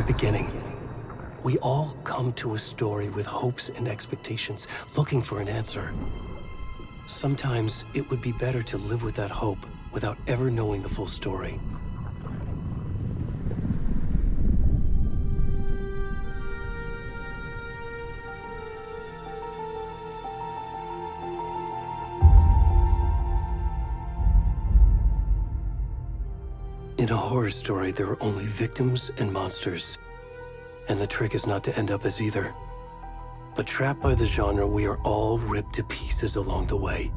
beginning. We all come to a story with hopes and expectations, looking for an answer. Sometimes it would be better to live with that hope without ever knowing the full story. In a horror story, there are only victims and monsters. And the trick is not to end up as either. But trapped by the genre, we are all ripped to pieces along the way.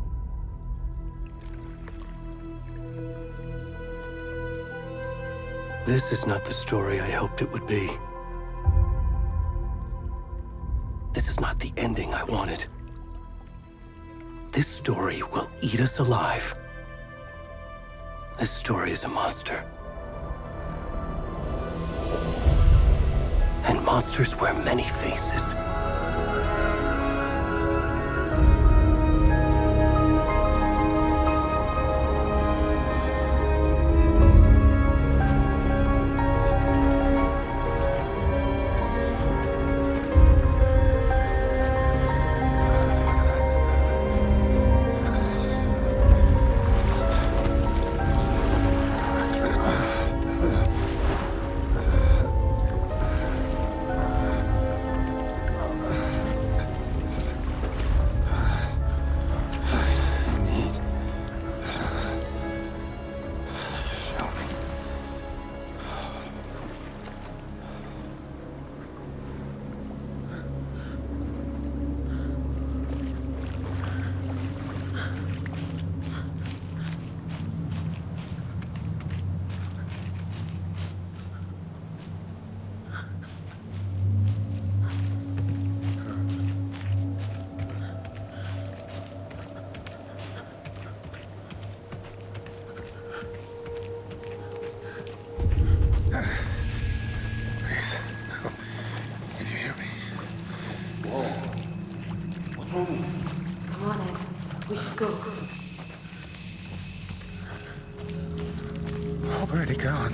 This is not the story I hoped it would be. This is not the ending I wanted. This story will eat us alive. This story is a monster. And monsters wear many faces. Where'd he gone?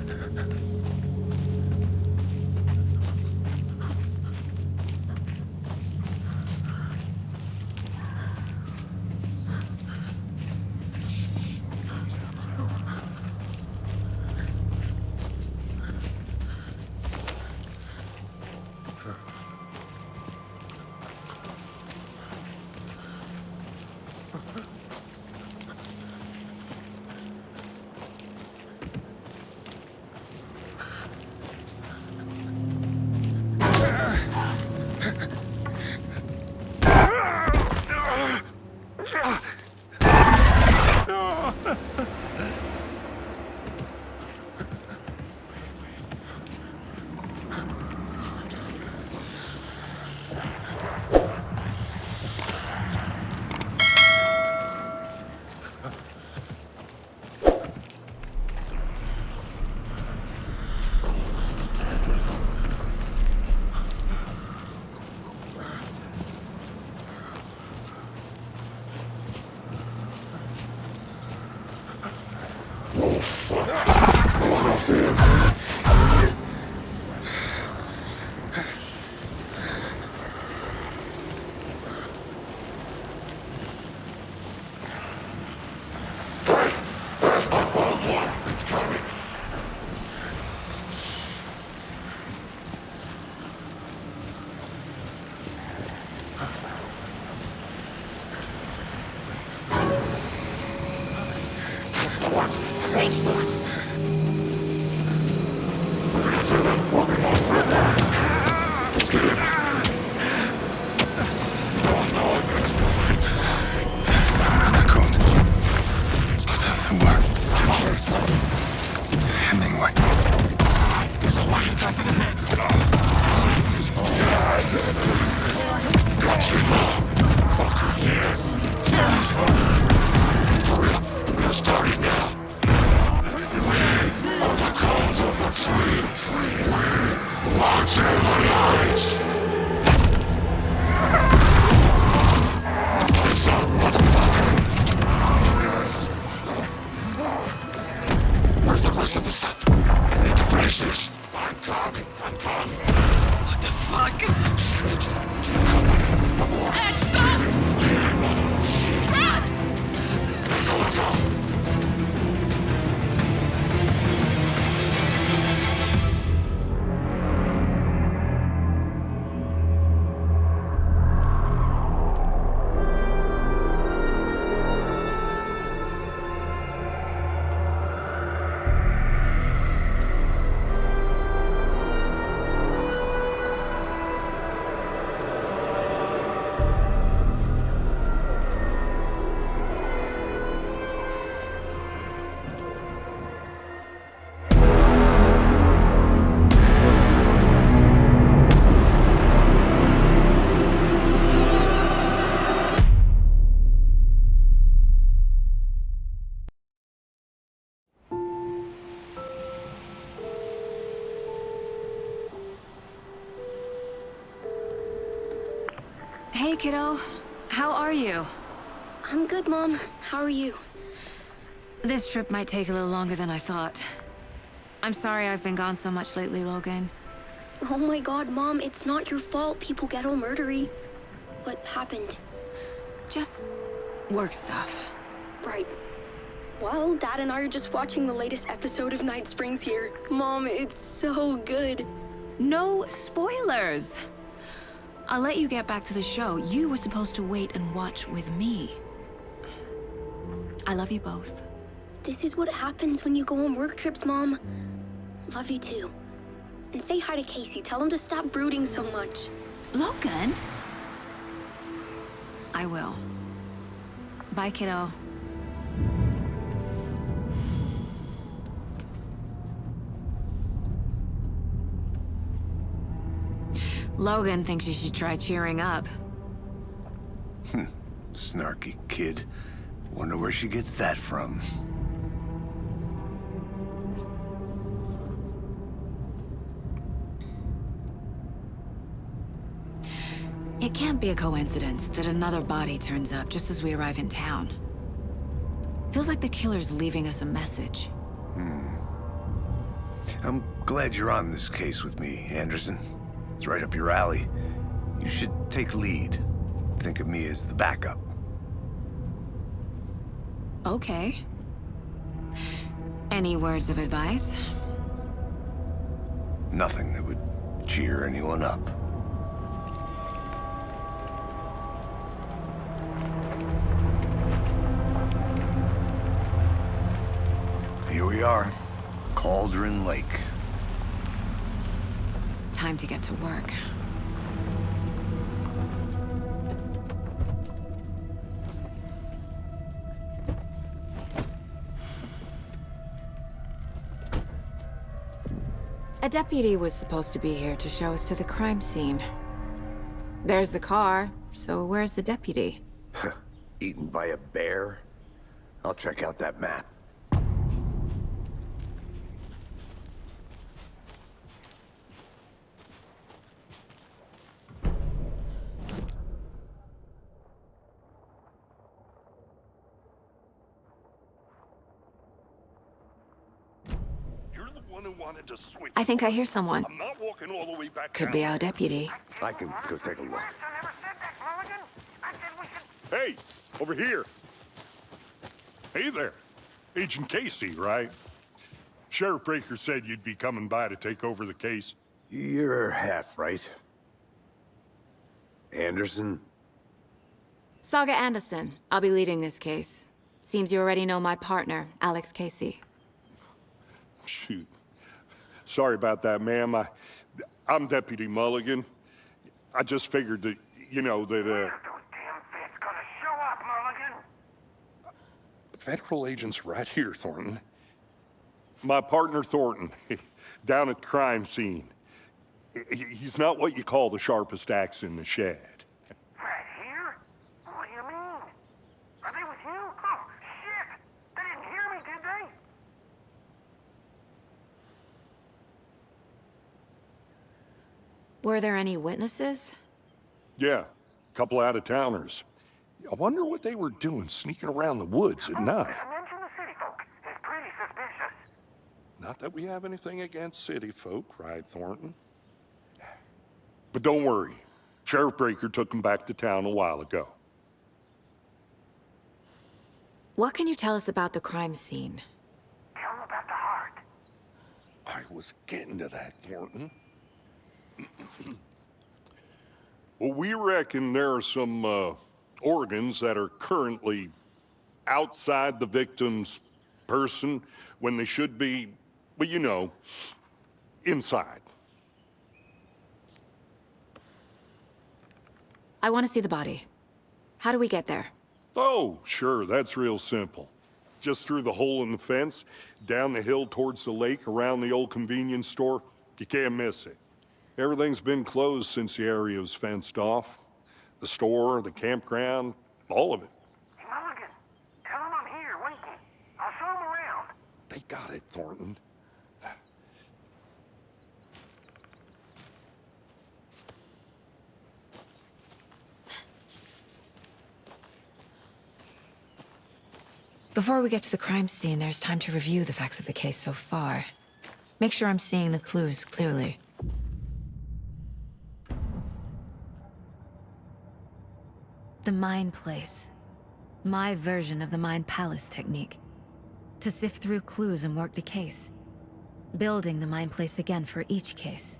Where's the rest of the stuff? I need to finish this. I'm coming. Hey, kiddo. How are you? I'm good, Mom. How are you? This trip might take a little longer than I thought. I'm sorry I've been gone so much lately, Logan. Oh my god, Mom, it's not your fault people get all murdery. What happened? Just work stuff. Right. Well, Dad and I are just watching the latest episode of Night Springs here. Mom, it's so good. No spoilers! I'll let you get back to the show. You were supposed to wait and watch with me. I love you both. This is what happens when you go on work trips, Mom. Love you too. And say hi to Casey. Tell him to stop brooding so much. Logan? I will. Bye, kiddo. Logan thinks you should try cheering up. Snarky kid. Wonder where she gets that from. It can't be a coincidence that another body turns up just as we arrive in town. Feels like the killer's leaving us a message. I'm glad you're on this case with me, Anderson. It's right up your alley. You should take lead. Think of me as the backup. Okay. Any words of advice? Nothing that would cheer anyone up. Here we are. Cauldron Lake. Time to get to work. A deputy was supposed to be here to show us to the crime scene. There's the car, so where's the deputy? Eaten by a bear? I'll check out that map. I think I hear someone. I'm not walking all the way back Could be our deputy. I can go take a look. Hey, over here. Hey there. Agent Casey, right? Sheriff Breaker said you'd be coming by to take over the case. You're half right. Anderson? Saga Anderson. I'll be leading this case. Seems you already know my partner, Alex Casey. Shoot. Sorry about that, ma'am. I'm Deputy Mulligan. I just figured that, you know, that, Those damn fists gonna show up, Mulligan. federal agent's right here, Thornton. My partner, Thornton, down at the crime scene. He's not what you call the sharpest axe in the shed. Right here? What do you mean? Are they with you? Oh, shit! They didn't hear me, did they? Were there any witnesses? Yeah, a couple out-of-towners. I wonder what they were doing sneaking around the woods at night. Mention the city folk. It's pretty suspicious. Not that we have anything against city folk, right, Thornton? But don't worry. Sheriff Breaker took him back to town a while ago. What can you tell us about the crime scene? Tell him about the heart. I was getting to that, Thornton. Well, we reckon there are some organs that are currently outside the victim's person when they should be, well, you know, inside. I want to see the body. How do we get there? Oh, sure, that's real simple. Just through the hole in the fence, down the hill towards the lake, around the old convenience store. You can't miss it. Everything's been closed since the area was fenced off. The store, the campground, all of it. Hey, Mulligan, tell him I'm here, waiting. I'll show him around. They got it, Thornton. Before we get to the crime scene, there's time to review the facts of the case so far. Make sure I'm seeing the clues clearly. The Mind Place. My version of the Mind Palace technique. To sift through clues and work the case. Building the Mind Place again for each case.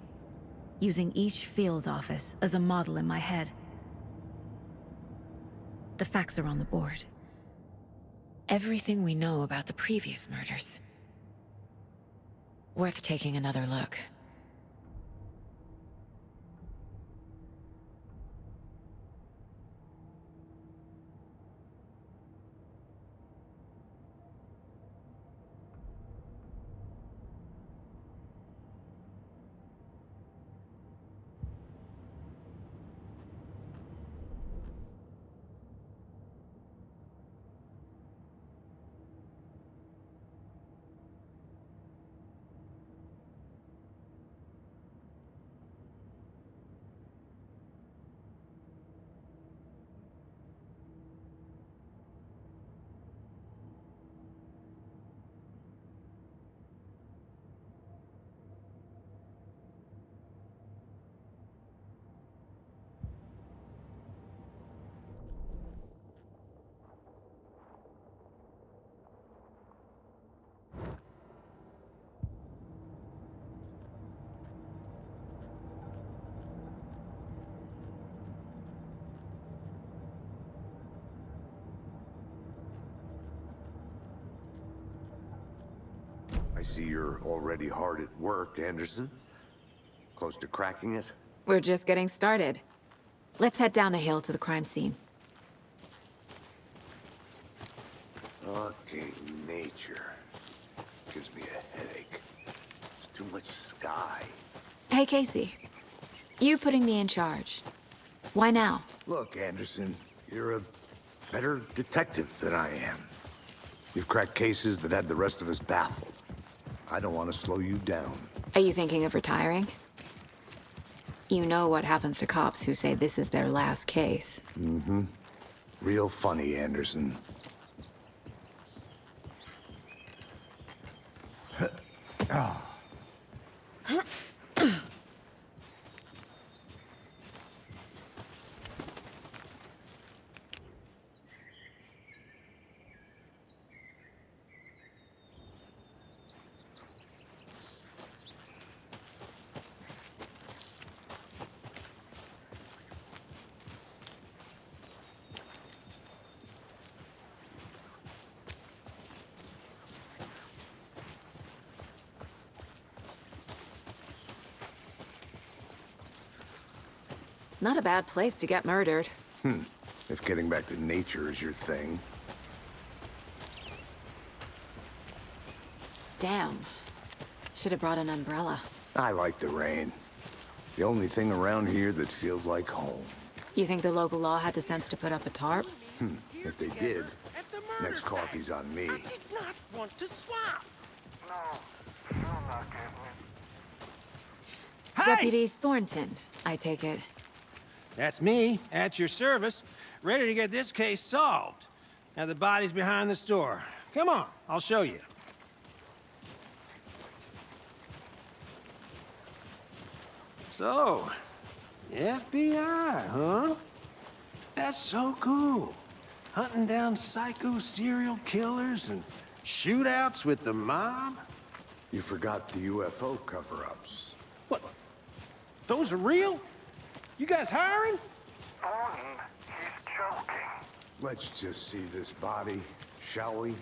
Using each field office as a model in my head. The facts are on the board. Everything we know about the previous murders. Worth taking another look. I see you're already hard at work, Anderson. Close to cracking it? We're just getting started. Let's head down the hill to the crime scene. Okay, nature. Gives me a headache. There's too much sky. Hey, Casey. You putting me in charge. Why now? Look, Anderson, you're a better detective than I am. You've cracked cases that had the rest of us baffled. I don't want to slow you down. Are you thinking of retiring? You know what happens to cops who say this is their last case. Mm-hmm. Real funny, Anderson. Oh. Not a bad place to get murdered. If getting back to nature is your thing. Damn. Should have brought an umbrella. I like the rain. The only thing around here that feels like home. You think the local law had the sense to put up a tarp? If they did, next coffee's on me. I did not want to swap. No, I'm not getting it. Deputy Thornton, I take it. That's me, at your service, ready to get this case solved. Now the body's behind the store. Come on, I'll show you. So, FBI, huh? That's so cool. Hunting down psycho serial killers and shootouts with the mob? You forgot the UFO cover-ups. What? Those are real? You guys hiring? Thornton, he's joking. Let's just see this body, shall we?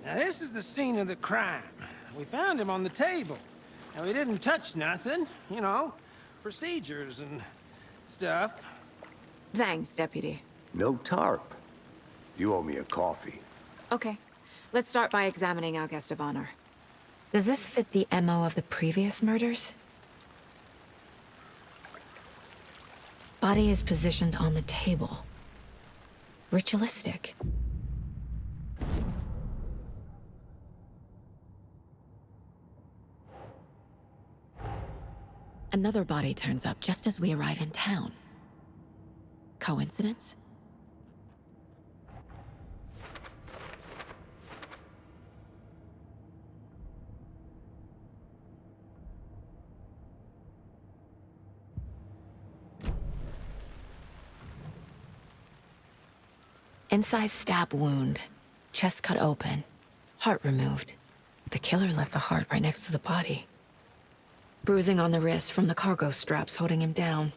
Now, this is the scene of the crime. We found him on the table. And we didn't touch nothing, you know, procedures and stuff. Thanks, Deputy. No tarp. You owe me a coffee. Okay. Let's start by examining our guest of honor. Does this fit the MO of the previous murders? Body is positioned on the table. Ritualistic. Another body turns up just as we arrive in town. Coincidence? Incised stab wound. Chest cut open. Heart removed. The killer left the heart right next to the body. Bruising on the wrist from the cargo straps holding him down.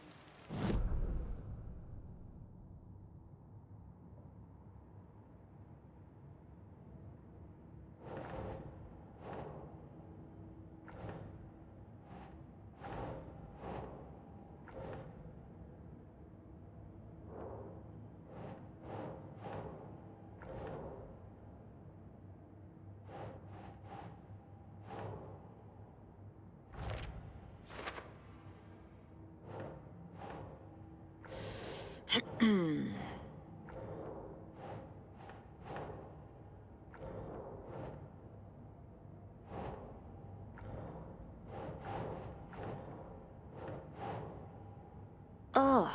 Ugh.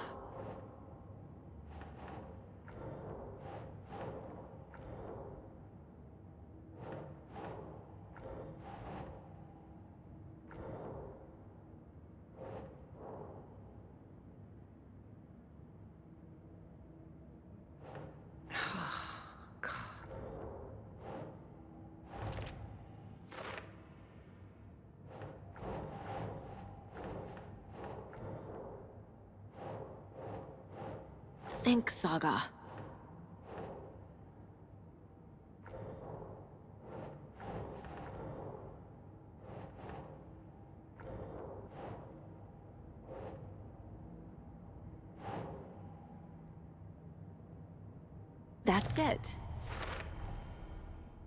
Think, Saga. That's it.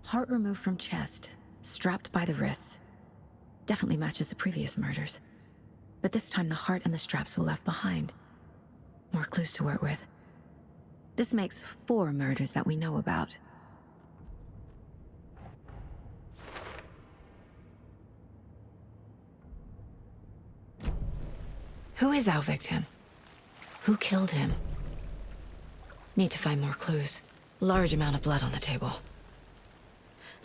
Heart removed from chest, strapped by the wrists. Definitely matches the previous murders. But this time the heart and the straps were left behind. More clues to work with. This makes 4 murders that we know about. Who is our victim? Who killed him? Need to find more clues. Large amount of blood on the table.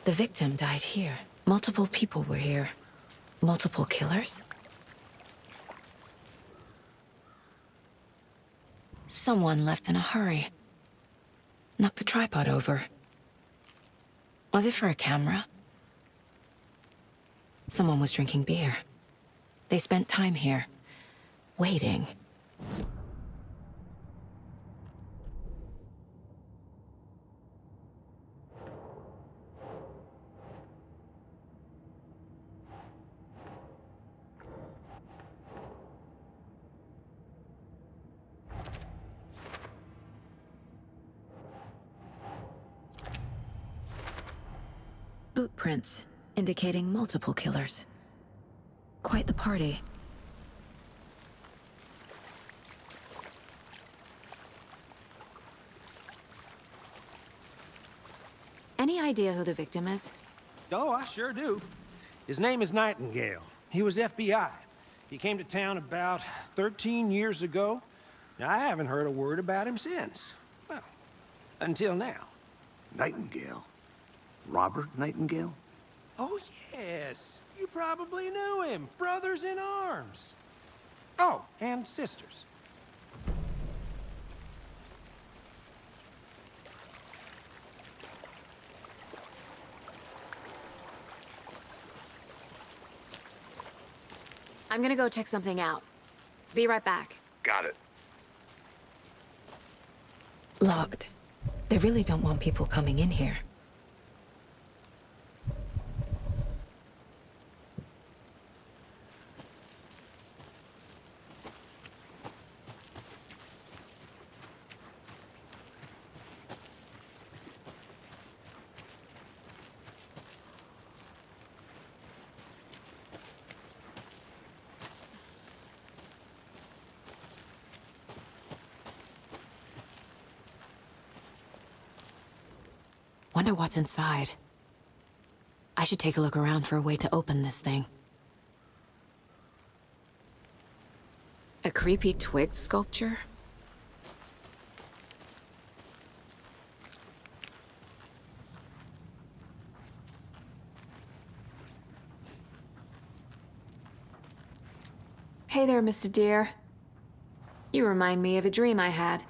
The victim died here. Multiple people were here. Multiple killers? Someone left in a hurry. Knocked the tripod over. Was it for a camera? Someone was drinking beer. They spent time here, waiting. Boot prints, indicating multiple killers. Quite the party. Any idea who the victim is? Oh, I sure do. His name is Nightingale. He was FBI. He came to town about 13 years ago. Now, I haven't heard a word about him since. Well, Until now. Nightingale? Robert Nightingale? Oh, yes. You probably knew him. Brothers in arms. Oh, and sisters. I'm gonna go check something out. Be right back. Got it. Locked. They really don't want people coming in here. Wonder what's inside. I should take a look around for a way to open this thing. A creepy twig sculpture? Hey there, Mr. Deer. You remind me of a dream I had.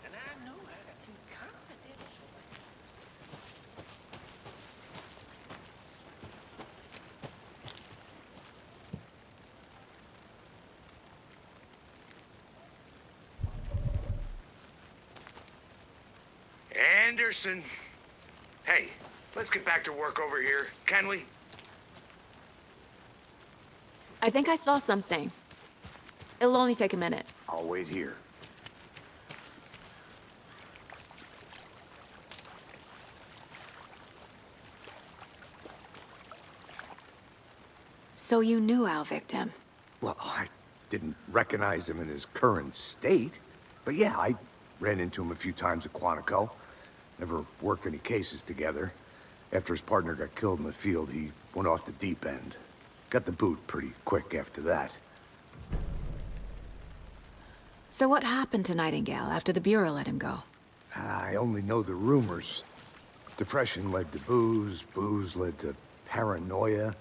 And I know how to keep confidential. Anderson. Hey, let's get back to work over here, can we? I think I saw something. It'll only take a minute. I'll wait here. So you knew our victim? Well, I didn't recognize him in his current state. But yeah, I ran into him a few times at Quantico. Never worked any cases together. After his partner got killed in the field, he went off the deep end. Got the boot pretty quick after that. So what happened to Nightingale after the Bureau let him go? I only know the rumors. Depression led to booze, booze led to paranoia.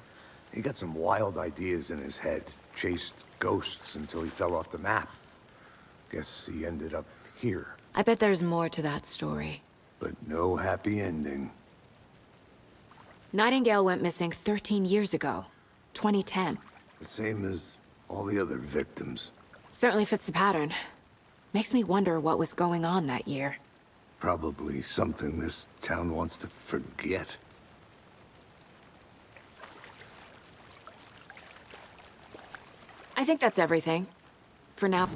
He got some wild ideas in his head, chased ghosts until he fell off the map. Guess he ended up here, I bet there's more to that story. but no happy ending. Nightingale went missing 13 years ago, 2010. The same as all the other victims. Certainly fits the pattern. Makes me wonder what was going on that year. Probably something this town wants to forget. I think that's everything. For now.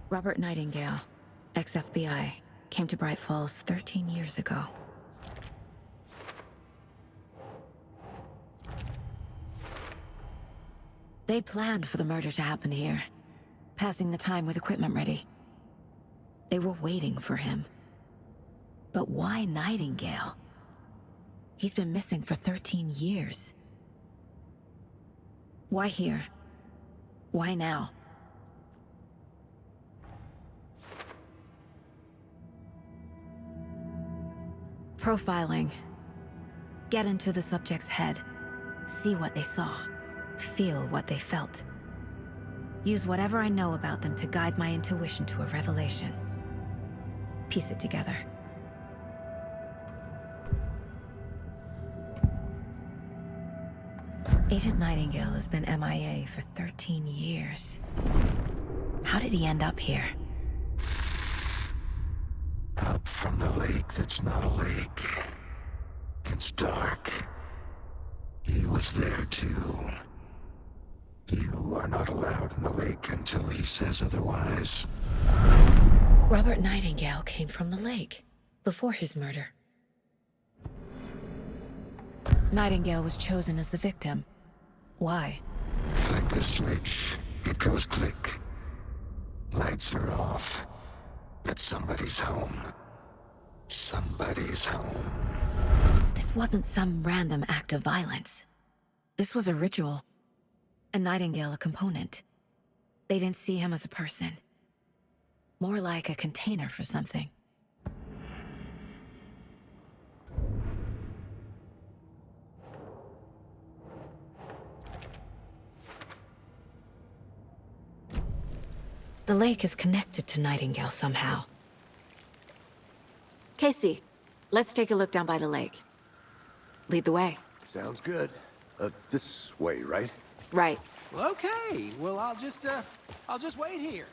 Robert Nightingale, ex-FBI, came to Bright Falls 13 years ago. They planned for the murder to happen here, passing the time with equipment ready. They were waiting for him. But why Nightingale? He's been missing for 13 years. Why here? Why now? Profiling. Get into the subject's head. See what they saw. Feel what they felt. Use whatever I know about them to guide my intuition to a revelation. Piece it together. Agent Nightingale has been MIA for 13 years. How did he end up here? Up from the lake that's not a lake. It's dark. He was there too. You are not allowed in the lake until he says otherwise. Robert Nightingale came from the lake, before his murder. Nightingale was chosen as the victim. Why? Flick the switch, it goes click. Lights are off. But somebody's home. Somebody's home. This wasn't some random act of violence. This was a ritual. And Nightingale a component. They didn't see him as a person. More like a container for something. The lake is connected to Nightingale somehow. Casey, let's take a look down by the lake. Lead the way. Sounds good. This way, right? Right. Well, okay. Well, I'll just wait here.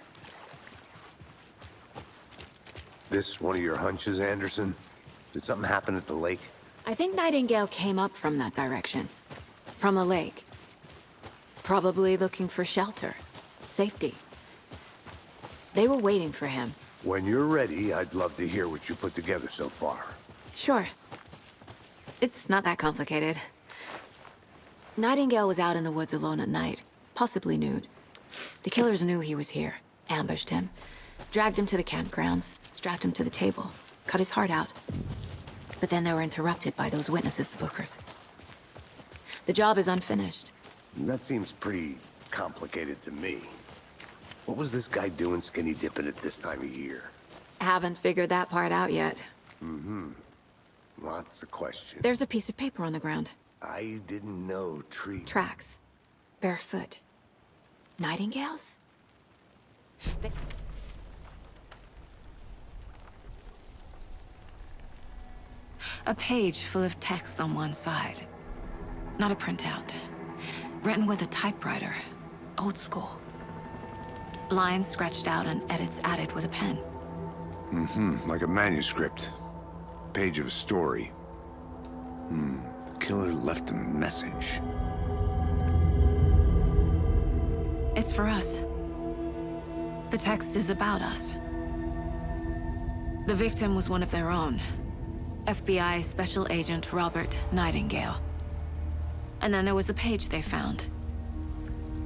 This one of your hunches, Anderson? Did something happen at the lake? I think Nightingale came up from that direction. From the lake. Probably looking for shelter. Safety. They were waiting for him. When you're ready, I'd love to hear what you put together so far. Sure. It's not that complicated. Nightingale was out in the woods alone at night, possibly nude. The killers knew he was here, ambushed him, dragged him to the campgrounds, strapped him to the table, cut his heart out. But then they were interrupted by those witnesses, the Bookers. The job is unfinished. That seems pretty complicated to me. What was this guy doing skinny dipping at this time of year? Haven't figured that part out yet. Lots of questions. There's a piece of paper on the ground. I didn't know tree... Tracks. Barefoot. Nightingales? A page full of text on one side. Not a printout. Written with a typewriter. Old school. Lines scratched out and edits added with a pen. Like a manuscript. Page of a story. The killer left a message. It's for us. The text is about us. The victim was one of their own. FBI Special Agent Robert Nightingale. And then there was the page they found.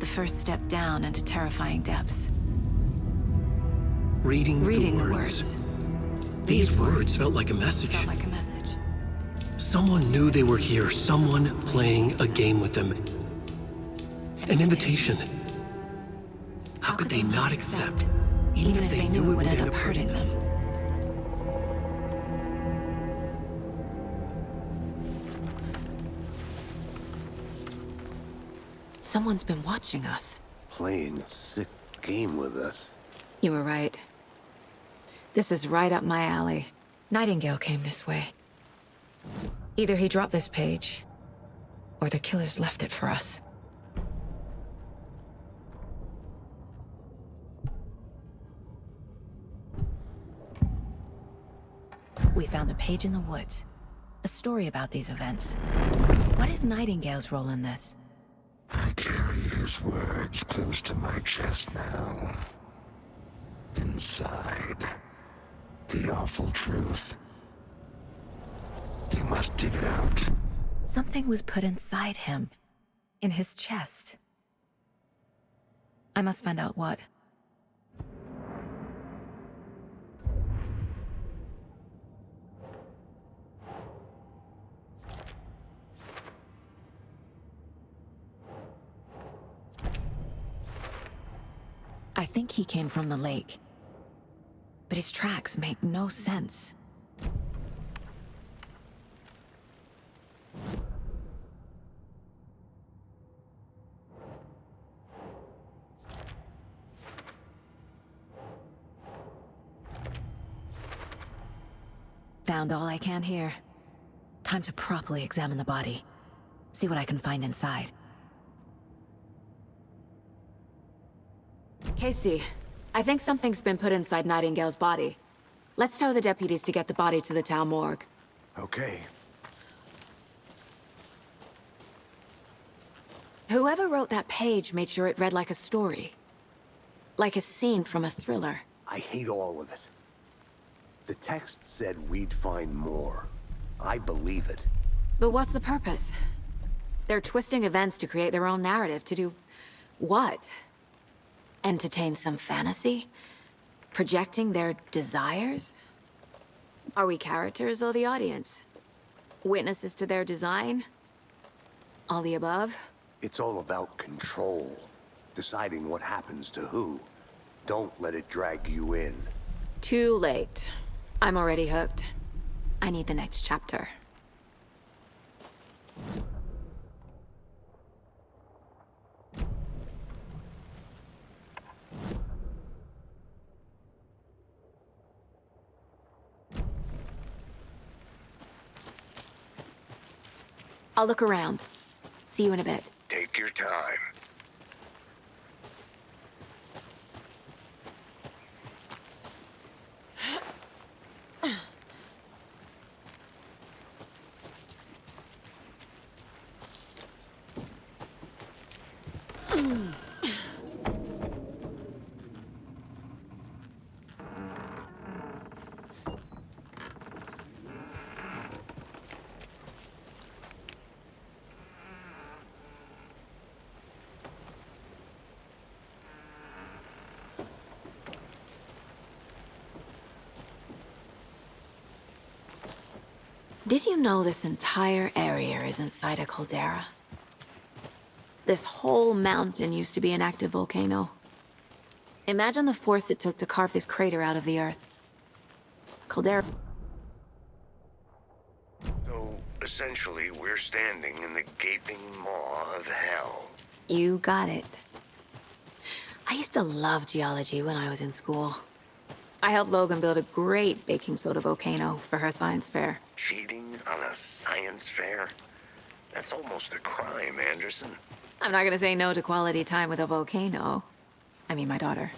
The first step down into terrifying depths. Reading the words. words. These words felt like a message. Felt like a message. Someone knew they were here, someone playing a game with them. An invitation. How could they not accept, even if they knew it would end up hurting them? Someone's been watching us. Playing a sick game with us. You were right. This is right up my alley. Nightingale came this way. Either he dropped this page, or the killers left it for us. We found a page in the woods. A story about these events. What is Nightingale's role in this? I carry his words close to my chest now. Inside, the awful truth. You must dig it out. Something was put inside him. In his chest. I must find out what. I think he came from the lake. But his tracks make no sense. Found all I can here. Time to properly examine the body. See what I can find inside. Casey, I think something's been put inside Nightingale's body. Let's tell the deputies to get the body to the town morgue. Okay. Whoever wrote that page made sure it read like a story. Like a scene from a thriller. I hate all of it. The text said we'd find more. I believe it. But what's the purpose? They're twisting events to create their own narrative to do... what? Entertain some fantasy? Projecting their desires? Are we characters or the audience? Witnesses to their design? All the above? It's all about control. Deciding what happens to who. Don't let it drag you in. Too late. I'm already hooked. I need the next chapter. I'll look around. See you in a bit. Take your time. Did you know this entire area is inside a caldera? This whole mountain used to be an active volcano. Imagine the force it took to carve this crater out of the earth. Caldera... So, essentially, we're standing in the gaping maw of hell. You got it. I used to love geology when I was in school. I helped Logan build a great baking soda volcano for her science fair. Cheating on a science fair? That's almost a crime, Anderson. I'm not gonna say no to quality time with a volcano. I mean, my daughter.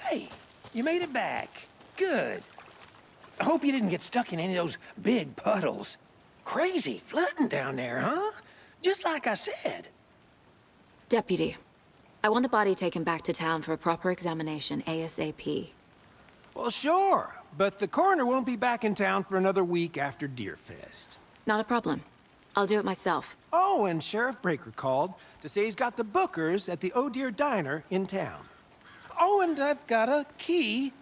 Hey, you made it back. Good. I hope you didn't get stuck in any of those big puddles. Crazy flooding down there, huh? Just like I said. Deputy, I want the body taken back to town for a proper examination ASAP. Well, sure. But the coroner won't be back in town for another week after Deerfest. Not a problem. I'll do it myself. Oh, and Sheriff Breaker called to say he's got the bookers at the Oh Dear Diner in town. Oh, and I've got a key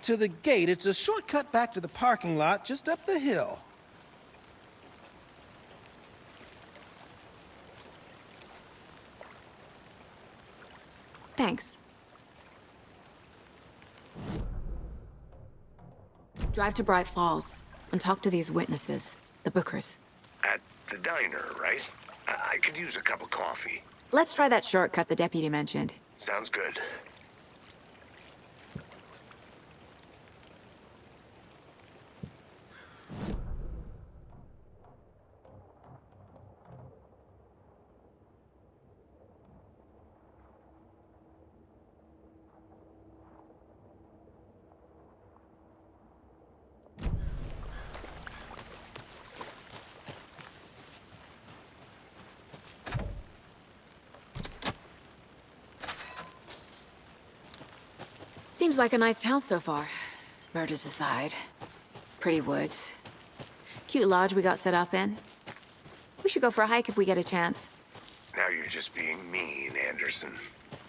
to the gate. It's a shortcut back to the parking lot just up the hill. Thanks. Drive to Bright Falls and talk to these witnesses, the bookers. At the diner, right? I could use a cup of coffee. Let's try that shortcut the deputy mentioned. Sounds good. Seems like a nice town so far. Murders aside. Pretty woods. Cute lodge we got set up in. We should go for a hike if we get a chance. Now you're just being mean, Anderson.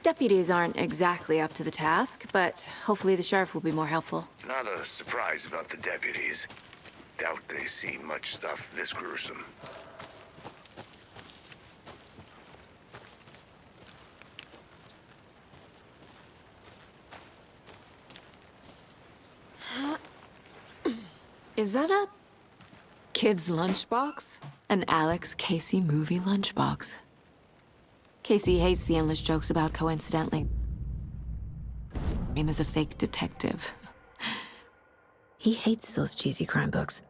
Deputies aren't exactly up to the task, but hopefully the sheriff will be more helpful. Not a surprise about the deputies. Doubt they see much stuff this gruesome. Is that a kid's lunchbox? An Alex Casey movie lunchbox. Casey hates the endless jokes about coincidentally. Him as a fake detective. He hates those cheesy crime books,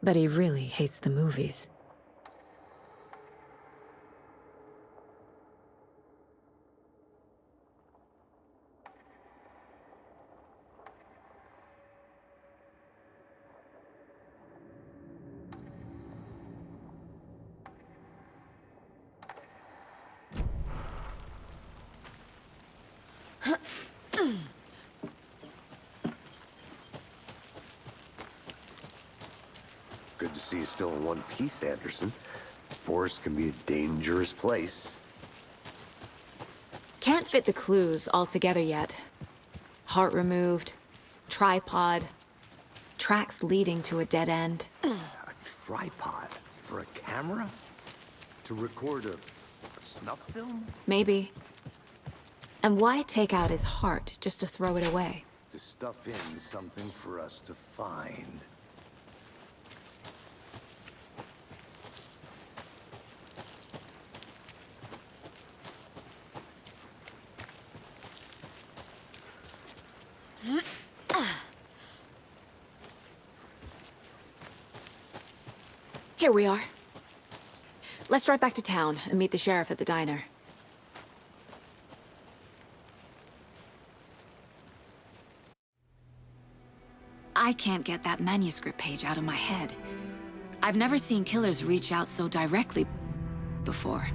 but he really hates the movies. Good to see you still in one piece, Anderson. Forest can be a dangerous place. Can't fit the clues all together yet. Heart removed, tripod, tracks leading to a dead end. A tripod? For a camera? To record a snuff film? Maybe. And why take out his heart just to throw it away? To stuff in something for us to find. Here we are. Let's drive back to town and meet the sheriff at the diner. I can't get that manuscript page out of my head. I've never seen killers reach out so directly before.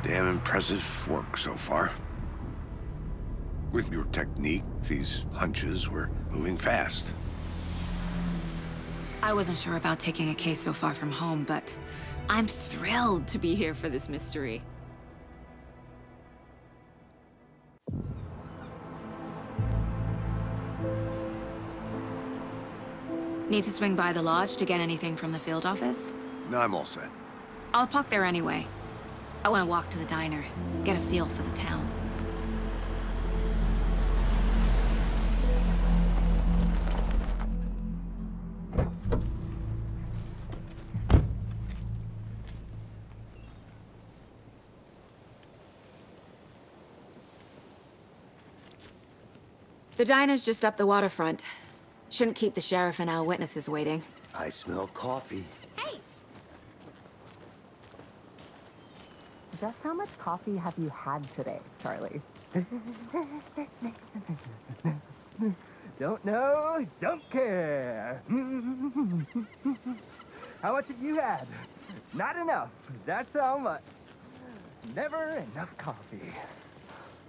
Damn impressive work so far. With your technique, these hunches were moving fast. I wasn't sure about taking a case so far from home, but I'm thrilled to be here for this mystery. Need to swing by the lodge to get anything from the field office? No, I'm all set. I'll park there anyway. I want to walk to the diner, get a feel for the town. The diner's just up the waterfront. Shouldn't keep the sheriff and our witnesses waiting. I smell coffee. Just how much coffee have you had today, Charlie? Don't know, don't care. How much have you had? Not enough, that's how much. Never enough coffee.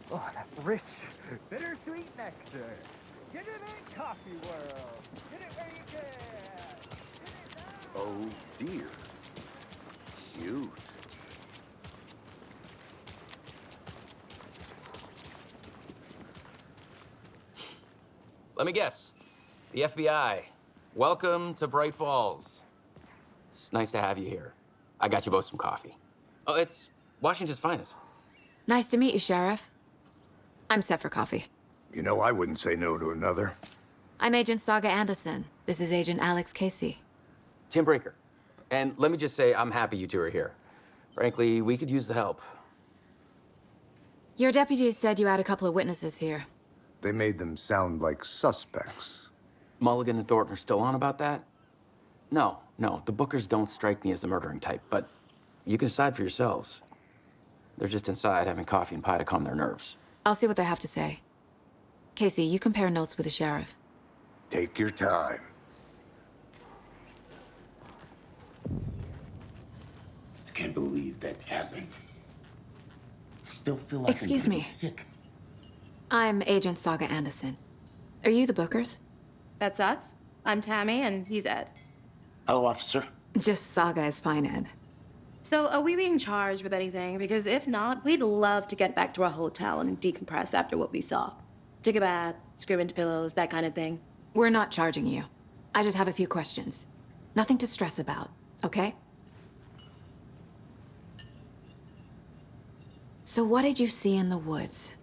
Oh, that rich, bittersweet nectar. Get it in, coffee world. Get it where you can. Get it now. Oh, dear. Cute. Let me guess. The FBI. Welcome to Bright Falls. It's nice to have you here. I got you both some coffee. Oh, it's Washington's finest. Nice to meet you, Sheriff. I'm set for coffee. You know, I wouldn't say no to another. I'm Agent Saga Anderson. This is Agent Alex Casey. Tim Breaker. And let me just say, I'm happy you two are here. Frankly, we could use the help. Your deputies said you had a couple of witnesses here. They made them sound like suspects. Mulligan and Thornton are still on about that? No, the Bookers don't strike me as the murdering type, but you can decide for yourselves. They're just inside having coffee and pie to calm their nerves. I'll see what they have to say. Casey, you compare notes with the sheriff. Take your time. I can't believe that happened. I still feel like Excuse I'm me. sick. I'm Agent Saga Anderson. Are you the Bookers? That's us. I'm Tammy, and he's Ed. Hello, officer. Just Saga is fine, Ed. So, are we being charged with anything? Because if not, we'd love to get back to our hotel and decompress after what we saw. Take a bath, scream into pillows, that kind of thing. We're not charging you. I just have a few questions. Nothing to stress about, okay? So what did you see in the woods?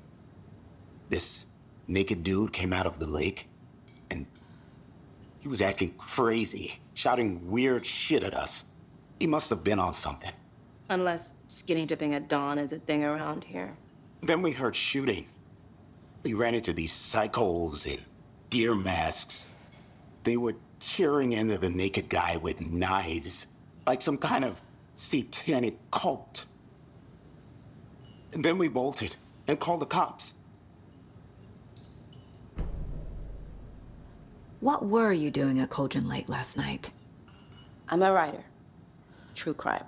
This naked dude came out of the lake, and He was acting crazy, shouting weird shit at us. He must have been on something. Unless skinny dipping at dawn is a thing around here. Then we heard shooting. We ran into these psychos in deer masks. They were tearing into the naked guy with knives, like some kind of satanic cult. And then we bolted and called the cops. What were you doing at Cauldron Lake last night? I'm a writer. True crime.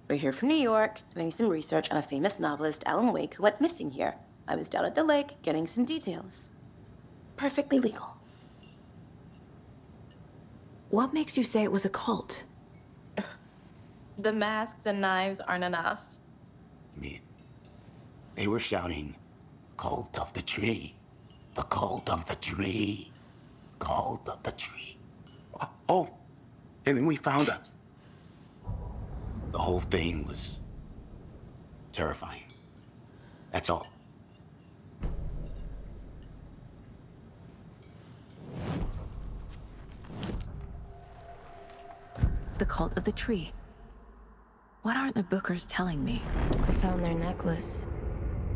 We're here from New York, doing some research on a famous novelist, Alan Wake, who went missing here. I was down at the lake, getting some details. Perfectly legal. What makes you say it was a cult? The masks and knives aren't enough. I mean, they were shouting, "Cult of the tree, the cult of the tree, cult of the tree." Oh, and then we found out. The whole thing was terrifying. That's all. The cult of the tree. What aren't the Bookers telling me? I found their necklace.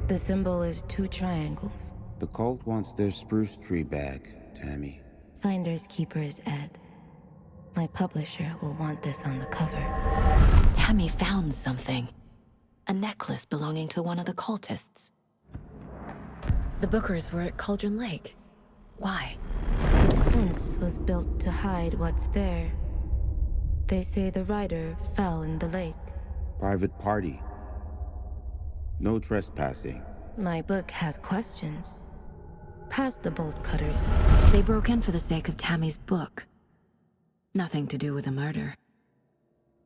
The symbol is 2 triangles. The cult wants their spruce tree back, Tammy. Finders keepers, Ed. My publisher will want this on the cover. Tammy found something. A necklace belonging to one of the cultists. The Bookers were at Cauldron Lake. Why? The fence was built to hide what's there. They say the writer fell in the lake. Private party. No trespassing. My book has questions. Past the bolt cutters. They broke in for the sake of Tammy's book. Nothing to do with a murder.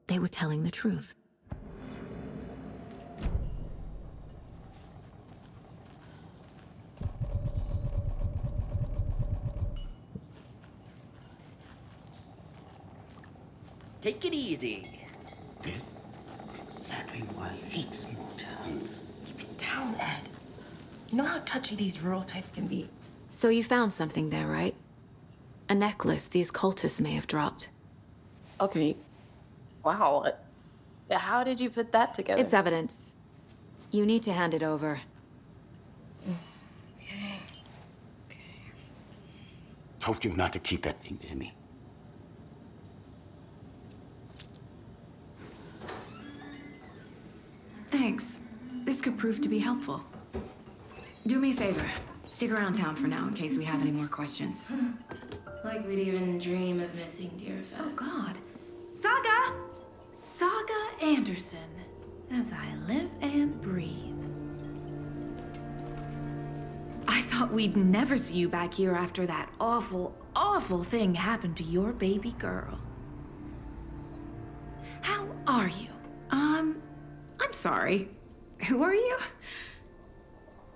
They were telling the truth. Take it easy. This is exactly why I hate small towns. Keep it down, Ed. You know how touchy these rural types can be. So you found something there, right? A necklace these cultists may have dropped. Okay. Wow. How did you put that together? It's evidence. You need to hand it over. Okay. Told you not to keep that thing to me. Thanks. This could prove to be helpful. Do me a favor. Stick around town for now in case we have any more questions. Like we'd even dream of missing dear Fez. Oh, God. Saga! Saga Anderson. As I live and breathe. I thought we'd never see you back here after that awful, awful thing happened to your baby girl. How are you? I'm sorry. Who are you?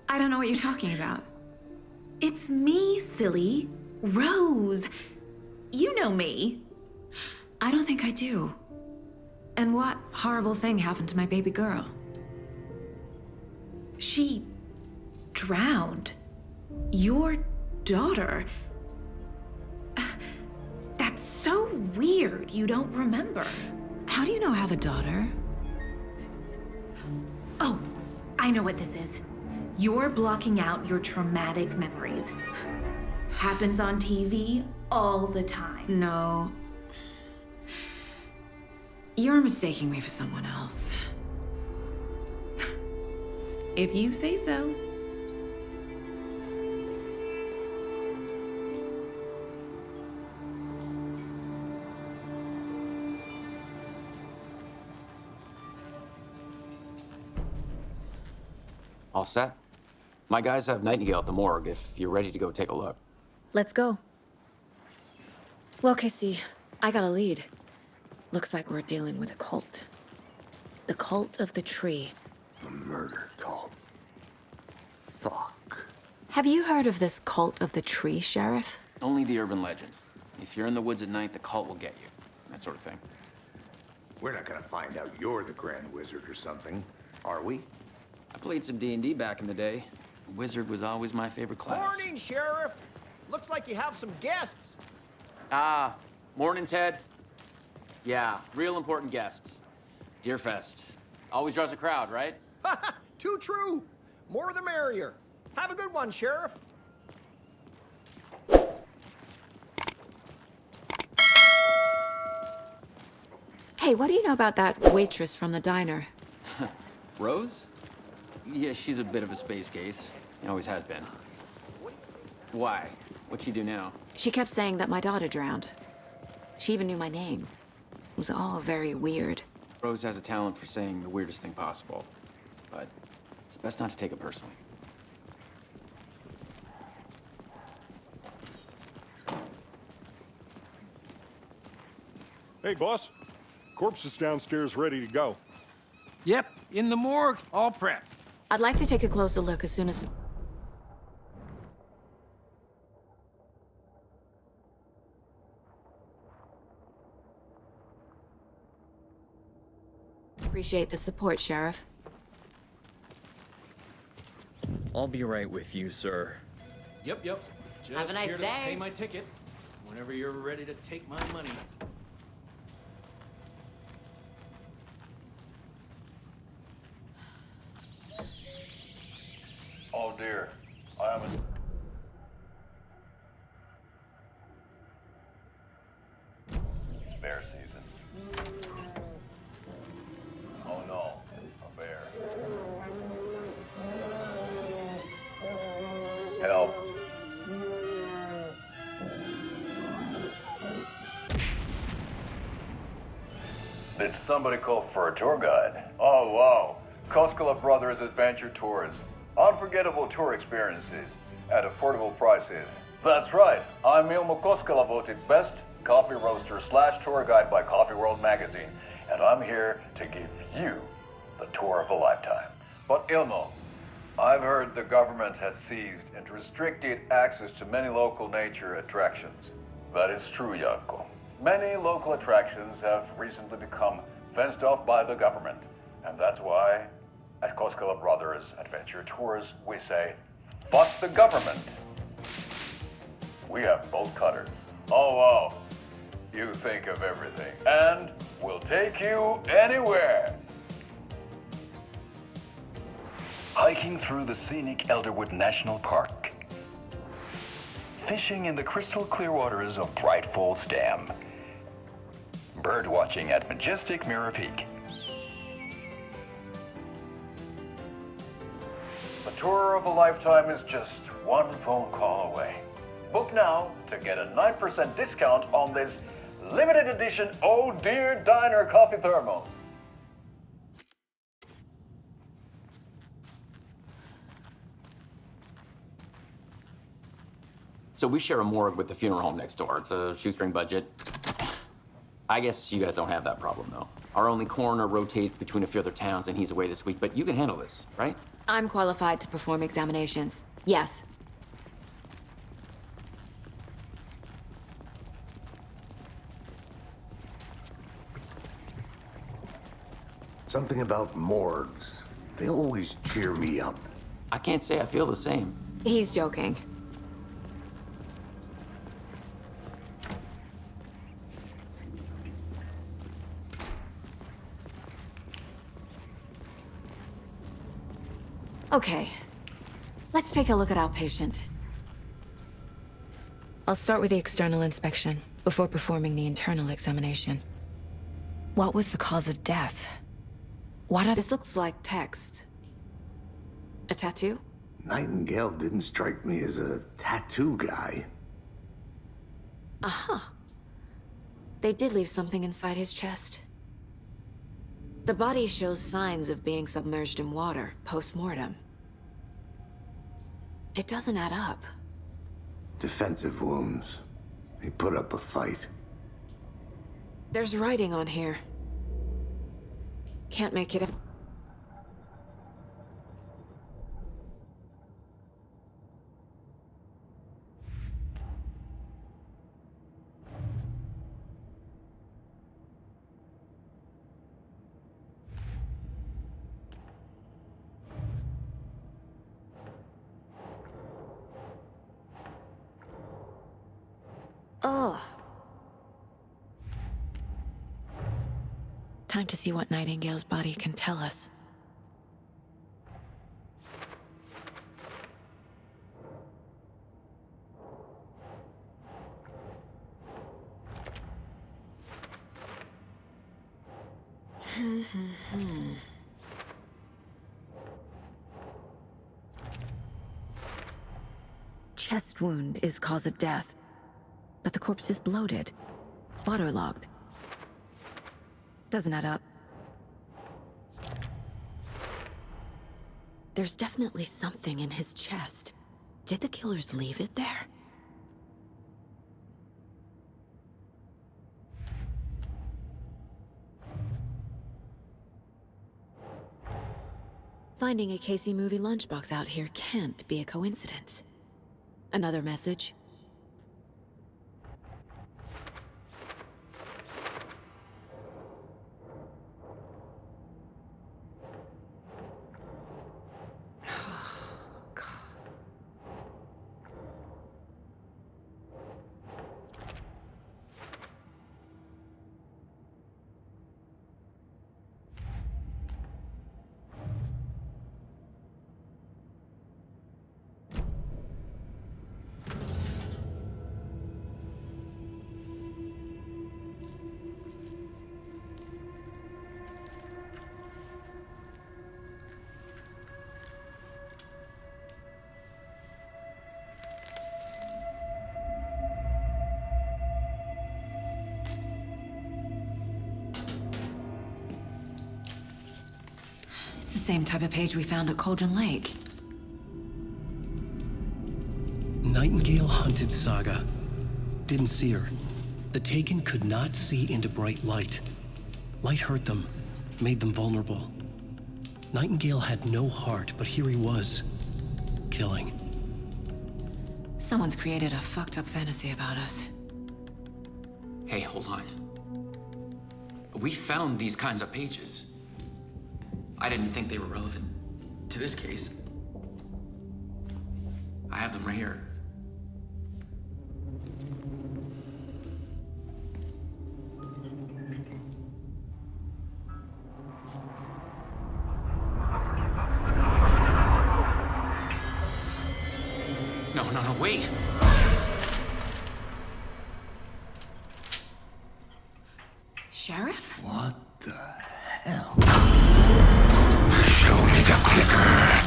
I don't know what you're talking about. It's me, silly. Rose. You know me. I don't think I do. And what horrible thing happened to my baby girl? She drowned. Your daughter. That's so weird you don't remember. How do you know I have a daughter? Oh, I know what this is. You're blocking out your traumatic memories. Happens on TV all the time. No. You're mistaking me for someone else. If you say so. All set? My guys have Nightingale at the morgue if you're ready to go take a look. Let's go. Well, Casey, I got a lead. Looks like we're dealing with a cult. The cult of the tree. A murder cult. Fuck. Have you heard of this cult of the tree, Sheriff? Only the urban legend. If you're in the woods at night, the cult will get you. That sort of thing. We're not gonna find out you're the Grand Wizard or something, are we? I played some D&D back in the day. Wizard was always my favorite class. Morning, Sheriff. Looks like you have some guests. Ah, morning, Ted. Yeah, real important guests. Deerfest. Always draws a crowd, right? Too true. More the merrier. Have a good one, Sheriff. Hey, what do you know about that waitress from the diner? Rose? Yeah, she's a bit of a space case. Always has been. Why? What'd she do now? She kept saying that my daughter drowned. She even knew my name. It was all very weird. Rose has a talent for saying the weirdest thing possible. But it's best not to take it personally. Hey, boss. Corpse is downstairs ready to go. Yep, in the morgue, all prepped. I'd like to take a closer look as soon as... Appreciate the support, Sheriff. I'll be right with you, sir. Yep. Just Have a nice here to day. pay my ticket whenever you're ready to take my money. Oh dear, I am in... It's bear season. Oh no, a bear. Help. Did somebody call for a tour guide? Oh wow, Koskela Brothers Adventure Tours. Unforgettable tour experiences at affordable prices. That's right, I'm Ilmo Koskela, voted best coffee roaster / tour guide by Coffee World magazine, and I'm here to give you the tour of a lifetime. But Ilmo, I've heard the government has seized and restricted access to many local nature attractions. That is true, Janko. Many local attractions have recently become fenced off by the government, and that's why at Koskela Brothers Adventure Tours, we say, fuck the government. We have bolt cutters. Oh, wow. You think of everything. And we'll take you anywhere. Hiking through the scenic Elderwood National Park. Fishing in the crystal clear waters of Bright Falls Dam. Bird watching at majestic Mirror Peak. The tour of a lifetime is just one phone call away. Book now to get a 9% discount on this limited edition Oh Dear Diner coffee thermos. So we share a morgue with the funeral home next door. It's a shoestring budget. I guess you guys don't have that problem, though. Our only coroner rotates between a few other towns, and he's away this week, but you can handle this, right? I'm qualified to perform examinations. Yes. Something about morgues. They always cheer me up. I can't say I feel the same. He's joking. Okay, let's take a look at our patient. I'll start with the external inspection before performing the internal examination. What was the cause of death? This looks like text. A tattoo? Nightingale didn't strike me as a tattoo guy. Aha. They did leave something inside his chest. The body shows signs of being submerged in water post-mortem. It doesn't add up. Defensive wounds. He put up a fight. There's writing on here. Can't make it. Ugh. Time to see what Nightingale's body can tell us. Chest wound is cause of death, but the corpse is bloated, waterlogged. Doesn't add up. There's definitely something in his chest. Did the killers leave it there? Finding a Casey movie lunchbox out here can't be a coincidence. Another message? It's the same type of page we found at Cauldron Lake. Nightingale hunted Saga. Didn't see her. The Taken could not see into bright light. Light hurt them, made them vulnerable. Nightingale had no heart, but here he was, killing. Someone's created a fucked up fantasy about us. Hey, hold on. We found these kinds of pages. I didn't think they were relevant to this case. I have them right here. No, wait! Sheriff? What the hell? Show me the clicker.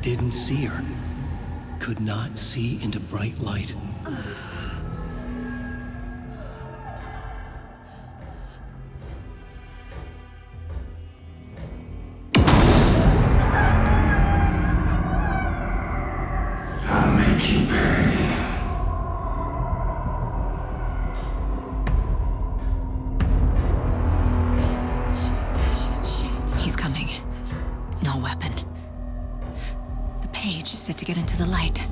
Didn't see her. Could not see into bright light. I'll make you pay. He's coming. No weapon. The page is set to get into the light.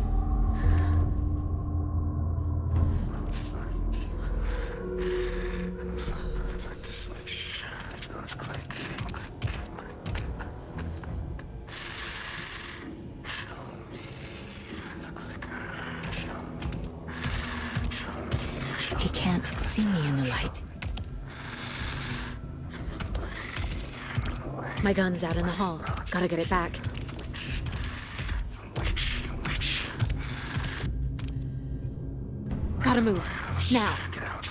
He can't see me in the light. My gun's out in the hall. Gotta get it back. Gotta move. Now. Get out.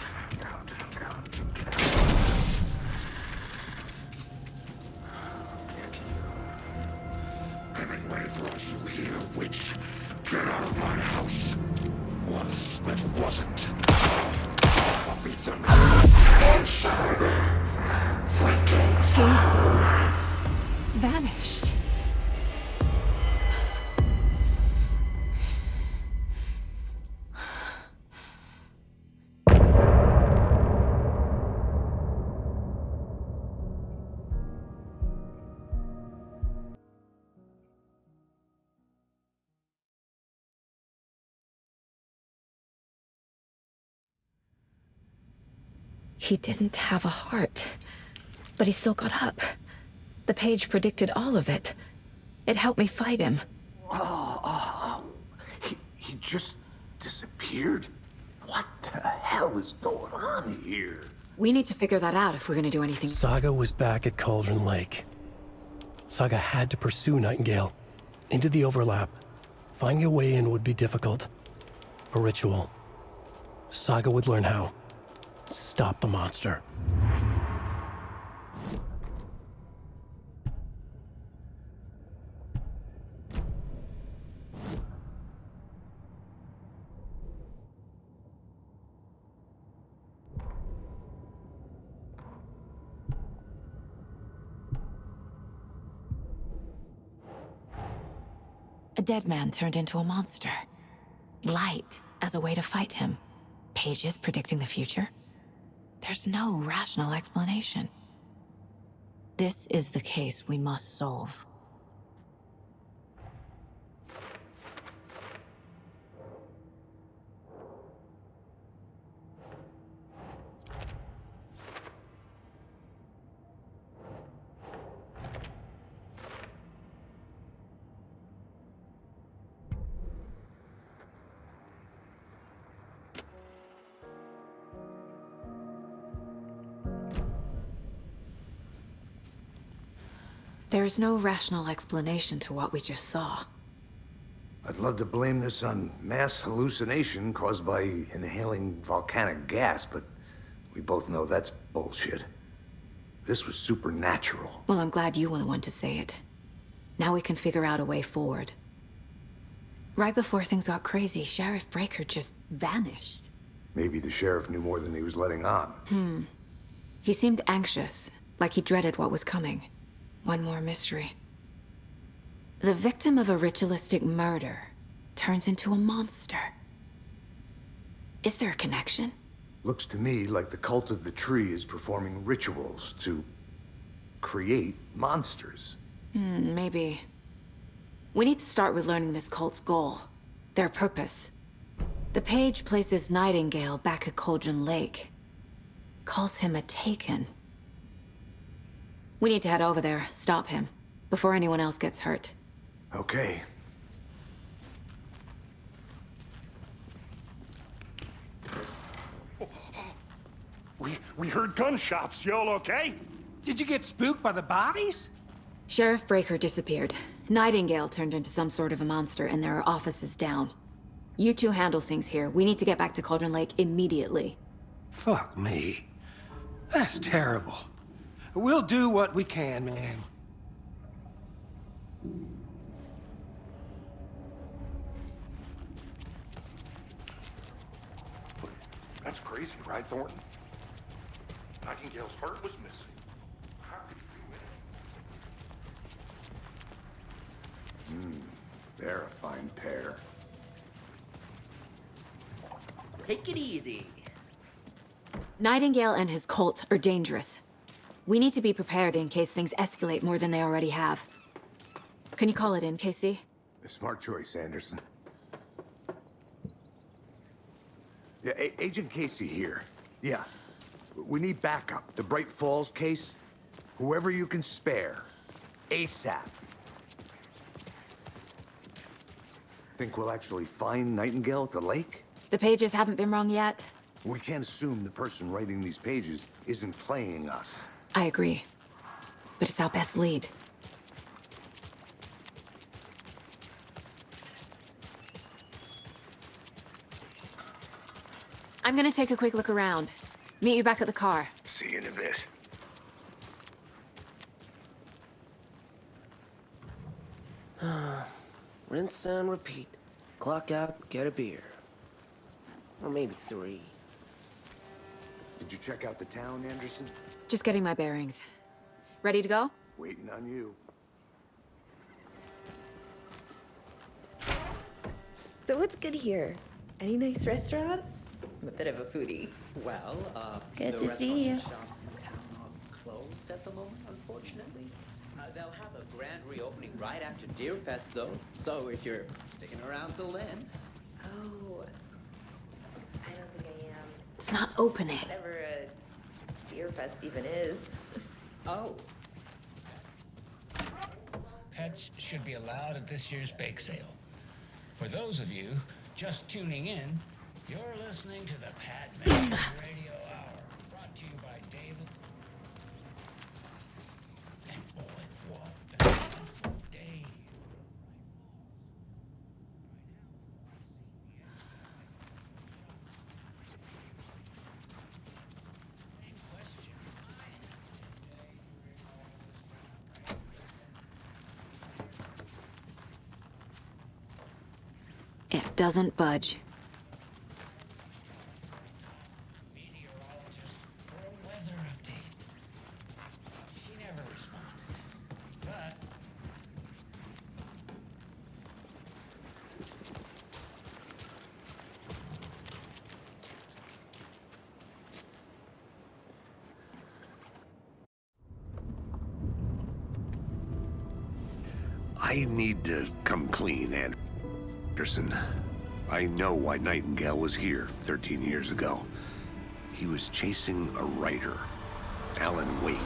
Get you. Hemingway brought you here, witch. Get out of my house. Was but wasn't. Copy them. Inside. He vanished. He didn't have a heart, but he still got up. The page predicted all of it. It helped me fight him. He just disappeared? What the hell is going on here? We need to figure that out if we're gonna do anything. Saga was back at Cauldron Lake. Saga had to pursue Nightingale into the overlap. Finding a way in would be difficult. A ritual. Saga would learn how. Stop the monster. A dead man turned into a monster. Light as a way to fight him. Pages predicting the future. There's no rational explanation. This is the case we must solve. There's no rational explanation to what we just saw. I'd love to blame this on mass hallucination caused by inhaling volcanic gas, but we both know that's bullshit. This was supernatural. Well, I'm glad you were the one to say it. Now we can figure out a way forward. Right before things got crazy, Sheriff Breaker just vanished. Maybe the sheriff knew more than he was letting on. He seemed anxious, like he dreaded what was coming. One more mystery. The victim of a ritualistic murder turns into a monster. Is there a connection? Looks to me like the cult of the tree is performing rituals to create monsters. Maybe. We need to start with learning this cult's goal. Their purpose. The page places Nightingale back at Cauldron Lake. Calls him a Taken. We need to head over there, stop him, before anyone else gets hurt. Okay. We heard gunshots. Y'all okay? Did you get spooked by the bodies? Sheriff Breaker disappeared. Nightingale turned into some sort of a monster, and there are offices down. You two handle things here. We need to get back to Cauldron Lake immediately. Fuck me. That's terrible. We'll do what we can, man. That's crazy, right, Thornton? Nightingale's heart was missing. How could he be They're a fine pair. Take it easy. Nightingale and his cult are dangerous. We need to be prepared in case things escalate more than they already have. Can you call it in, KC? A smart choice, Anderson. Yeah, Agent Casey here. Yeah. We need backup. The Bright Falls case. Whoever you can spare. ASAP. Think we'll actually find Nightingale at the lake? The pages haven't been wrong yet. We can't assume the person writing these pages isn't playing us. I agree. But it's our best lead. I'm gonna take a quick look around. Meet you back at the car. See you in a bit. Rinse and repeat. Clock out, get a beer. Or maybe 3. Did you check out the town, Anderson? Just getting my bearings. Ready to go? Waiting on you. So what's good here? Any nice restaurants? I'm a bit of a foodie. Well, Good the to see you. restaurants and shops in town are closed at the moment, unfortunately. They'll have a grand reopening right after Deer Fest, though. So if you're sticking around till then. Oh, I don't think I am. It's not opening. Never Deerfest even is. Oh. Pets should be allowed at this year's bake sale. For those of you just tuning in, you're listening to the Pat Magic Radio Hour, brought to you by David. And boy, what a wonderful day. It doesn't budge. Meteorologist for a weather update. She never responded. But I need to come clean, Anderson. I know why Nightingale was here 13 years ago. He was chasing a writer, Alan Wake.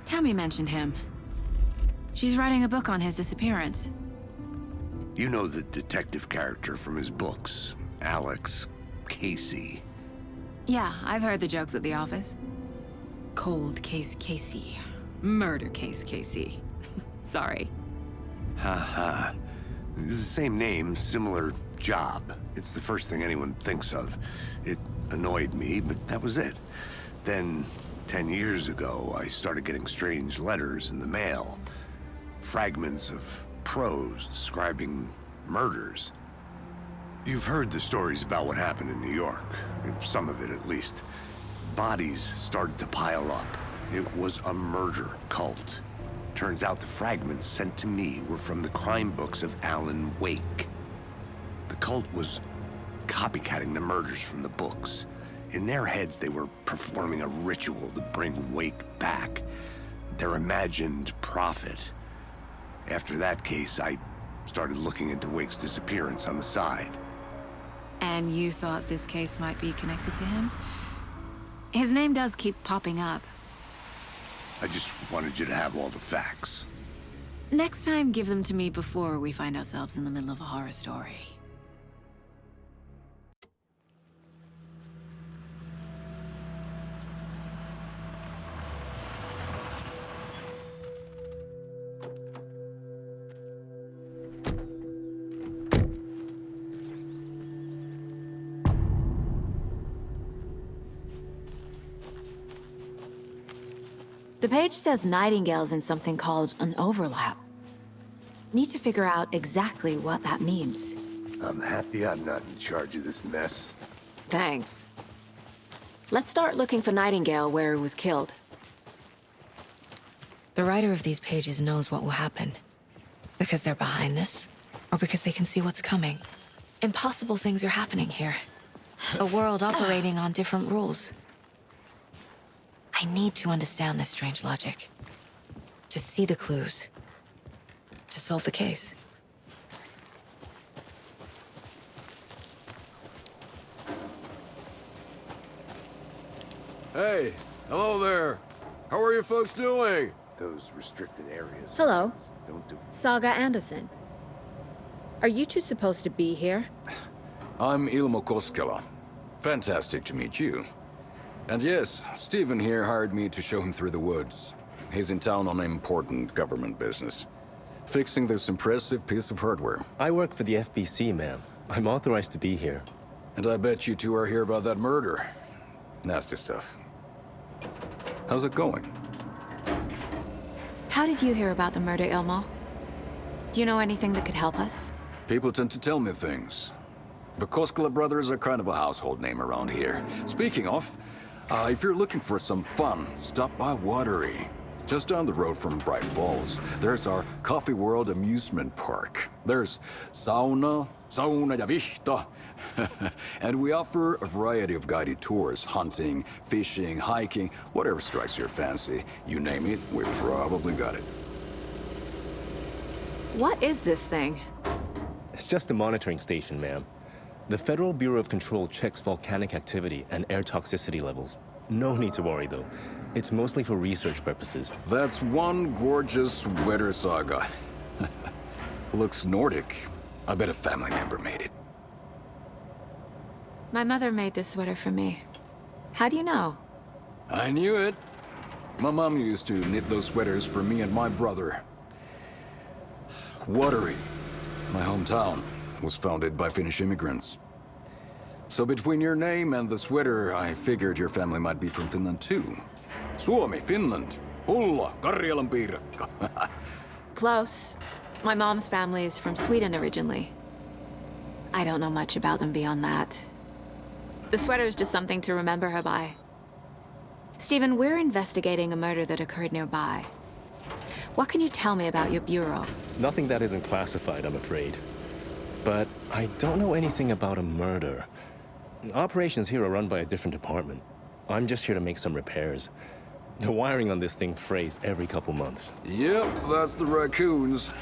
Tammy mentioned him. She's writing a book on his disappearance. You know the detective character from his books, Alex Casey. Yeah, I've heard the jokes at the office. Cold case Casey. Murder case Casey. Sorry. Ha. It's the same name, similar job. It's the first thing anyone thinks of. It annoyed me, but that was it. Then, 10 years ago, I started getting strange letters in the mail. Fragments of prose describing murders. You've heard the stories about what happened in New York. Some of it, at least. Bodies started to pile up. It was a murder cult. Turns out the fragments sent to me were from the crime books of Alan Wake. The cult was copycatting the murders from the books. In their heads, they were performing a ritual to bring Wake back. Their imagined prophet. After that case, I started looking into Wake's disappearance on the side. And you thought this case might be connected to him? His name does keep popping up. I just wanted you to have all the facts. Next time, give them to me before we find ourselves in the middle of a horror story. The page says Nightingale's in something called an overlap. Need to figure out exactly what that means. I'm happy I'm not in charge of this mess. Thanks. Let's start looking for Nightingale where he was killed. The writer of these pages knows what will happen. Because they're behind this, or because they can see what's coming. Impossible things are happening here. A world operating on different rules. I need to understand this strange logic. To see the clues. To solve the case. Hey, hello there. How are you folks doing? Those restricted areas. Hello. Don't do... Saga Anderson. Are you two supposed to be here? I'm Ilmo Koskela. Fantastic to meet you. And yes, Stephen here hired me to show him through the woods. He's in town on important government business. Fixing this impressive piece of hardware. I work for the FBC, ma'am. I'm authorized to be here. And I bet you two are here about that murder. Nasty stuff. How's it going? How did you hear about the murder, Ilmo? Do you know anything that could help us? People tend to tell me things. The Koskela brothers are kind of a household name around here. Speaking of, if you're looking for some fun, stop by Watery. Just down the road from Bright Falls, there's our Coffee World amusement park. There's sauna ja vihta. And we offer a variety of guided tours, hunting, fishing, hiking, whatever strikes your fancy. You name it, we probably got it. What is this thing? It's just a monitoring station, ma'am. The Federal Bureau of Control checks volcanic activity and air toxicity levels. No need to worry, though. It's mostly for research purposes. That's one gorgeous sweater saga. Looks Nordic. I bet a family member made it. My mother made this sweater for me. How do you know? I knew it. My mom used to knit those sweaters for me and my brother. Watery, my hometown, was founded by Finnish immigrants. So between your name and the sweater, I figured your family might be from Finland too. Suomi, Finland. Pulla, Karjalan piirakka. Close. My mom's family is from Sweden originally. I don't know much about them beyond that. The sweater is just something to remember her by. Stephen, we're investigating a murder that occurred nearby. What can you tell me about your bureau? Nothing that isn't classified, I'm afraid. But I don't know anything about a murder. Operations here are run by a different department. I'm just here to make some repairs. The wiring on this thing frays every couple months. Yep, that's the raccoons.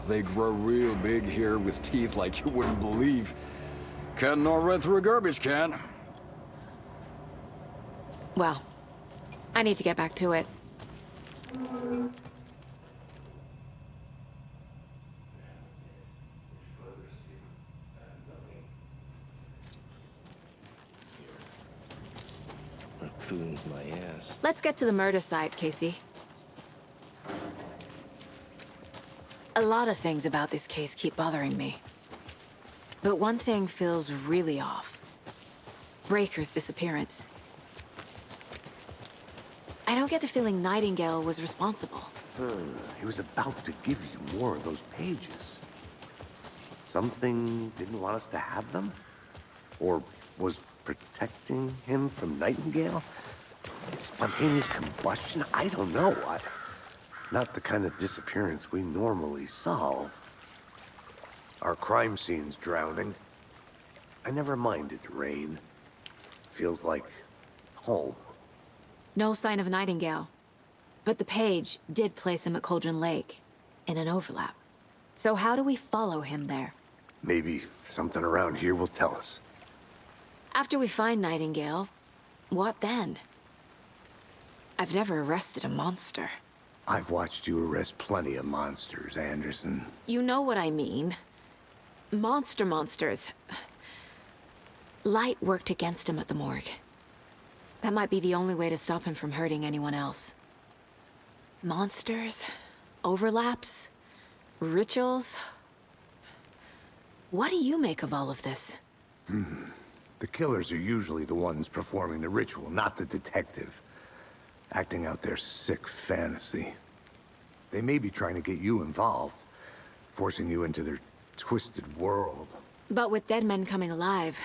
They grow real big here with teeth like you wouldn't believe. Can't gnaw right through a garbage can. Well, I need to get back to it. Raccoons, my ass. Let's get to the murder site, Casey. A lot of things about this case keep bothering me. But one thing feels really off. Breaker's disappearance. I don't get the feeling Nightingale was responsible. He was about to give you more of those pages. Something didn't want us to have them? Or was protecting him from Nightingale? Spontaneous combustion? I don't know. Not the kind of disappearance we normally solve. Our crime scene's drowning. I never minded rain. Feels like home. No sign of Nightingale. But the page did place him at Cauldron Lake, in an overlap. So how do we follow him there? Maybe something around here will tell us. After we find Nightingale, what then? I've never arrested a monster. I've watched you arrest plenty of monsters, Anderson. You know what I mean. Monsters. Light worked against him at the morgue. That might be the only way to stop him from hurting anyone else. Monsters? Overlaps? Rituals? What do you make of all of this? The killers are usually the ones performing the ritual, not the detective. Acting out their sick fantasy. They may be trying to get you involved, forcing you into their twisted world. But with dead men coming alive,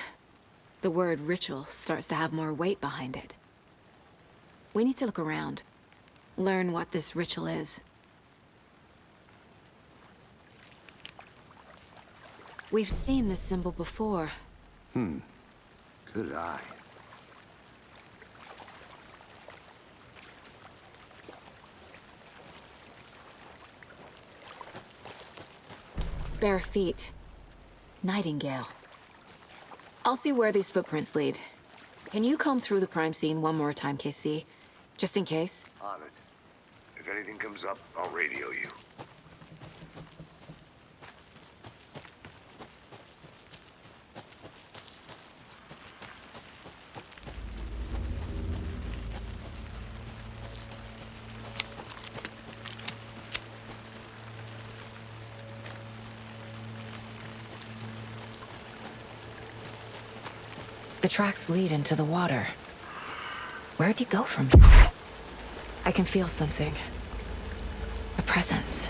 the word ritual starts to have more weight behind it. We need to look around. Learn what this ritual is. We've seen this symbol before. Good eye. Bare feet. Nightingale. I'll see where these footprints lead. Can you comb through the crime scene one more time, KC? Just in case? On it. If anything comes up, I'll radio you. The tracks lead into the water. Where'd he go from here? I can feel something. A presence.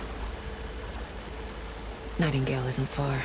Nightingale isn't far.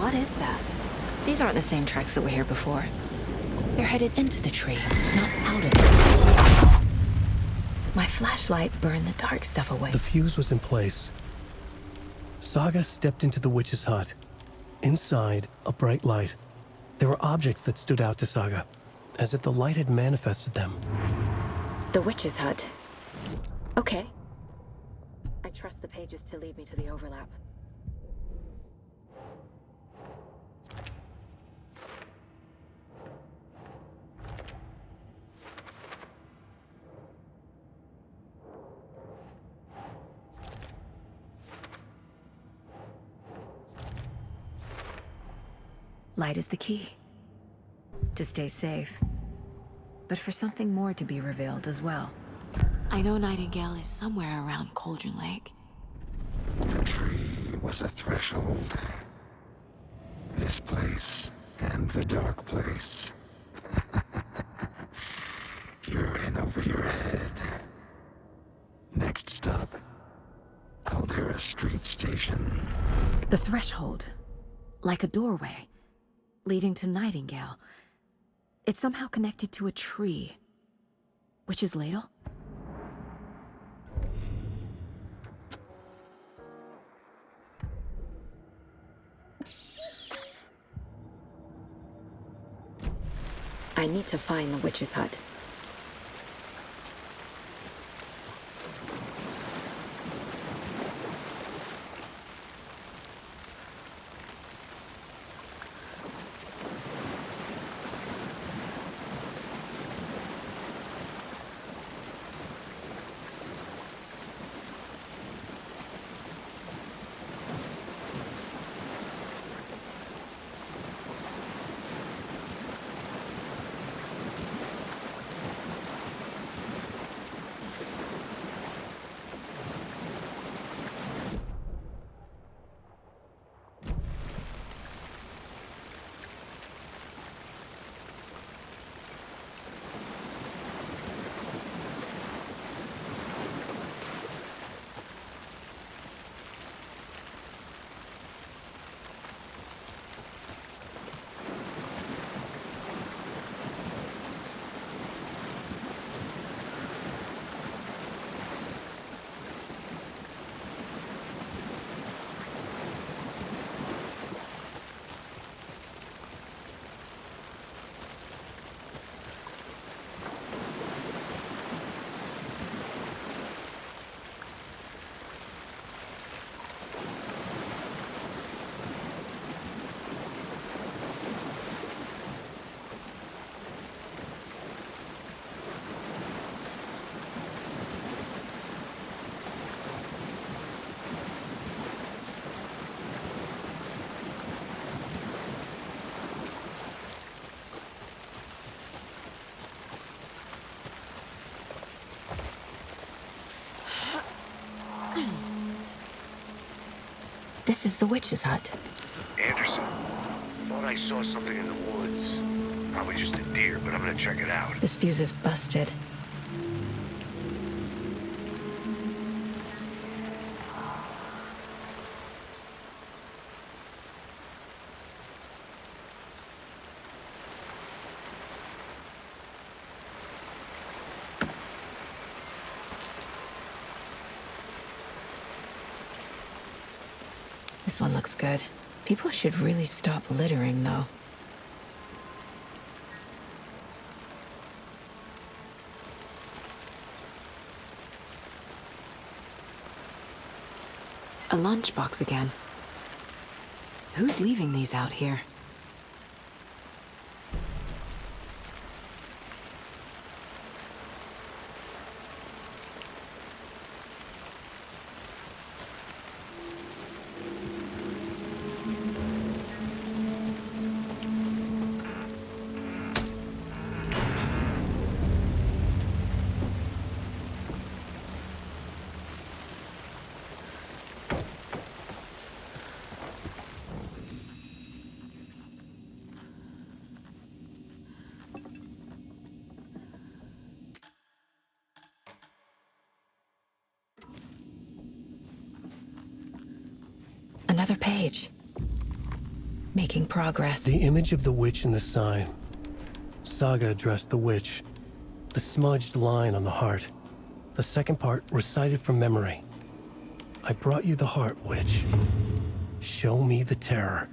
What is that? These aren't the same tracks that were here before. They're headed into the tree, not out of it. My flashlight burned the dark stuff away. The fuse was in place. Saga stepped into the witch's hut. Inside, a bright light. There were objects that stood out to Saga, as if the light had manifested them. The witch's hut. Okay. I trust the pages to lead me to the overlap. Light is the key. To stay safe. But for something more to be revealed as well. I know Nightingale is somewhere around Cauldron Lake. The tree was a threshold. This place and the dark place. You're in over your head. Next stop, Caldera Street Station. The threshold. Like a doorway. Leading to Nightingale. It's somehow connected to a tree. Witch's ladle? I need to find the witch's hut. This is the witch's hut. Anderson, thought I saw something in the woods. Probably just a deer, but I'm gonna check it out. This fuse is busted. This one looks good. People should really stop littering, though. A lunchbox again. Who's leaving these out here? Another page. making progress. The image of the witch in the sign. Saga addressed the witch. The smudged line on the heart. The second part recited from memory. I brought you the heart, witch. Show me the terror.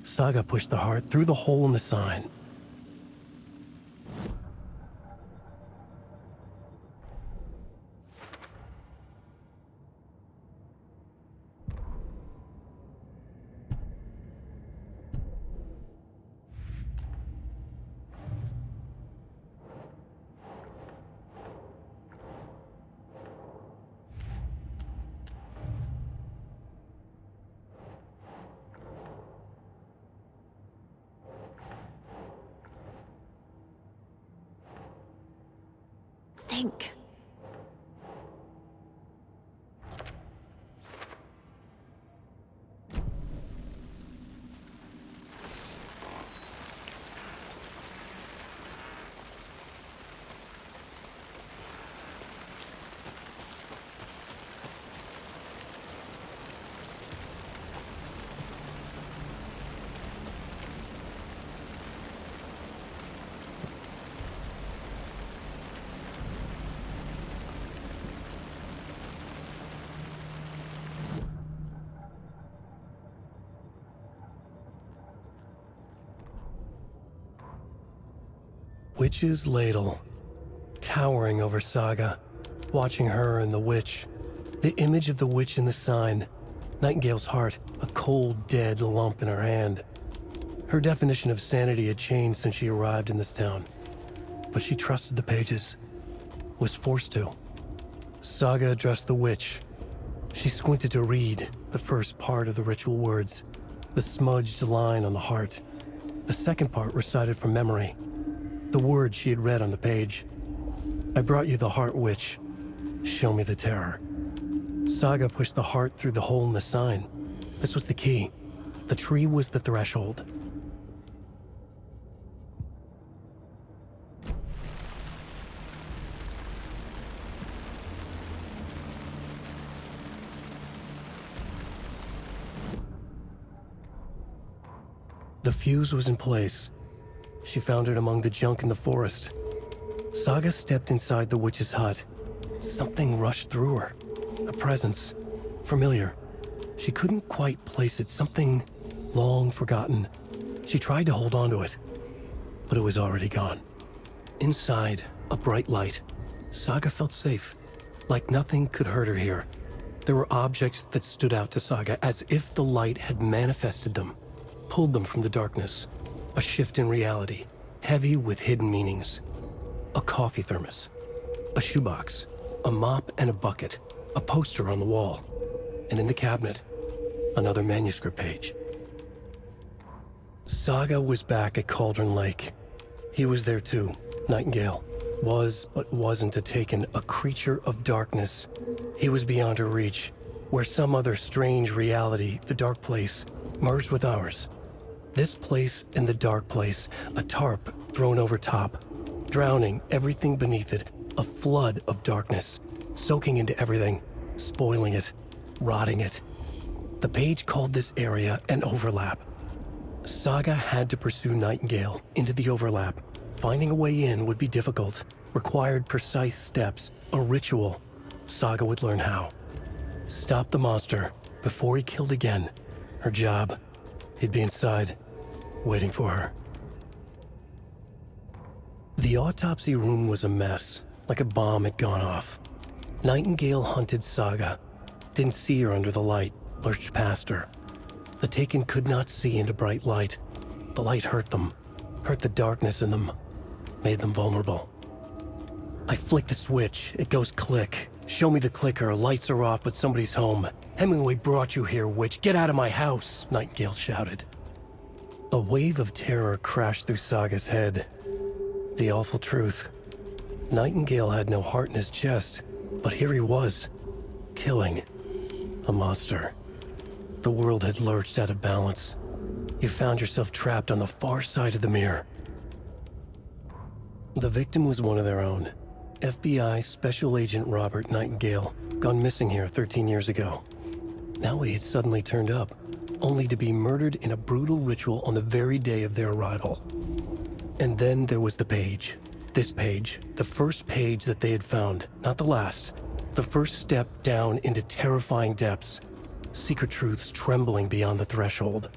Saga pushed the heart through the hole in the sign. Think. Witch's ladle, towering over Saga, watching her and the witch. The image of the witch in the sign. Nightingale's heart, a cold, dead lump in her hand. Her definition of sanity had changed since she arrived in this town. But she trusted the pages. Was forced to. Saga addressed the witch. She squinted to read the first part of the ritual words. The smudged line on the heart. The second part recited from memory. The words she had read on the page. I brought you the heart, witch. Show me the terror. Saga pushed the heart through the hole in the sign. This was the key. The tree was the threshold. The fuse was in place. She found it among the junk in the forest. Saga stepped inside the witch's hut. Something rushed through her. A presence. Familiar. She couldn't quite place it. Something long forgotten. She tried to hold on to it, but it was already gone. Inside, a bright light. Saga felt safe. Like nothing could hurt her here. There were objects that stood out to Saga as if the light had manifested them. Pulled them from the darkness. A shift in reality, heavy with hidden meanings. A coffee thermos, a shoebox, a mop and a bucket, a poster on the wall, and in the cabinet, another manuscript page. Saga was back at Cauldron Lake. He was there too, Nightingale. Was, but wasn't a Taken, a creature of darkness. He was beyond her reach, where some other strange reality, the dark place, merged with ours. This place and the dark place, a tarp thrown over top, drowning everything beneath it, a flood of darkness, soaking into everything, spoiling it, rotting it. The page called this area an overlap. Saga had to pursue Nightingale into the overlap. Finding a way in would be difficult, required precise steps, a ritual. Saga would learn how. Stop the monster before he killed again. Her job. He'd be inside, waiting for her. The autopsy room was a mess, like a bomb had gone off. Nightingale hunted Saga. Didn't see her under the light, lurched past her. The Taken could not see into bright light. The light hurt them, hurt the darkness in them, made them vulnerable. I flick the switch, it goes click. Show me the clicker, lights are off, but somebody's home. Hemingway brought you here, witch. Get out of my house, Nightingale shouted. A wave of terror crashed through Saga's head. The awful truth. Nightingale had no heart in his chest, but here he was, killing a monster. The world had lurched out of balance. You found yourself trapped on the far side of the mirror. The victim was one of their own. FBI Special Agent Robert Nightingale, gone missing here 13 years ago. Now he had suddenly turned up. only to be murdered in a brutal ritual on the very day of their arrival. And then there was the page. This page, the first page that they had found, not the last. The first step down into terrifying depths. Secret truths trembling beyond the threshold.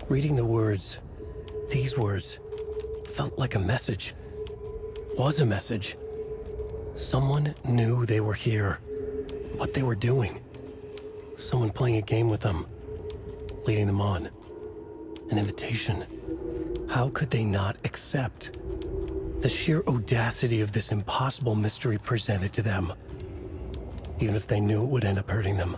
Reading the words, these words, felt like a message. Was a message. Someone knew they were here. What they were doing. Someone playing a game with them. Leading them on. An invitation. How could they not accept? The sheer audacity of this impossible mystery presented to them. Even if they knew it would end up hurting them.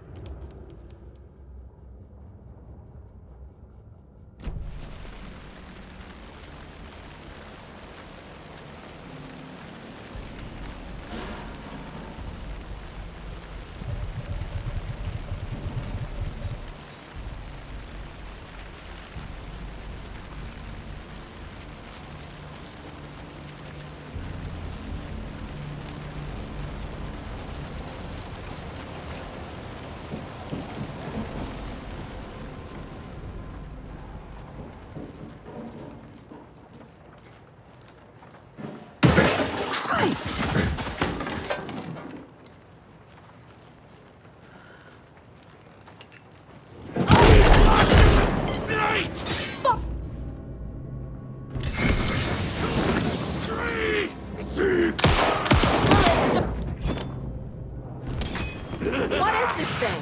What is this thing?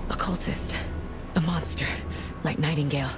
A cultist. A monster. Like Nightingale.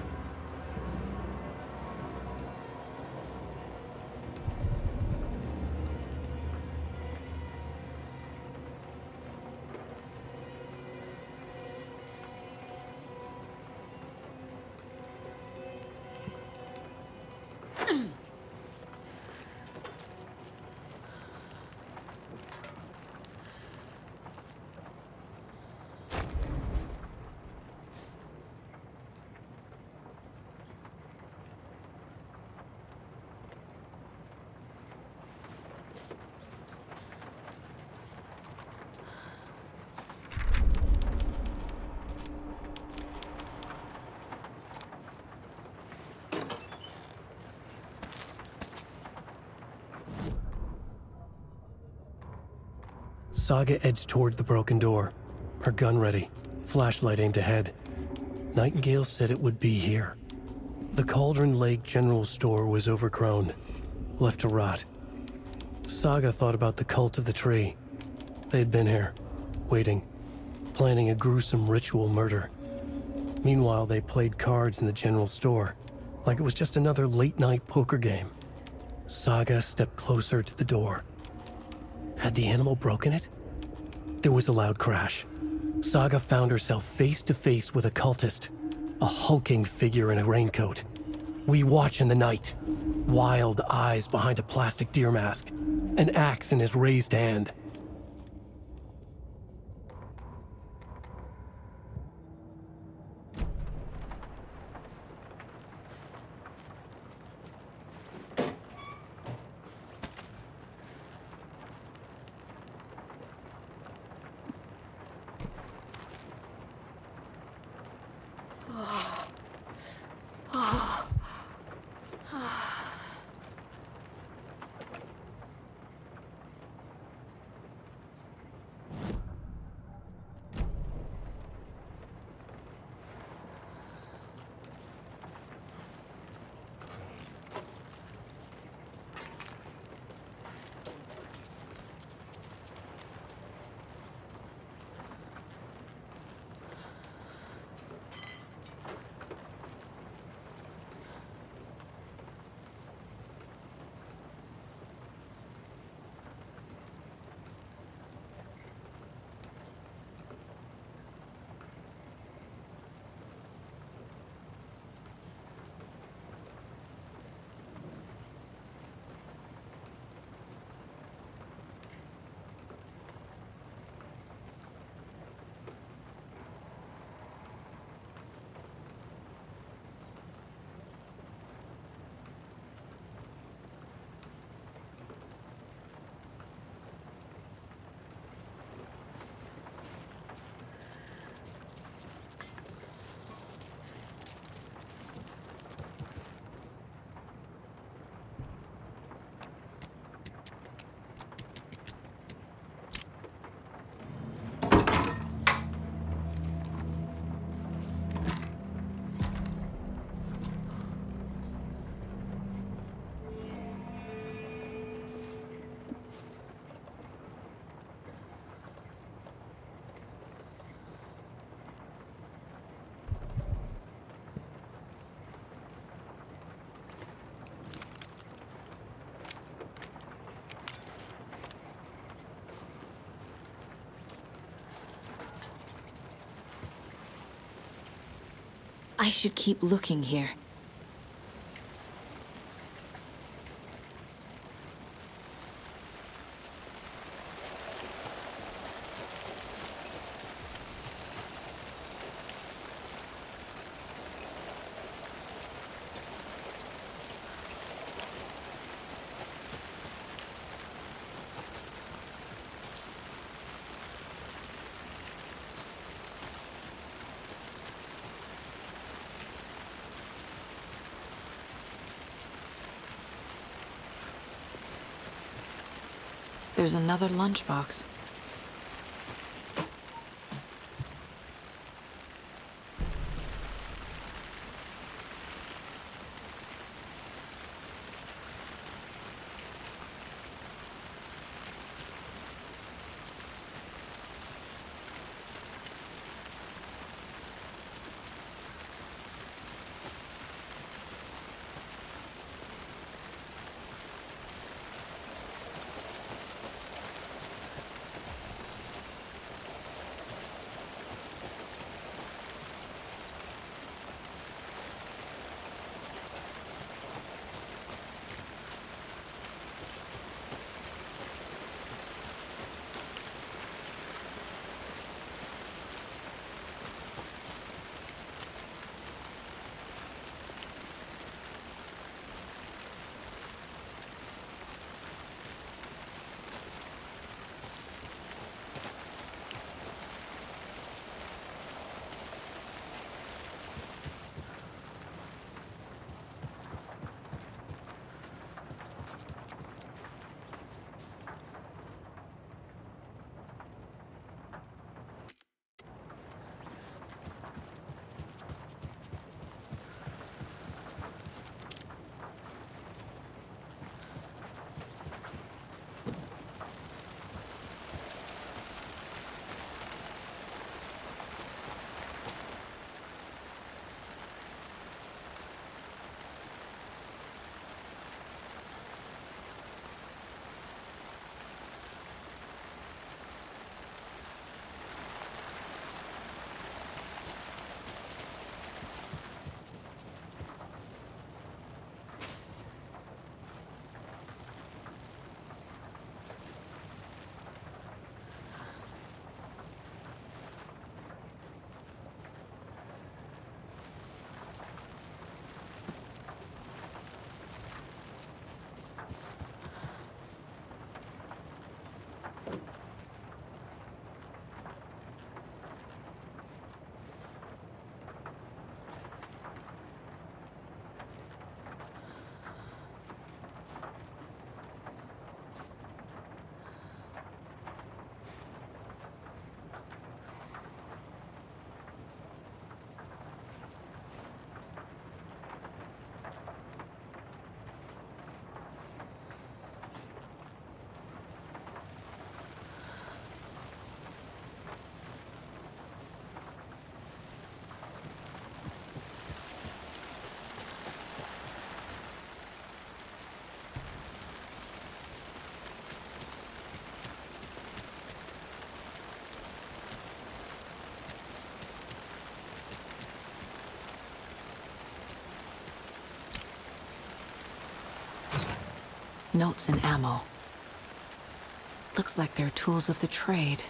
Saga edged toward the broken door, her gun ready, flashlight aimed ahead. Nightingale said it would be here. The Cauldron Lake General Store was overgrown, left to rot. Saga thought about the cult of the tree. They had been here, waiting, planning a gruesome ritual murder. Meanwhile, they played cards in the general store, like it was just another late-night poker game. Saga stepped closer to the door. Had the animal broken it? There was a loud crash. Saga found herself face to face with a cultist, a hulking figure in a raincoat. We watch in the night. Wild eyes behind a plastic deer mask, an axe in his raised hand. I should keep looking here. There's another lunchbox. Notes and ammo. Looks like they're tools of the trade.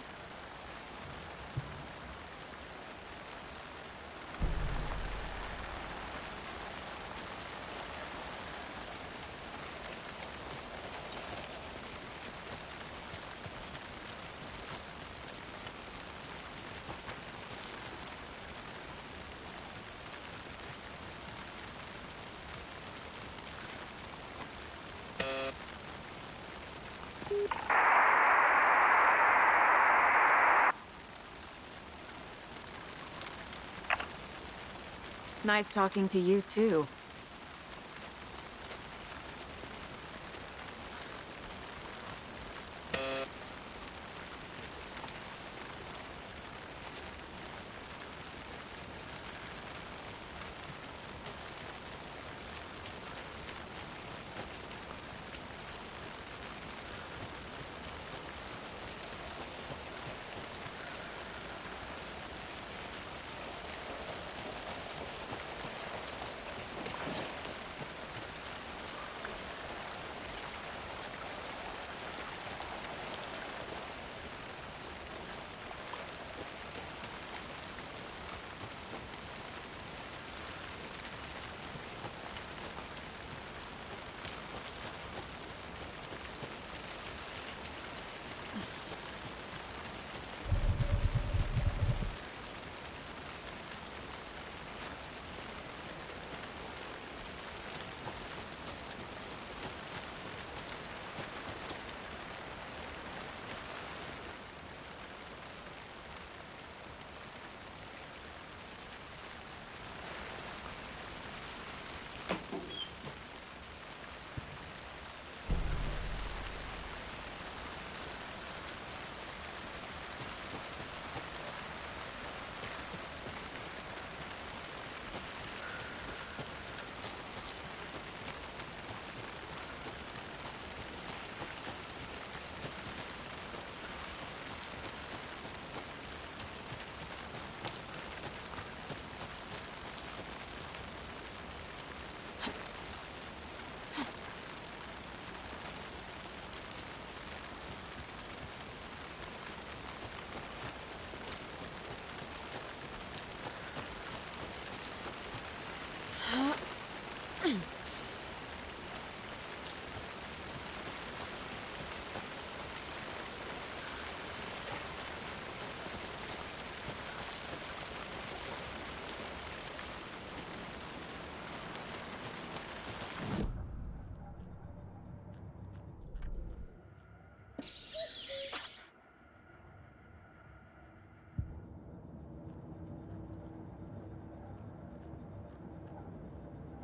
Nice talking to you, too.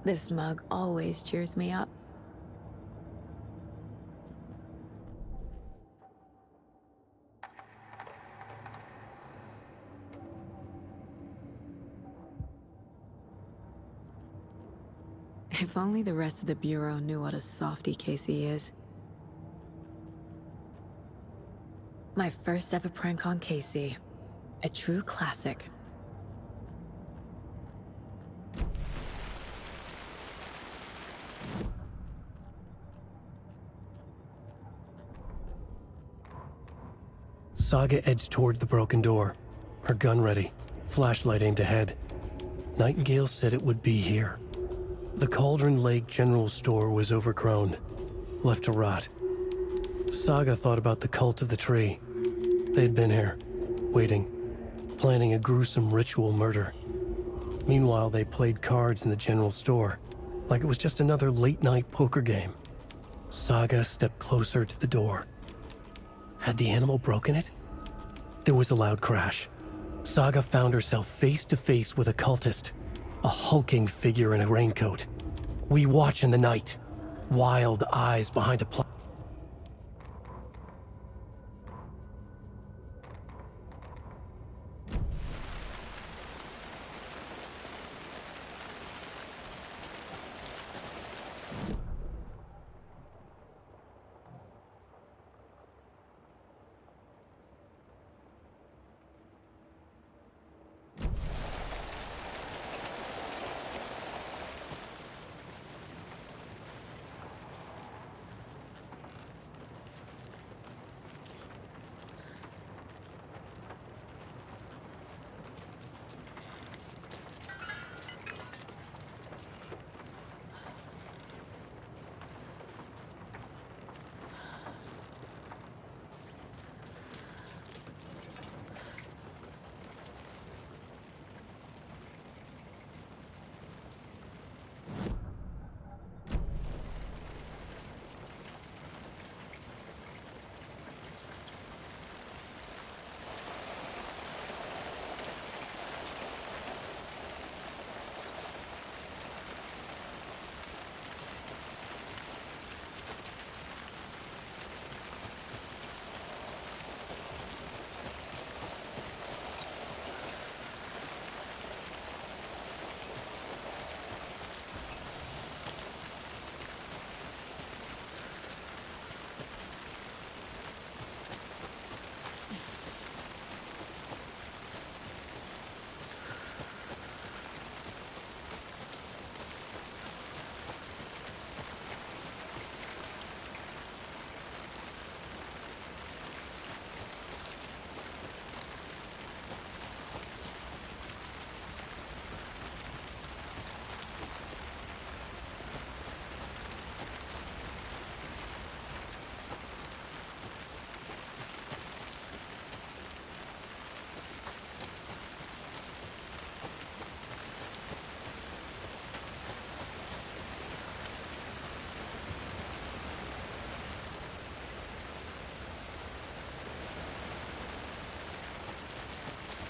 This mug always cheers me up. If only the rest of the Bureau knew what a softy Casey is. My first ever prank on Casey. A true classic. Saga edged toward the broken door, her gun ready, flashlight aimed ahead. Nightingale said it would be here. The Cauldron Lake General Store was overgrown, left to rot. Saga thought about the cult of the tree. They had been here, waiting, planning a gruesome ritual murder. Meanwhile, they played cards in the general store, like it was just another late-night poker game. Saga stepped closer to the door. Had the animal broken it? There was a loud crash. Saga found herself face to face with a cultist, a hulking figure in a raincoat. We watch in the night, wild eyes behind a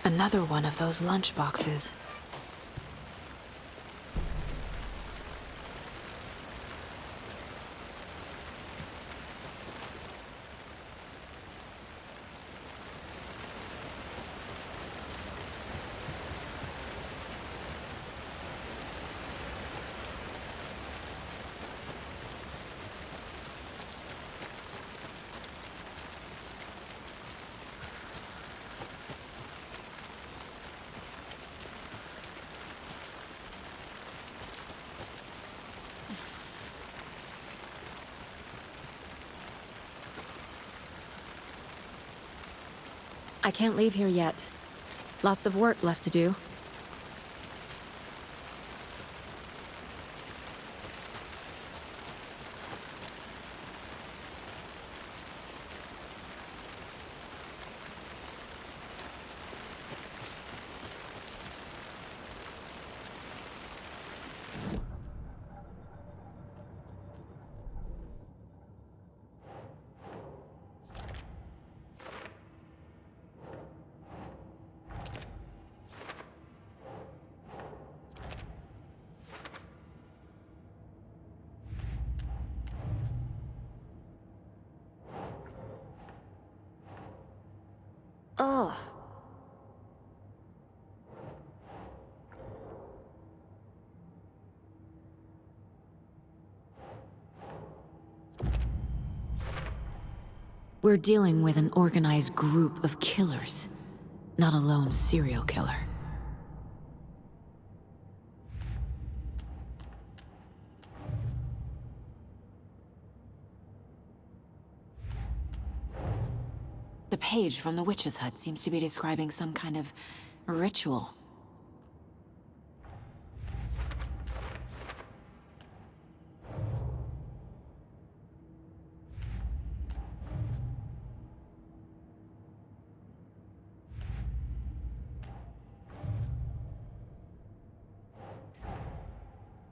Another one of those lunch boxes. I can't leave here yet. Lots of work left to do. Ugh. We're dealing with an organized group of killers, not a lone serial killer. The page from the witch's hut seems to be describing some kind of ritual.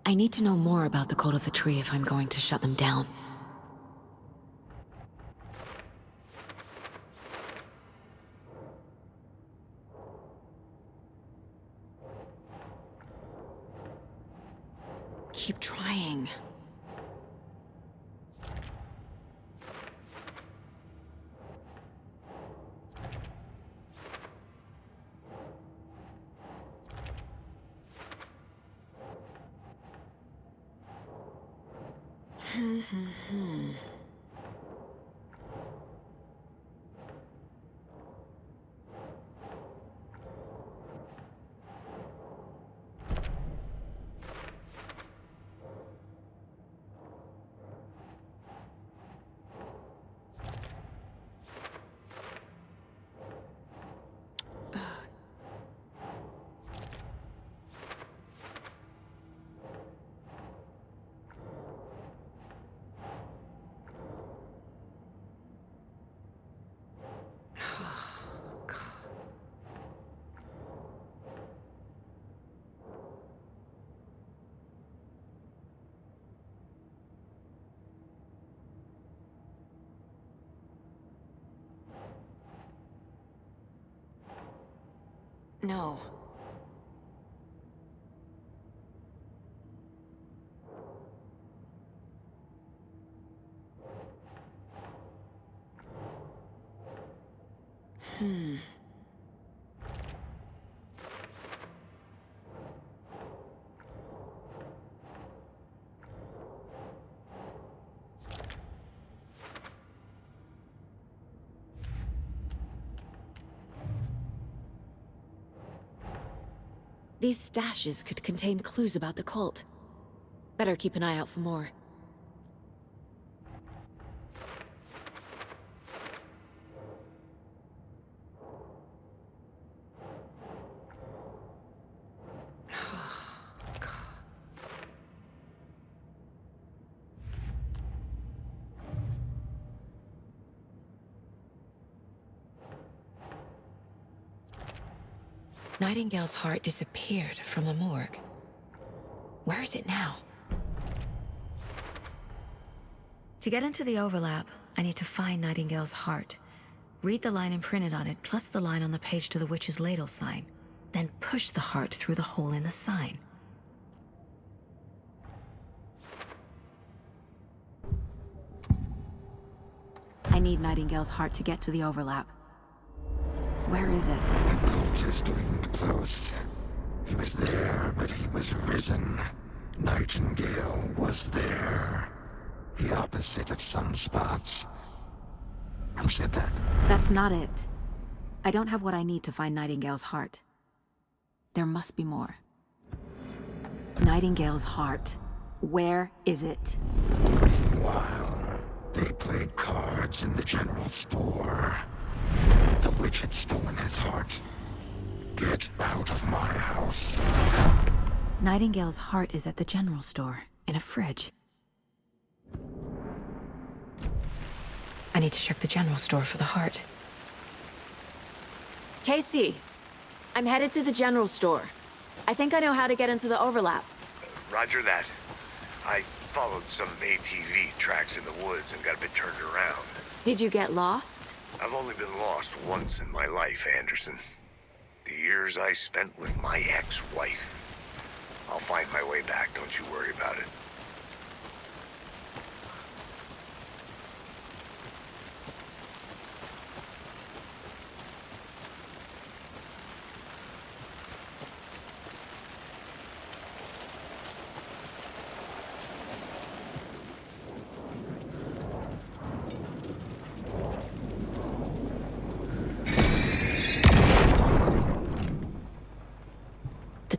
I need to know more about the Cult of the Tree if I'm going to shut them down. Keep trying. No. These stashes could contain clues about the cult. Better keep an eye out for more. Nightingale's heart disappeared from the morgue. Where is it now? To get into the overlap, I need to find Nightingale's heart. Read the line imprinted on it, plus the line on the page to the witch's ladle sign. Then push the heart through the hole in the sign. I need Nightingale's heart to get to the overlap. Where is it? The cultist leaned close. He was there, but he was risen. Nightingale was there. The opposite of sunspots. Who said that? That's not it. I don't have what I need to find Nightingale's heart. There must be more. Nightingale's heart. Where is it? Meanwhile, they played cards in the general store. The witch had stolen his heart. Get out of my house. Nightingale's heart is at the general store, in a fridge. I need to check the general store for the heart. Casey! I'm headed to the general store. I think I know how to get into the overlap. Roger that. I followed some ATV tracks in the woods and got a bit turned around. Did you get lost? I've only been lost once in my life, Anderson. The years I spent with my ex-wife. I'll find my way back, don't you worry about it.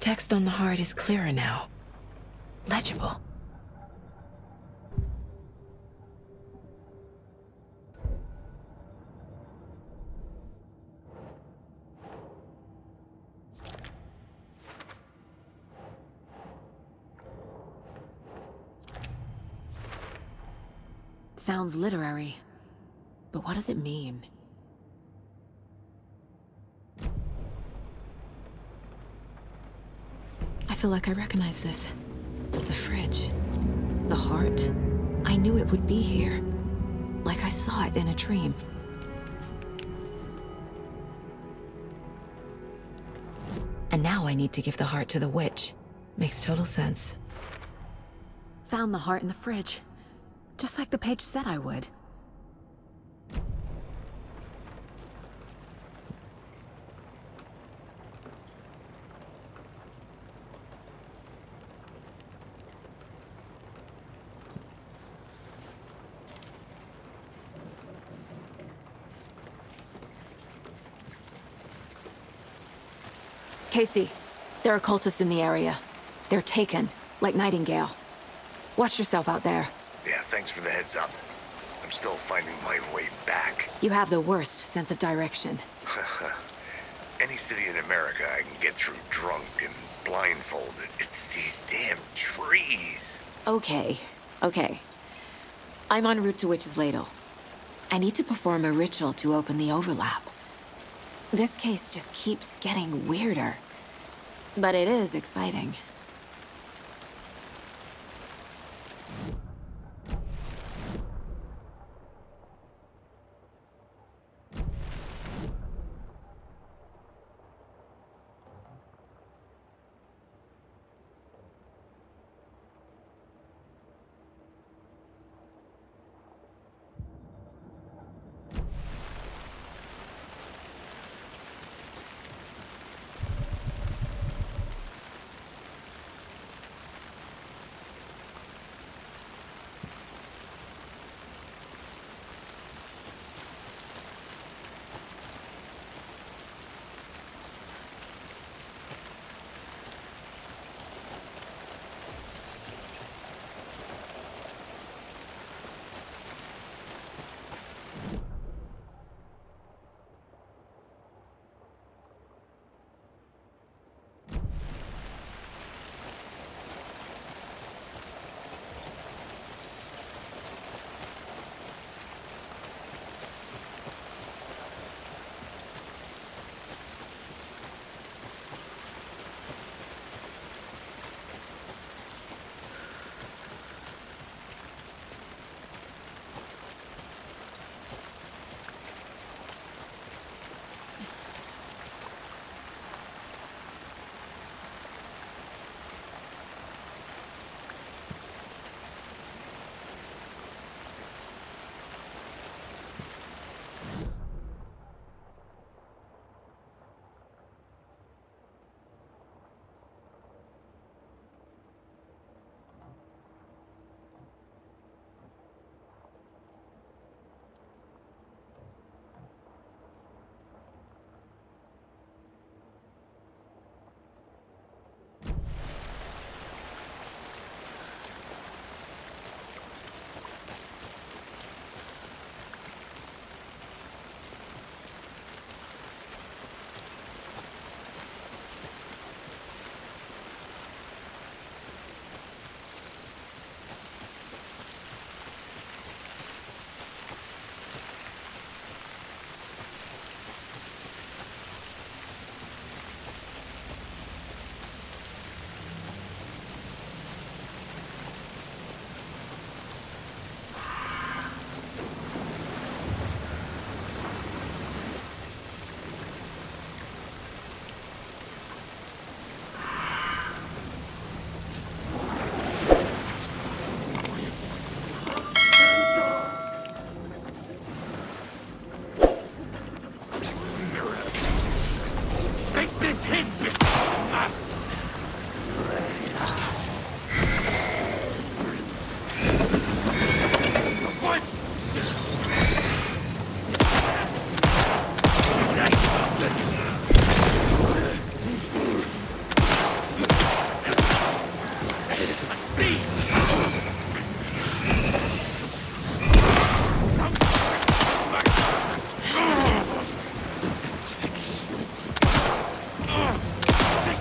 text on the heart is clearer now. Legible. Sounds literary, but what does it mean? I feel like I recognize this. The fridge. The heart. I knew it would be here. Like I saw it in a dream. And now I need to give the heart to the witch. Makes total sense. Found the heart in the fridge. Just like the page said I would. Casey, there are cultists in the area. They're taken, like Nightingale. Watch yourself out there. Yeah, thanks for the heads up. I'm still finding my way back. You have the worst sense of direction. Any city in America I can get through drunk and blindfolded. It's these damn trees. Okay. I'm en route to Witch's Ladle. I need to perform a ritual to open the overlap. This case just keeps getting weirder. But it is exciting.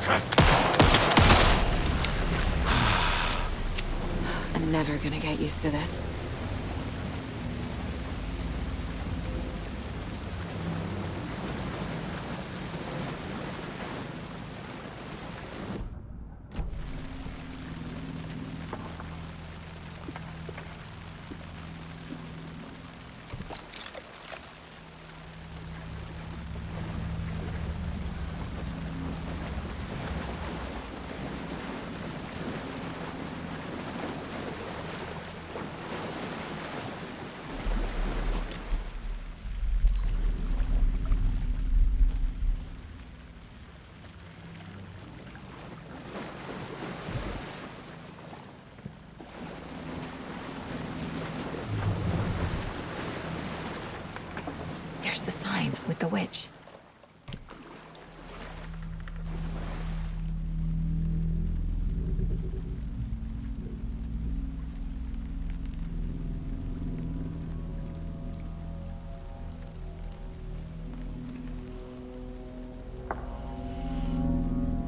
I'm never gonna get used to this. The sign with the witch.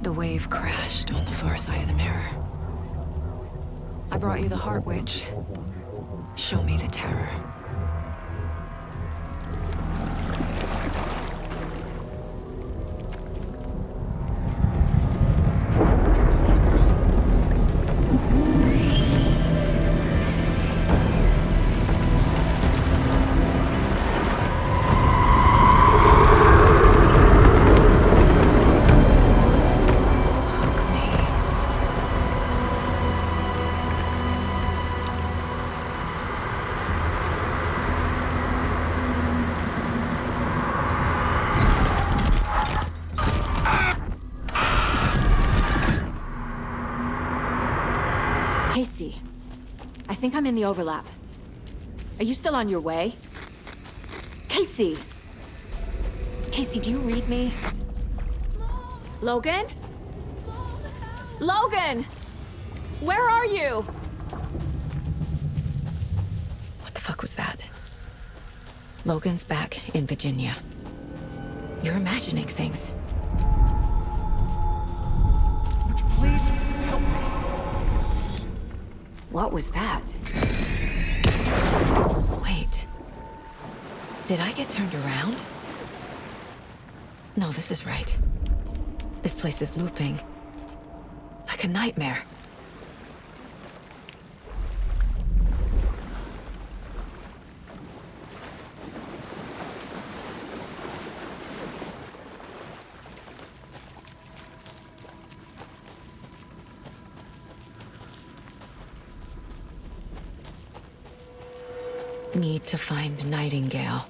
The wave crashed on the far side of the mirror. I brought you the Heart Witch. Show me the terror. Casey, I think I'm in the overlap. Are you still on your way? Casey! Casey, do you read me? Logan? Logan! Where are you? What the fuck was that? Logan's back in Virginia. You're imagining things. Would you please help me? What was that? Wait. Did I get turned around? No, this is right. This place is looping. Like a nightmare. Need to find Nightingale.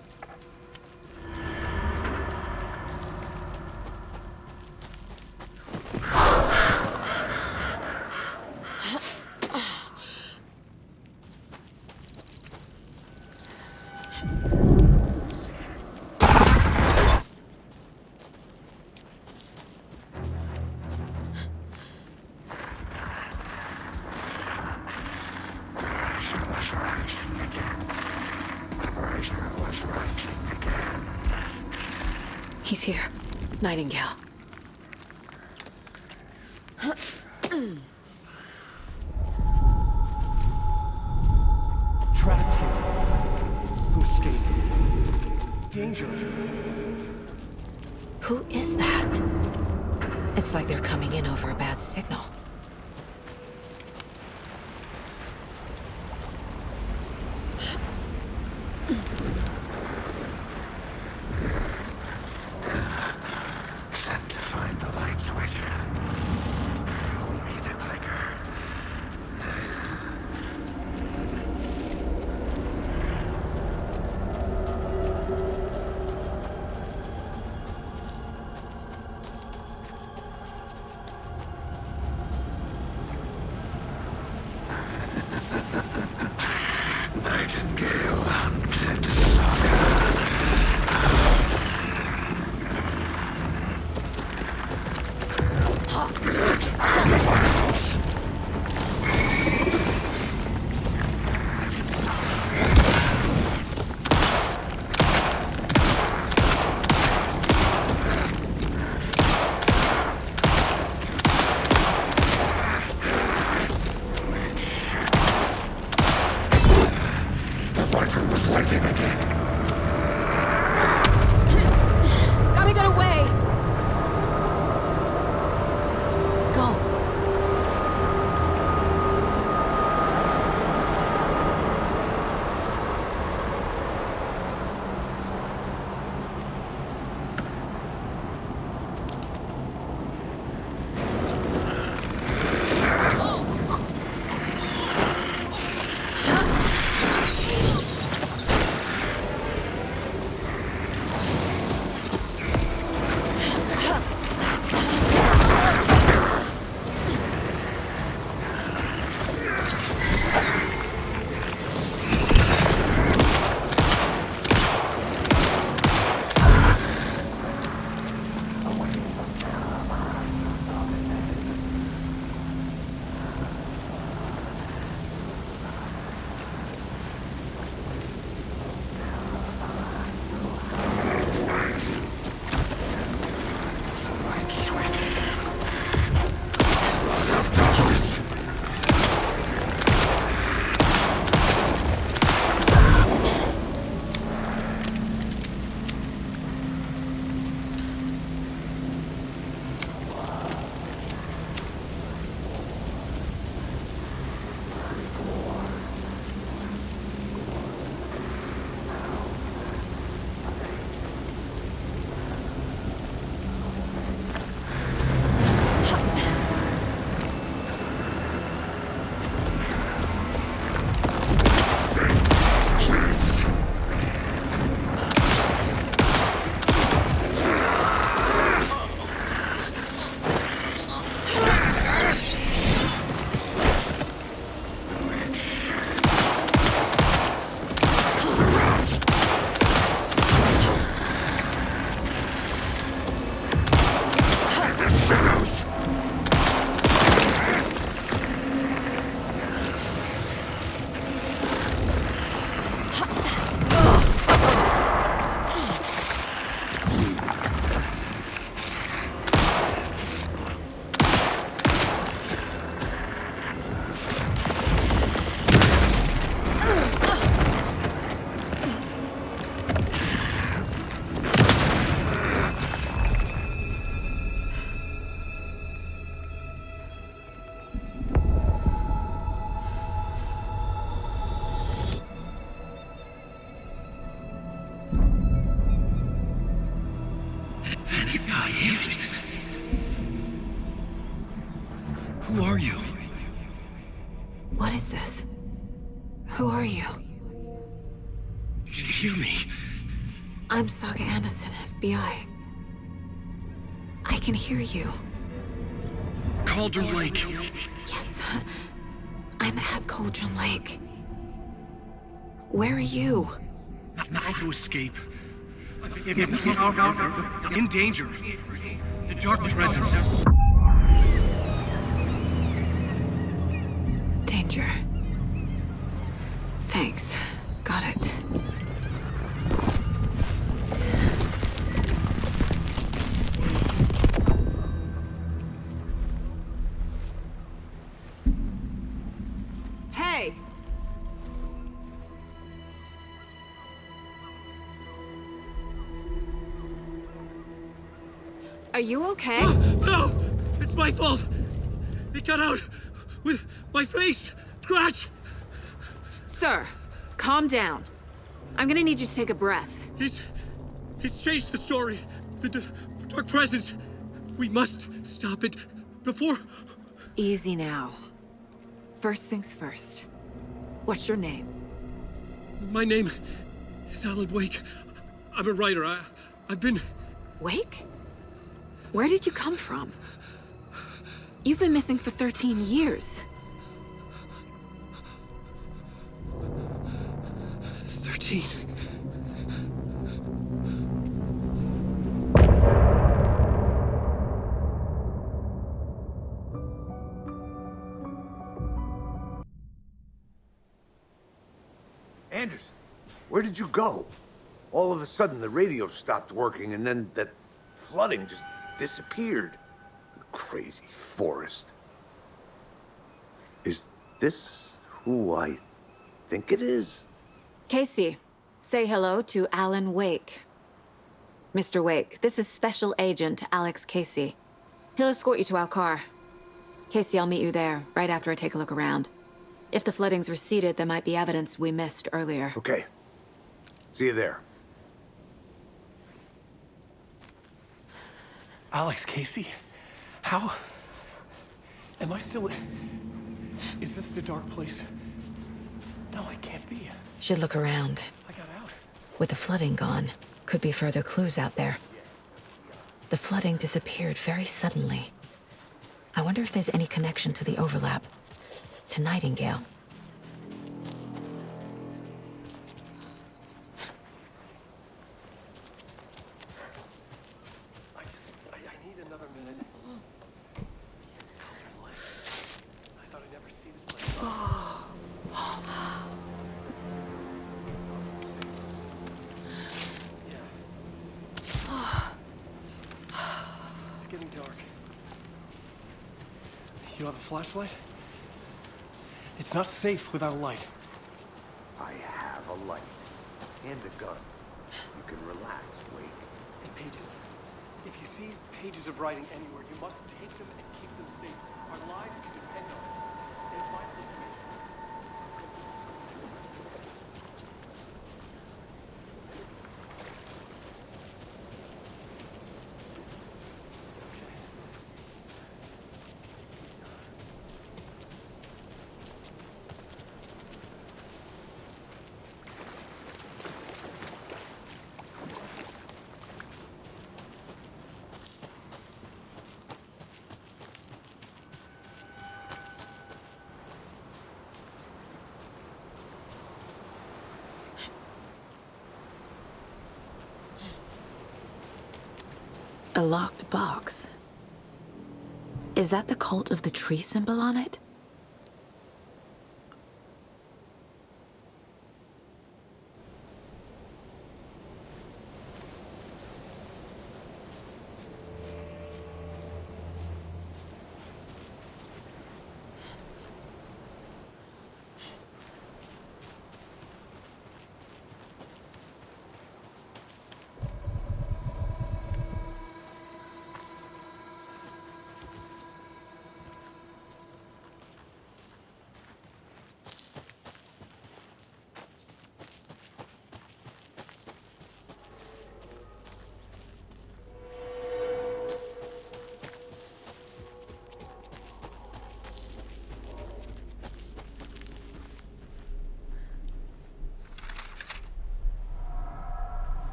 He's here. Nightingale. Trapped here. Who escaped? Danger. Who is that? It's like they're coming in over a bad signal. Sent to find the light switch. Show me the clicker. go. Who are you? What is this? Who are you? Hear me. I'm Saga Anderson, FBI. I can hear you. Cauldron Lake. Yes, I'm at Cauldron Lake. Where are you? How to escape. In danger. The dark presence. Danger. Thanks. Got it. Hey! Are you okay? No! It's my fault! It got out with my face! Scratch! Sir, calm down. I'm gonna need you to take a breath. He's changed the story. The dark presence. We must stop it before... Easy now. First things first. What's your name? My name is Alan Wake. I'm a writer. I've been... Wake? Where did you come from? You've been missing for 13 years. 13. Anderson, where did you go? All of a sudden, the radio stopped working, and then that flooding just disappeared. Crazy forest. Is this who I think it is? Casey, say hello to Alan Wake. Mr. Wake, this is Special Agent Alex Casey. He'll escort you to our car. Casey, I'll meet you there, right after I take a look around. If the flooding's receded, there might be evidence we missed earlier. Okay. See you there. Alex, Casey? How? Am I still... Is this the dark place? No, it can't be. Should look around. I got out. With the flooding gone, could be further clues out there. The flooding disappeared very suddenly. I wonder if there's any connection to the overlap. To Nightingale. I need another minute. I thought I'd never see this place. It's getting dark. You have a flashlight? It's not safe without a light. I have a light. And a gun. You can relax, Wake. And pages. If you see pages of writing anywhere, you must take them and keep them safe. Our lives can depend on it. And if my information... A locked box. Is that the cult of the tree symbol on it?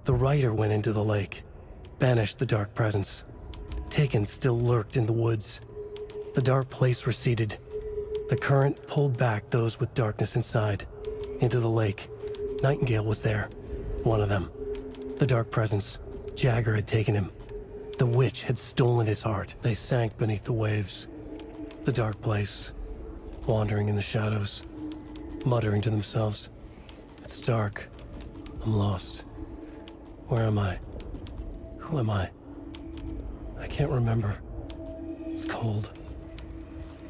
The writer went into the lake, banished the dark presence. Taken still lurked in the woods. The dark place receded. The current pulled back those with darkness inside, into the lake. Nightingale was there, one of them. The dark presence, Jagger had taken him. The witch had stolen his heart. They sank beneath the waves. The dark place, wandering in the shadows, muttering to themselves. It's dark. I'm lost. Where am I? Who am I? I can't remember. It's cold.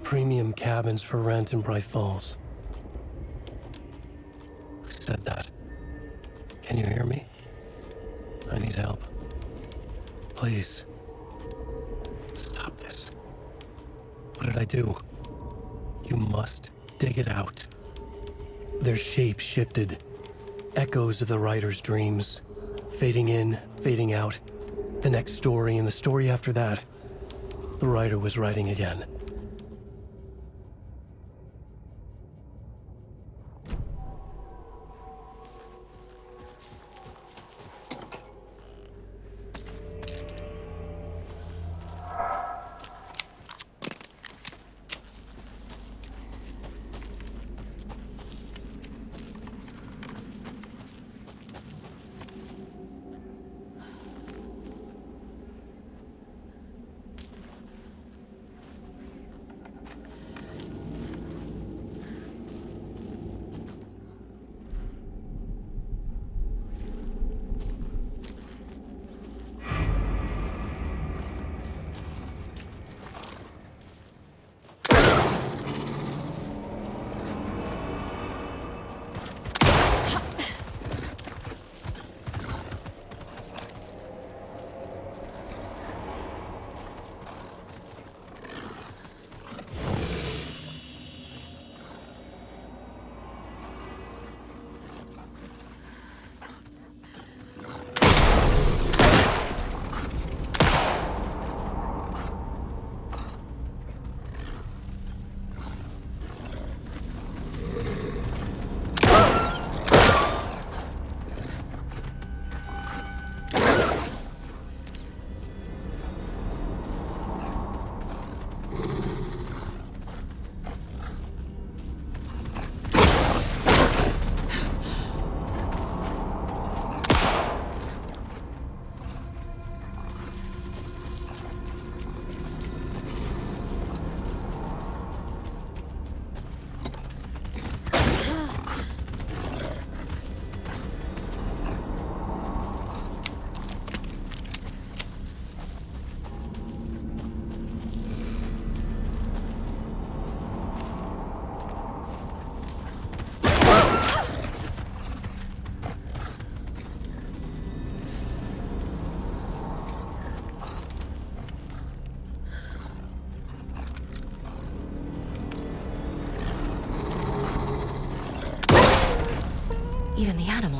Premium cabins for rent in Bright Falls. Who said that? Can you hear me? I need help. Please. Stop this. What did I do? You must dig it out. Their shape shifted. Echoes of the writer's dreams. Fading in, fading out. The next story and the story after that. The writer was writing again.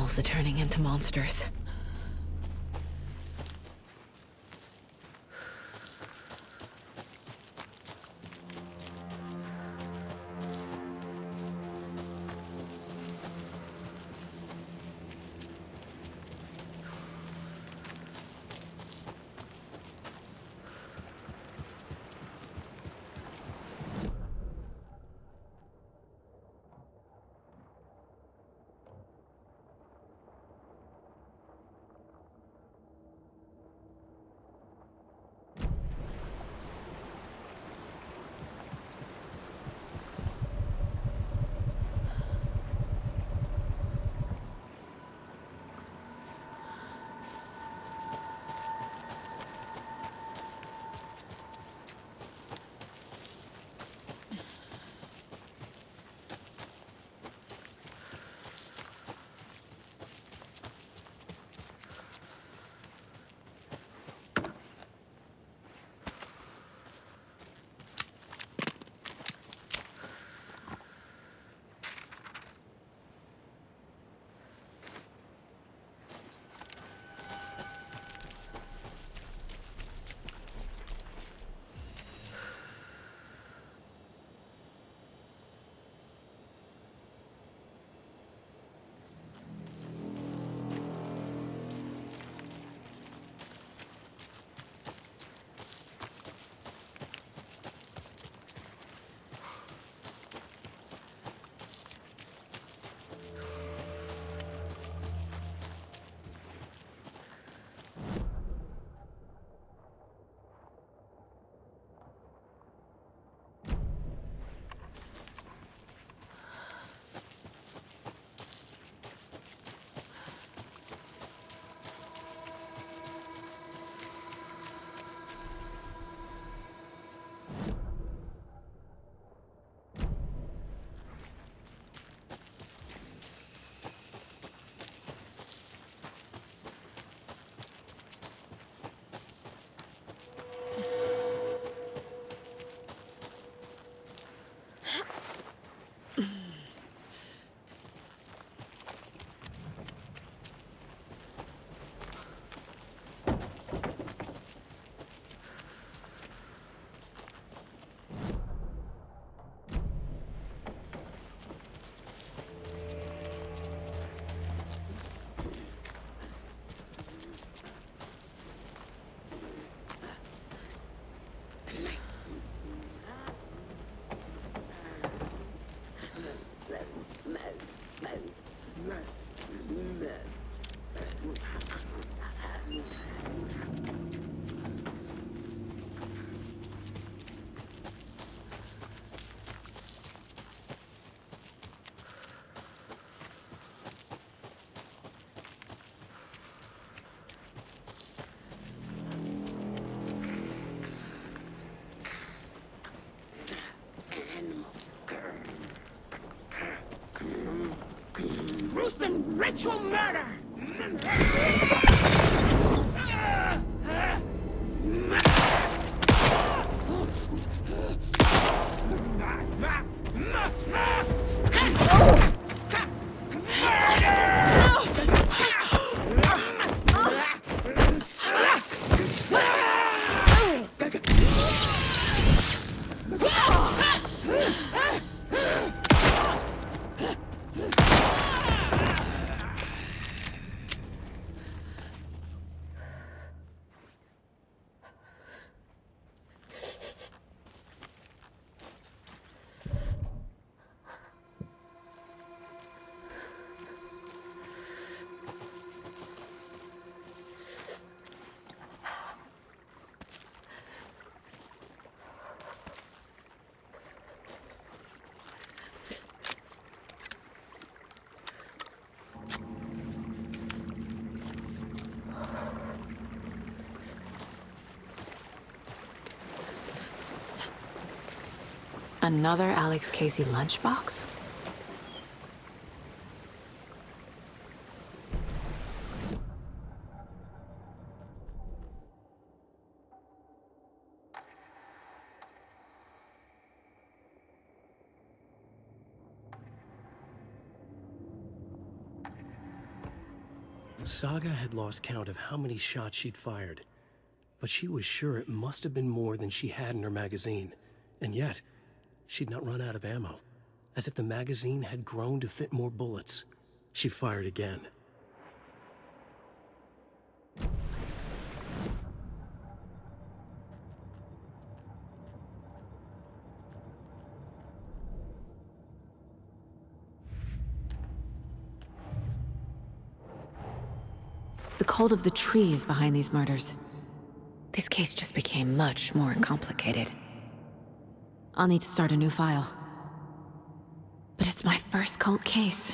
animals are turning into monsters. Gruesome ritual murder! Another Alex Casey lunchbox? Saga had lost count of how many shots she'd fired, but she was sure it must have been more than she had in her magazine. And yet, she'd not run out of ammo. As if the magazine had grown to fit more bullets. She fired again. The cult of the tree is behind these murders. This case just became much more complicated. I'll need to start a new file. But it's my first cult case.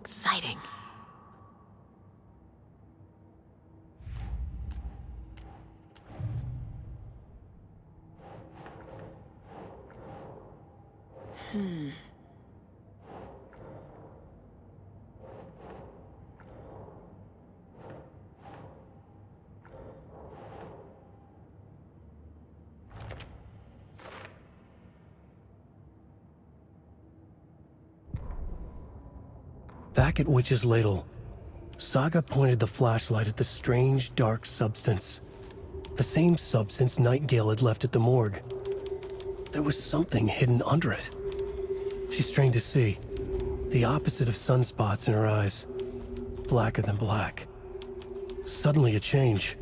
Exciting. Back at Witch's Ladle, Saga pointed the flashlight at the strange, dark substance. The same substance Nightingale had left at the morgue. There was something hidden under it. She strained to see. The opposite of sunspots in her eyes. Blacker than black. Suddenly a change.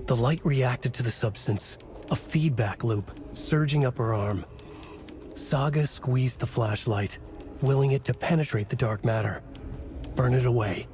The light reacted to the substance. A feedback loop, surging up her arm. Saga squeezed the flashlight, willing it to penetrate the dark matter. Burn it away.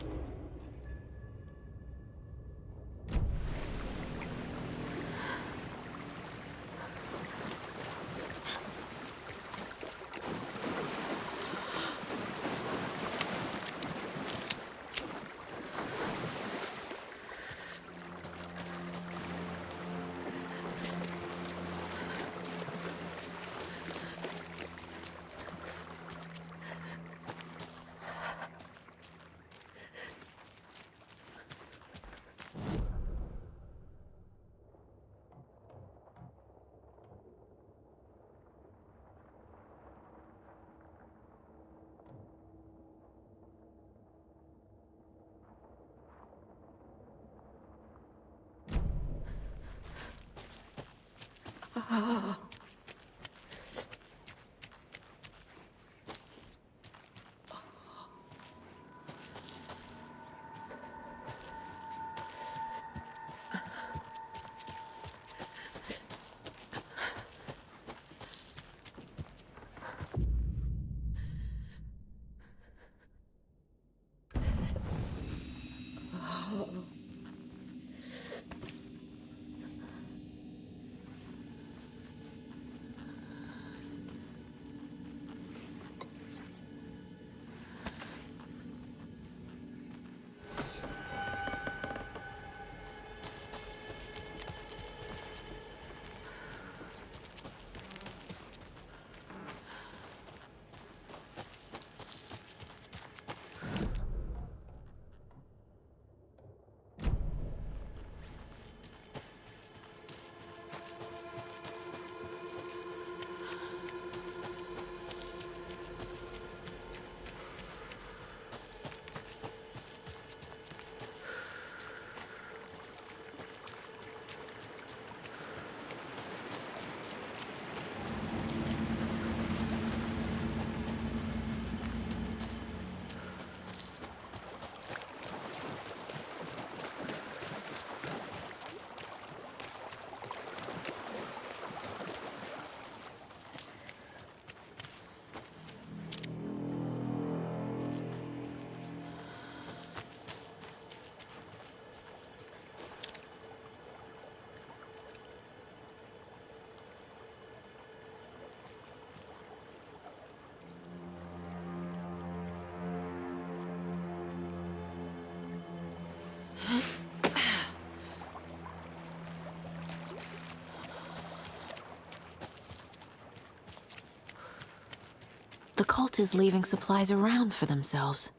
The cult is leaving supplies around for themselves.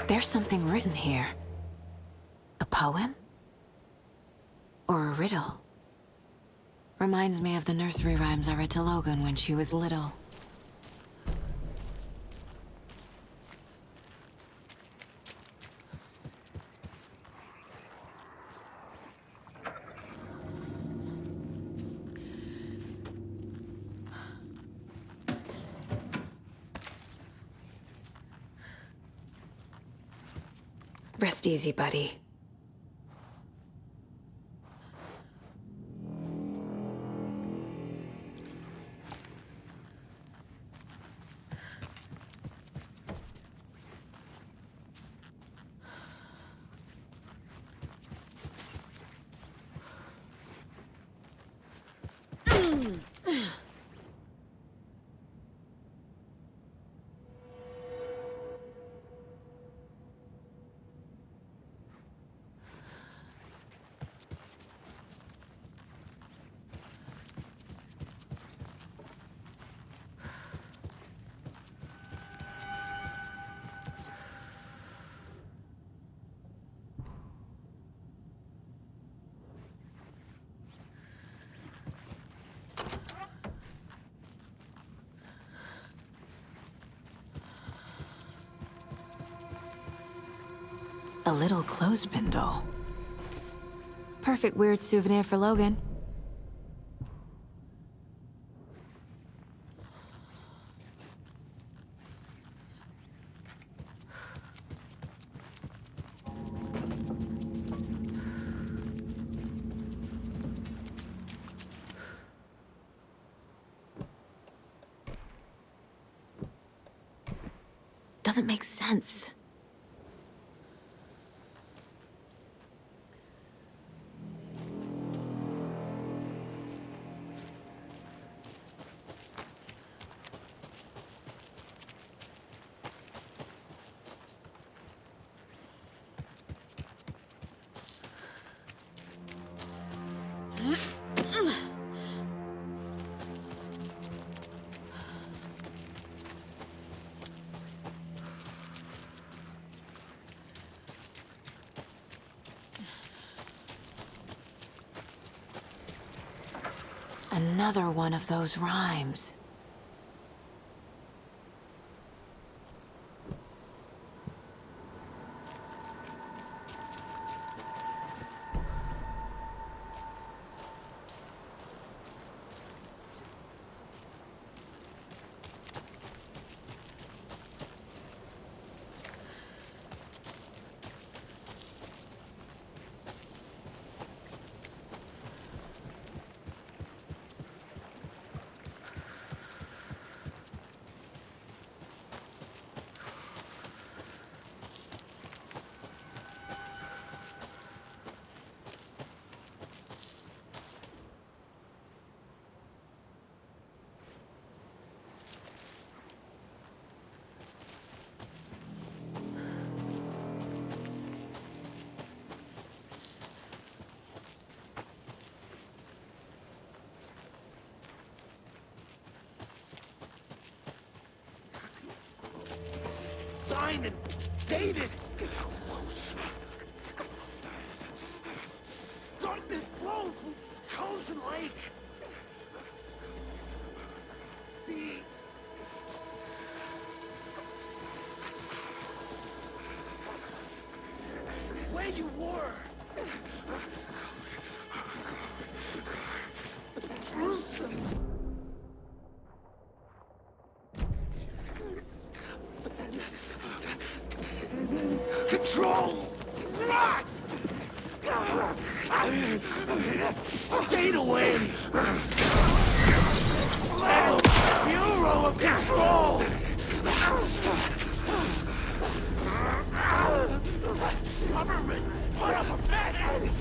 There's something written here. A poem? Or a riddle? Reminds me of the nursery rhymes I read to Logan when she was little. Rest easy, buddy. A little clothespin doll. Perfect weird souvenir for Logan. Doesn't make sense. Another one of those rhymes. signed and dated. Darkness flows from Coulson Lake. See. Where you were. Gruesome. Control! Rot! Stayed away! Bureau of Control! Government, put up a fence!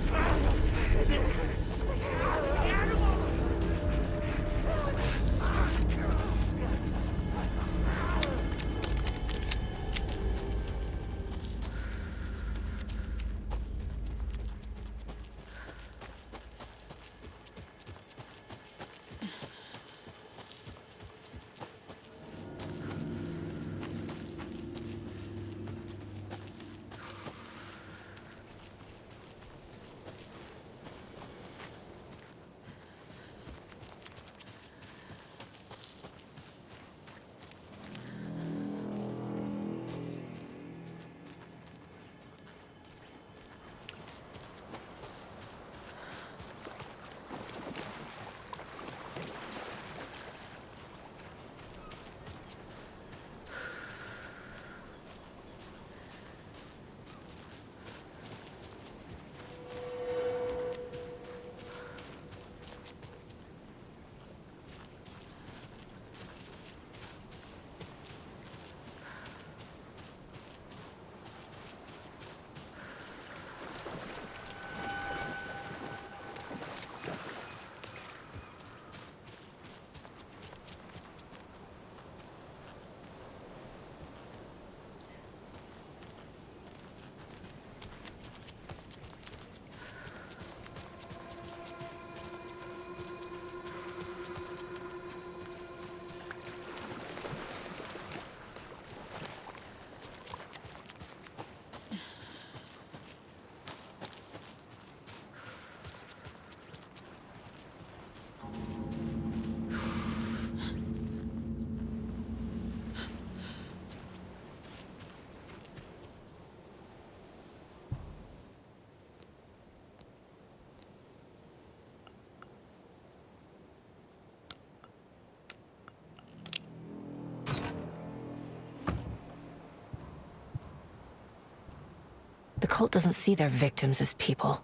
The cult doesn't see their victims as people.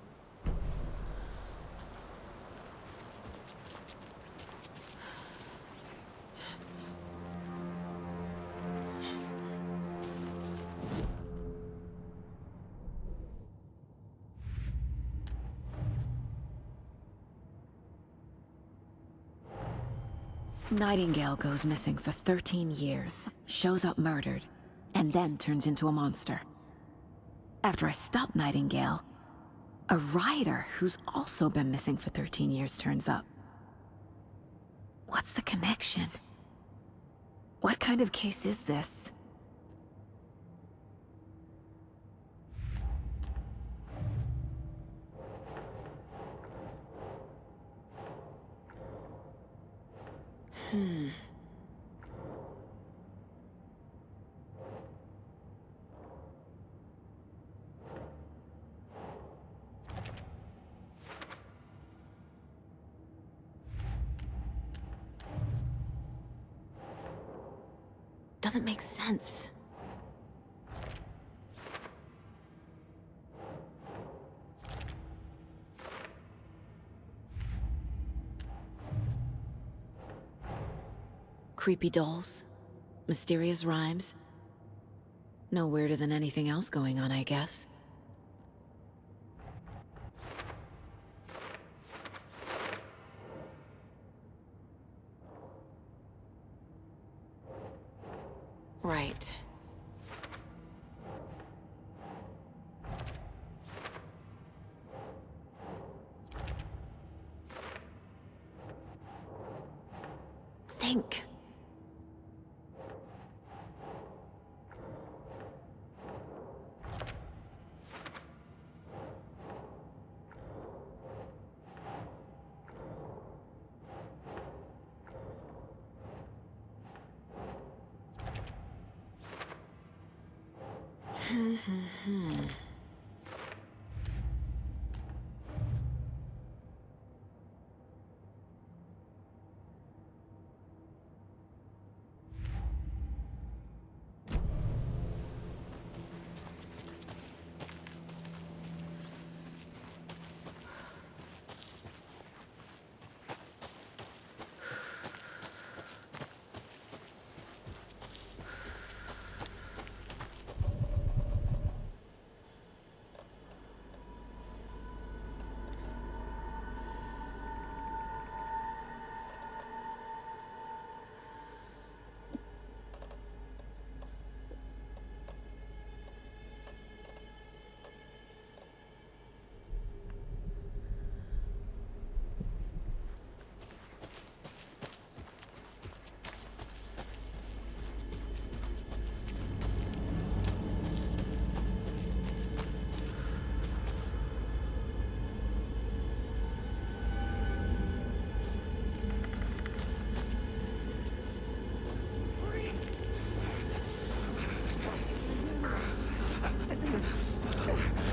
Nightingale goes missing for 13 years, shows up murdered, and then turns into a monster. After I stop Nightingale, a rider who's also been missing for 13 years turns up. What's the connection? What kind of case is this? Doesn't make sense. Creepy dolls, mysterious rhymes. No weirder than anything else going on, I guess. Right. Think.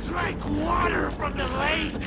Drink water from the lake!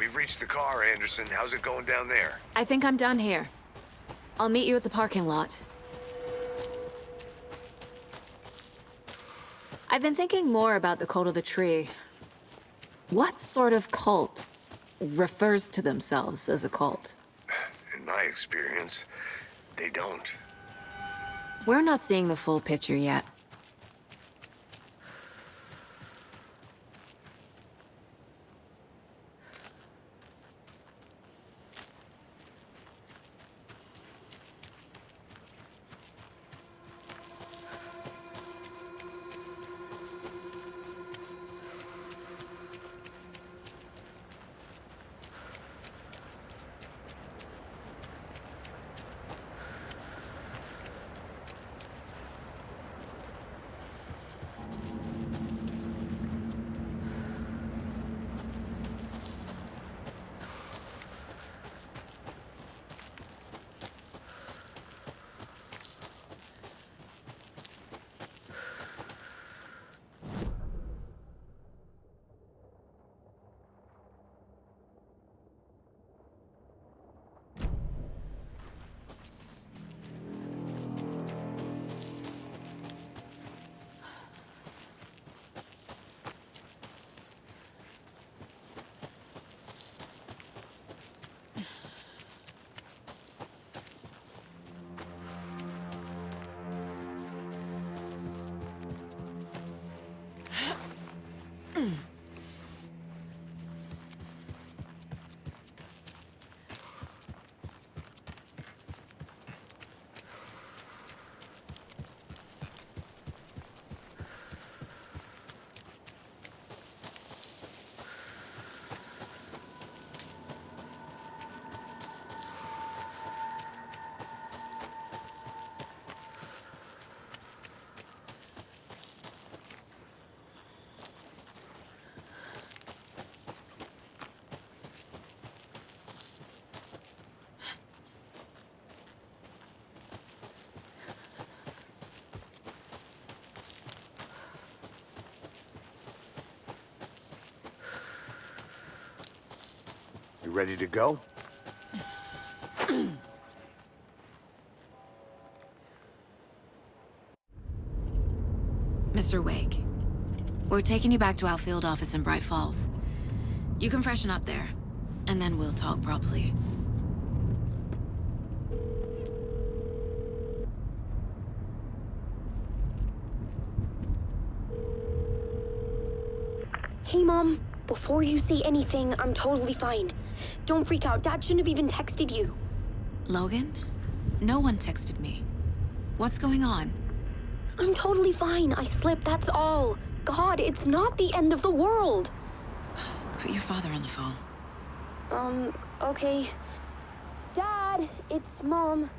We've reached the car, Anderson. How's it going down there? I think I'm done here. I'll meet you at the parking lot. I've been thinking more about the cult of the tree. What sort of cult refers to themselves as a cult? In my experience, they don't. We're not seeing the full picture yet. You ready to go? Mr. Wake, we're taking you back to our field office in Bright Falls. You can freshen up there, and then we'll talk properly. Hey, Mom. Before you say anything, I'm totally fine. Don't freak out. Dad shouldn't have even texted you. Logan? No one texted me. What's going on? I'm totally fine. I slipped, that's all. God, it's not the end of the world. Put your father on the phone. Okay. Dad, it's Mom.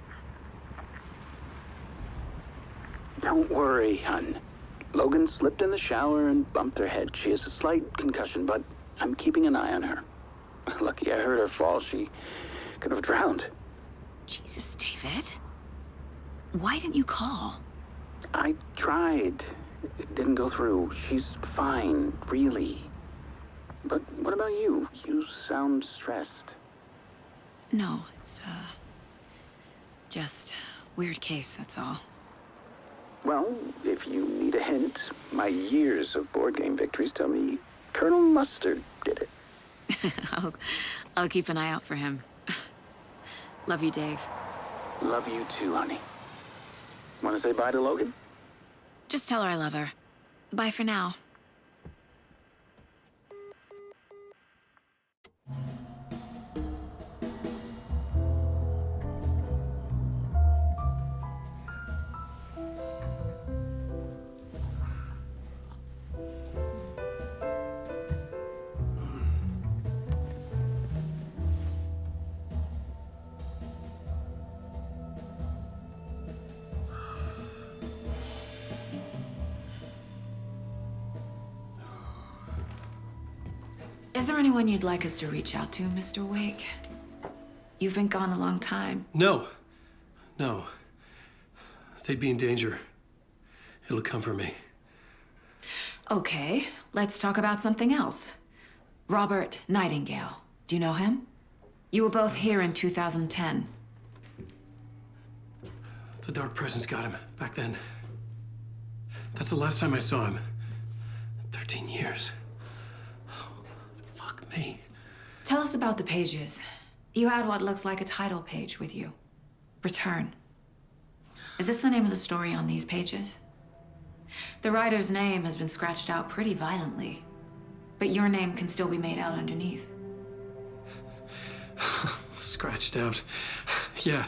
Don't worry, hon. Logan slipped in the shower and bumped her head. She has a slight concussion, but I'm keeping an eye on her. Lucky I heard her fall. She could have drowned. Jesus, David. Why didn't you call? I tried. It didn't go through. She's fine, really. But what about you? You sound stressed. No, it's, just weird case, that's all. Well, if you need a hint, my years of board game victories tell me Colonel Mustard did it. I'll keep an eye out for him. Love you, Dave. Love you too, honey. Want to say bye to Logan? Just tell her I love her. Bye for now. Is there anyone you'd like us to reach out to, Mr. Wake? You've been gone a long time. No. They'd be in danger. It'll come for me. Okay, let's talk about something else. Robert Nightingale. Do you know him? You were both here in 2010. The Dark Presence got him back then. That's the last time I saw him. 13 years. Fuck me. Tell us about the pages. You had what looks like a title page with you. Return. Is this the name of the story on these pages? The writer's name has been scratched out pretty violently, but your name can still be made out underneath. Scratched out. Yeah.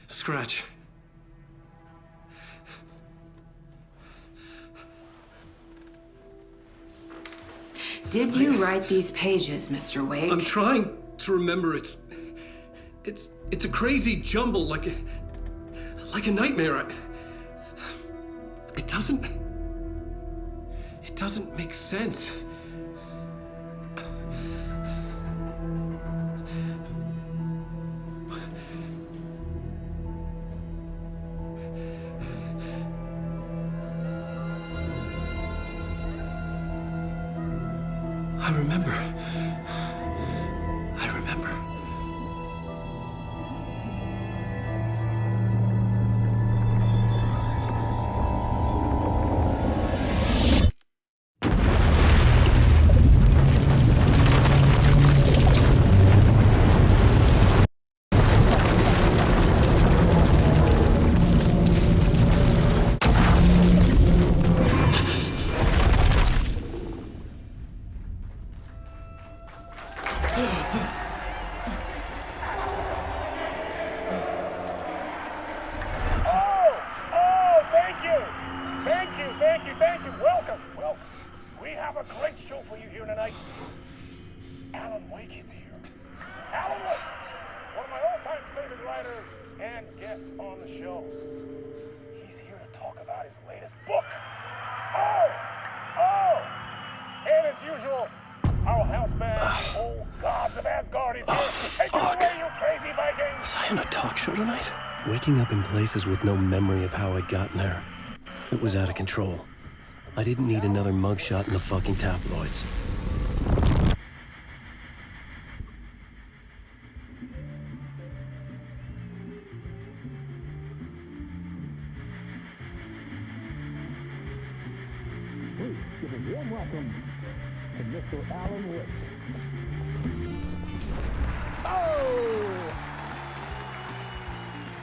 Scratch. Did you write these pages, Mr. Wake? I'm trying to remember. It's a crazy jumble, like a nightmare. It doesn't make sense. I remember. Thank you. Welcome. We have a great show for you here tonight. Alan Wake is here. Alan Wake, one of my all-time favorite writers and guests on the show. He's here to talk about his latest book. And as usual, our house band, Old Gods of Asgard, is here. Take it away, you crazy Vikings! Was I on a talk show tonight? Waking up in places with no memory of how I'd gotten there. It was out of control. I didn't need another mugshot in the fucking tabloids. welcome to Mr. Alan Wake. Oh!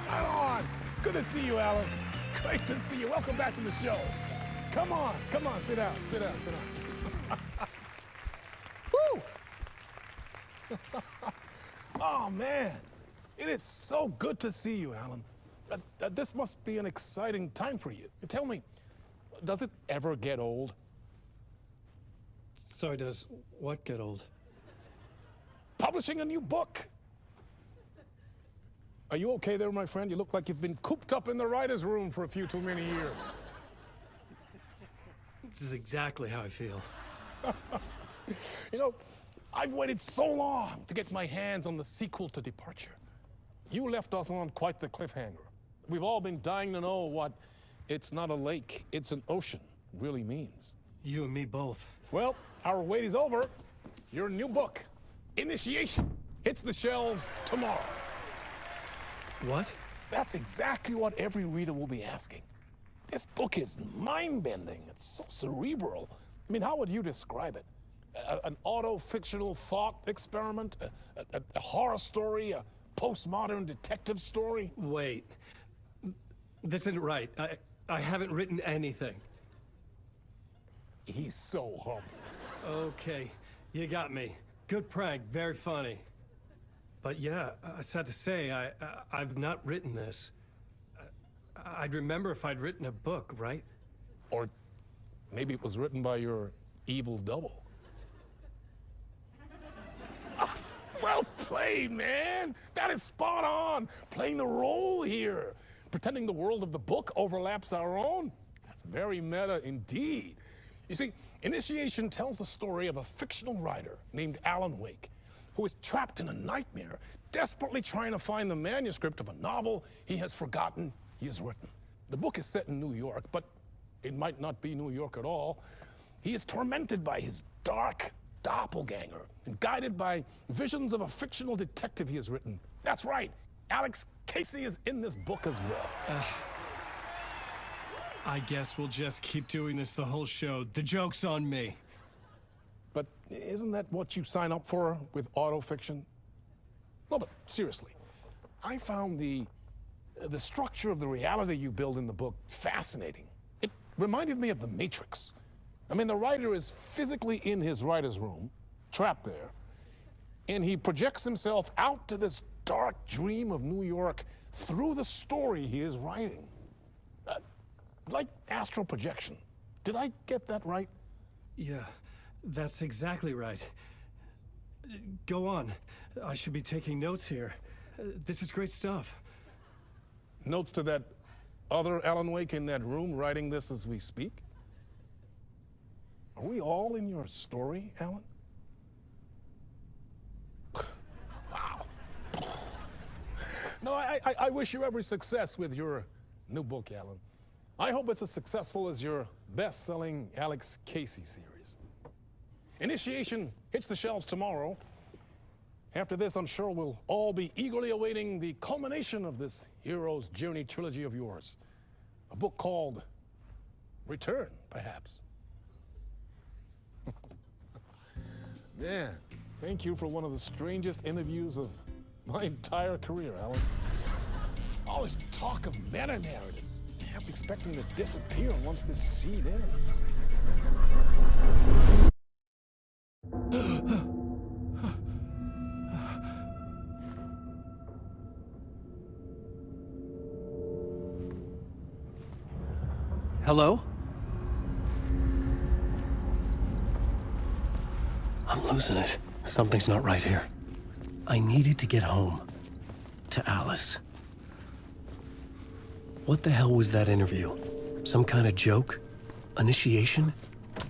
Right on. Good to see you, Alan. Great to see you. Welcome back to the show. Come on, sit down, sit down, sit down. Woo! Oh, man. It is so good to see you, Alan. This must be an exciting time for you. Tell me, does it ever get old? Sorry, does what get old? Publishing a new book. Are you okay there, my friend? You look like you've been cooped up in the writer's room for a few too many years. This is exactly how I feel. You know, I've waited so long to get my hands on the sequel to Departure. You left us on quite the cliffhanger. We've all been dying to know what "it's not a lake, it's an ocean" really means. You and me both. Well, our wait is over. Your new book, Initiation, hits the shelves tomorrow. What? That's exactly what every reader will be asking. This book is mind-bending. It's so cerebral. I mean, how would you describe it? An auto-fictional thought experiment? A horror story? A postmodern detective story? Wait. This isn't right. I haven't written anything. He's so humble. Okay, you got me. Good prank, very funny. But yeah, sad to say, I've not written this. I'd remember if I'd written a book, right? Or maybe it was written by your evil double. Well played, man. That is spot on. Playing the role here. Pretending the world of the book overlaps our own. That's very meta indeed. You see, Initiation tells the story of a fictional writer named Alan Wake, who is trapped in a nightmare, desperately trying to find the manuscript of a novel he has forgotten he has written. The book is set in New York, but it might not be New York at all. He is tormented by his dark doppelganger and guided by visions of a fictional detective he has written. That's right, Alex Casey is in this book as well. I guess we'll just keep doing this the whole show. The joke's on me. But isn't that what you sign up for with autofiction? No, but seriously, I found the structure of the reality you build in the book fascinating. It reminded me of The Matrix. I mean, the writer is physically in his writer's room, trapped there, and he projects himself out to this dark dream of New York through the story he is writing. Like astral projection. Did I get that right? Yeah, that's exactly right. Go on. I should be taking notes here. This is great stuff. Notes to that other Alan Wake in that room writing this as we speak? Are we all in your story, Alan? Wow. No, I wish you every success with your new book, Alan. I hope it's as successful as your best-selling Alex Casey series. Initiation hits the shelves tomorrow. After this, I'm sure we'll all be eagerly awaiting the culmination of this hero's journey trilogy of yours. A book called Return, perhaps. Man, thank you for one of the strangest interviews of my entire career, Alan. All this talk of meta-narratives. I'm expecting to disappear once this seed ends. Hello? I'm losing it. Something's not right here. I needed to get home. To Alice. What the hell was that interview? Some kind of joke? Initiation?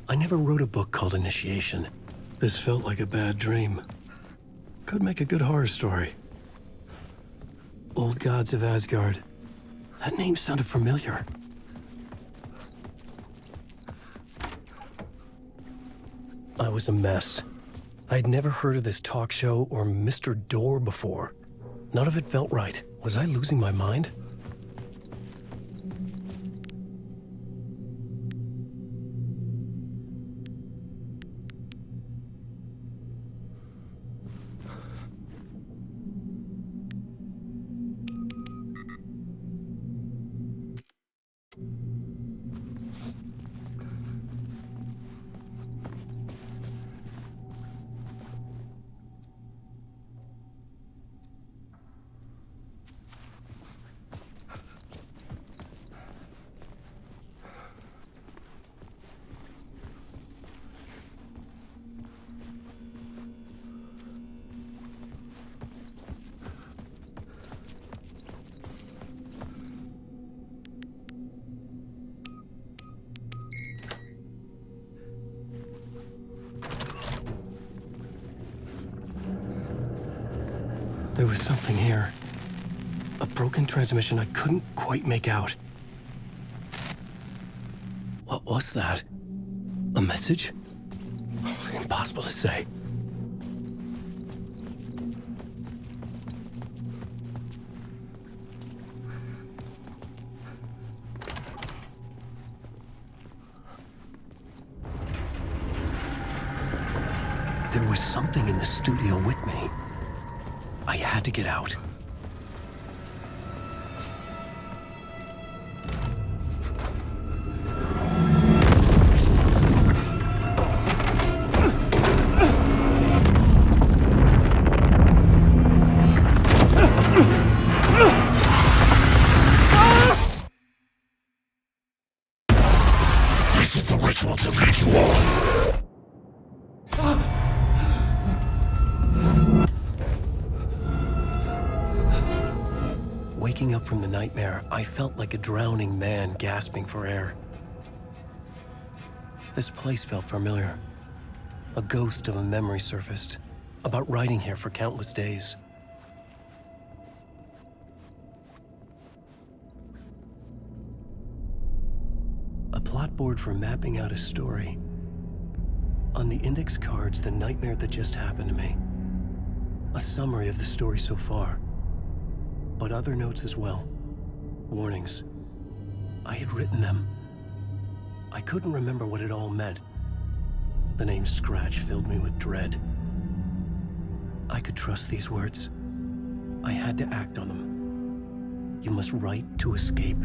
I never wrote a book called Initiation. This felt like a bad dream. Could make a good horror story. Old Gods of Asgard. That name sounded familiar. I was a mess. I'd never heard of this talk show or Mr. Door before. None of it felt right. Was I losing my mind? There was something here. A broken transmission I couldn't quite make out. What was that? A message? Impossible to say. There was something in the studio with me. I had to get out. This is the ritual to lead you on. Waking up from the nightmare, I felt like a drowning man gasping for air. This place felt familiar. A ghost of a memory surfaced, about riding here for countless days. A plot board for mapping out a story. On the index cards, the nightmare that just happened to me. A summary of the story so far. But other notes as well. Warnings. I had written them. I couldn't remember what it all meant. The name Scratch filled me with dread. I could trust these words. I had to act on them. You must write to escape.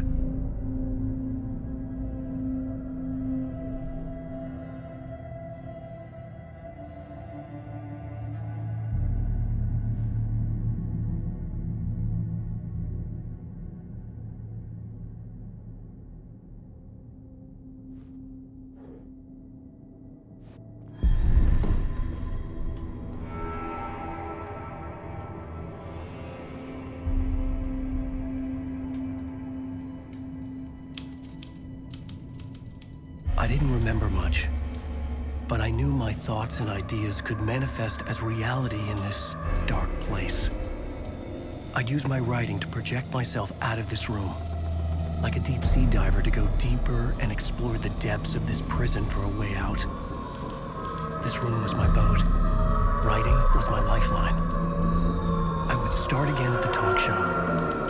I didn't remember much, but I knew my thoughts and ideas could manifest as reality in this dark place. I'd use my writing to project myself out of this room, like a deep-sea diver to go deeper and explore the depths of this prison for a way out. This room was my boat. Writing was my lifeline. I would start again at the talk show.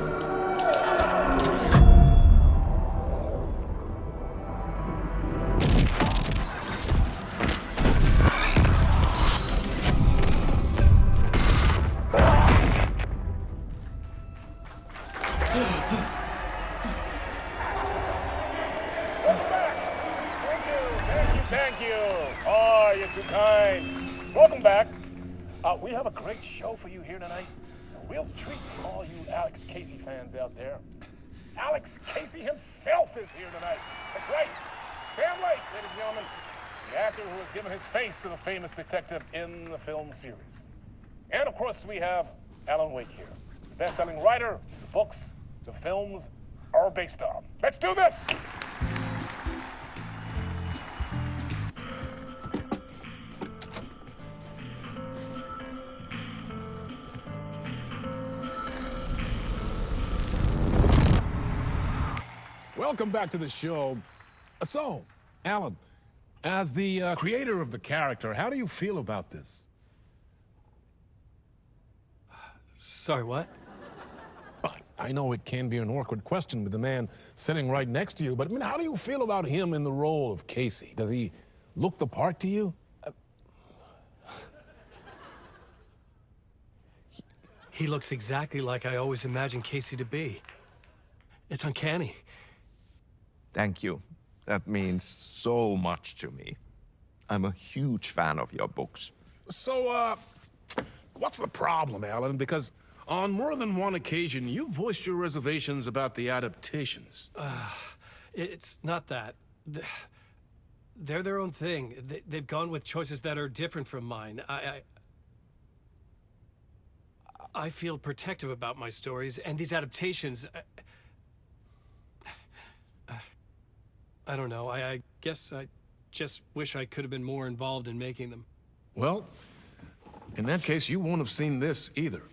Thank you. Oh, you're too kind. Welcome back. We have a great show for you here tonight. A real treat for all you Alex Casey fans out there. Alex Casey himself is here tonight. That's right. Sam Lake, ladies and gentlemen. The actor who has given his face to the famous detective in the film series. And of course, we have Alan Wake here. The best-selling writer, the books, the films are based on. Let's do this! Welcome back to the show. So, Alan, as the creator of the character, how do you feel about this? Sorry, what? I know it can be an awkward question with the man sitting right next to you, but I mean, how do you feel about him in the role of Casey? Does he look the part to you? He looks exactly like I always imagined Casey to be. It's uncanny. Thank you. That means so much to me. I'm a huge fan of your books. So, what's the problem, Alan? Because on more than one occasion, you voiced your reservations about the adaptations. It's not that. They're their own thing. They've gone with choices that are different from mine. I feel protective about my stories, and these adaptations... I don't know. I guess I just wish I could have been more involved in making them. Well, in that case, you won't have seen this either.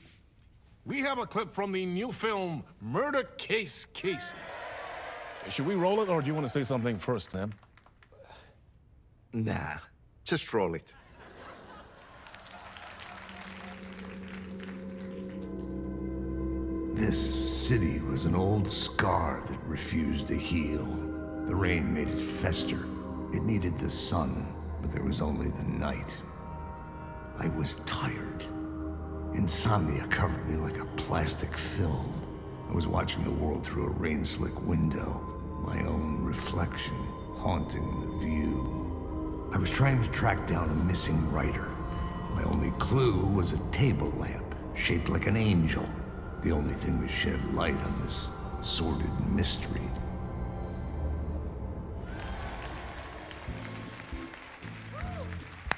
we have a clip from the new film, Murder Case Casey. Should we roll it, or do you want to say something first, Sam? Nah, just roll it. This city was an old scar that refused to heal. The rain made it fester. It needed the sun, but there was only the night. I was tired. Insomnia covered me like a plastic film. I was watching the world through a rain-slick window, my own reflection haunting the view. I was trying to track down a missing writer. My only clue was a table lamp, shaped like an angel. The only thing that shed light on this sordid mystery.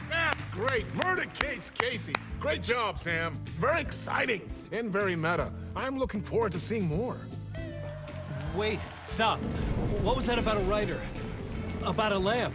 That's great! Murder Case Casey! Great job, Sam. Very exciting and very meta. I'm looking forward to seeing more. Wait, stop. What was that about a writer? About a lamp?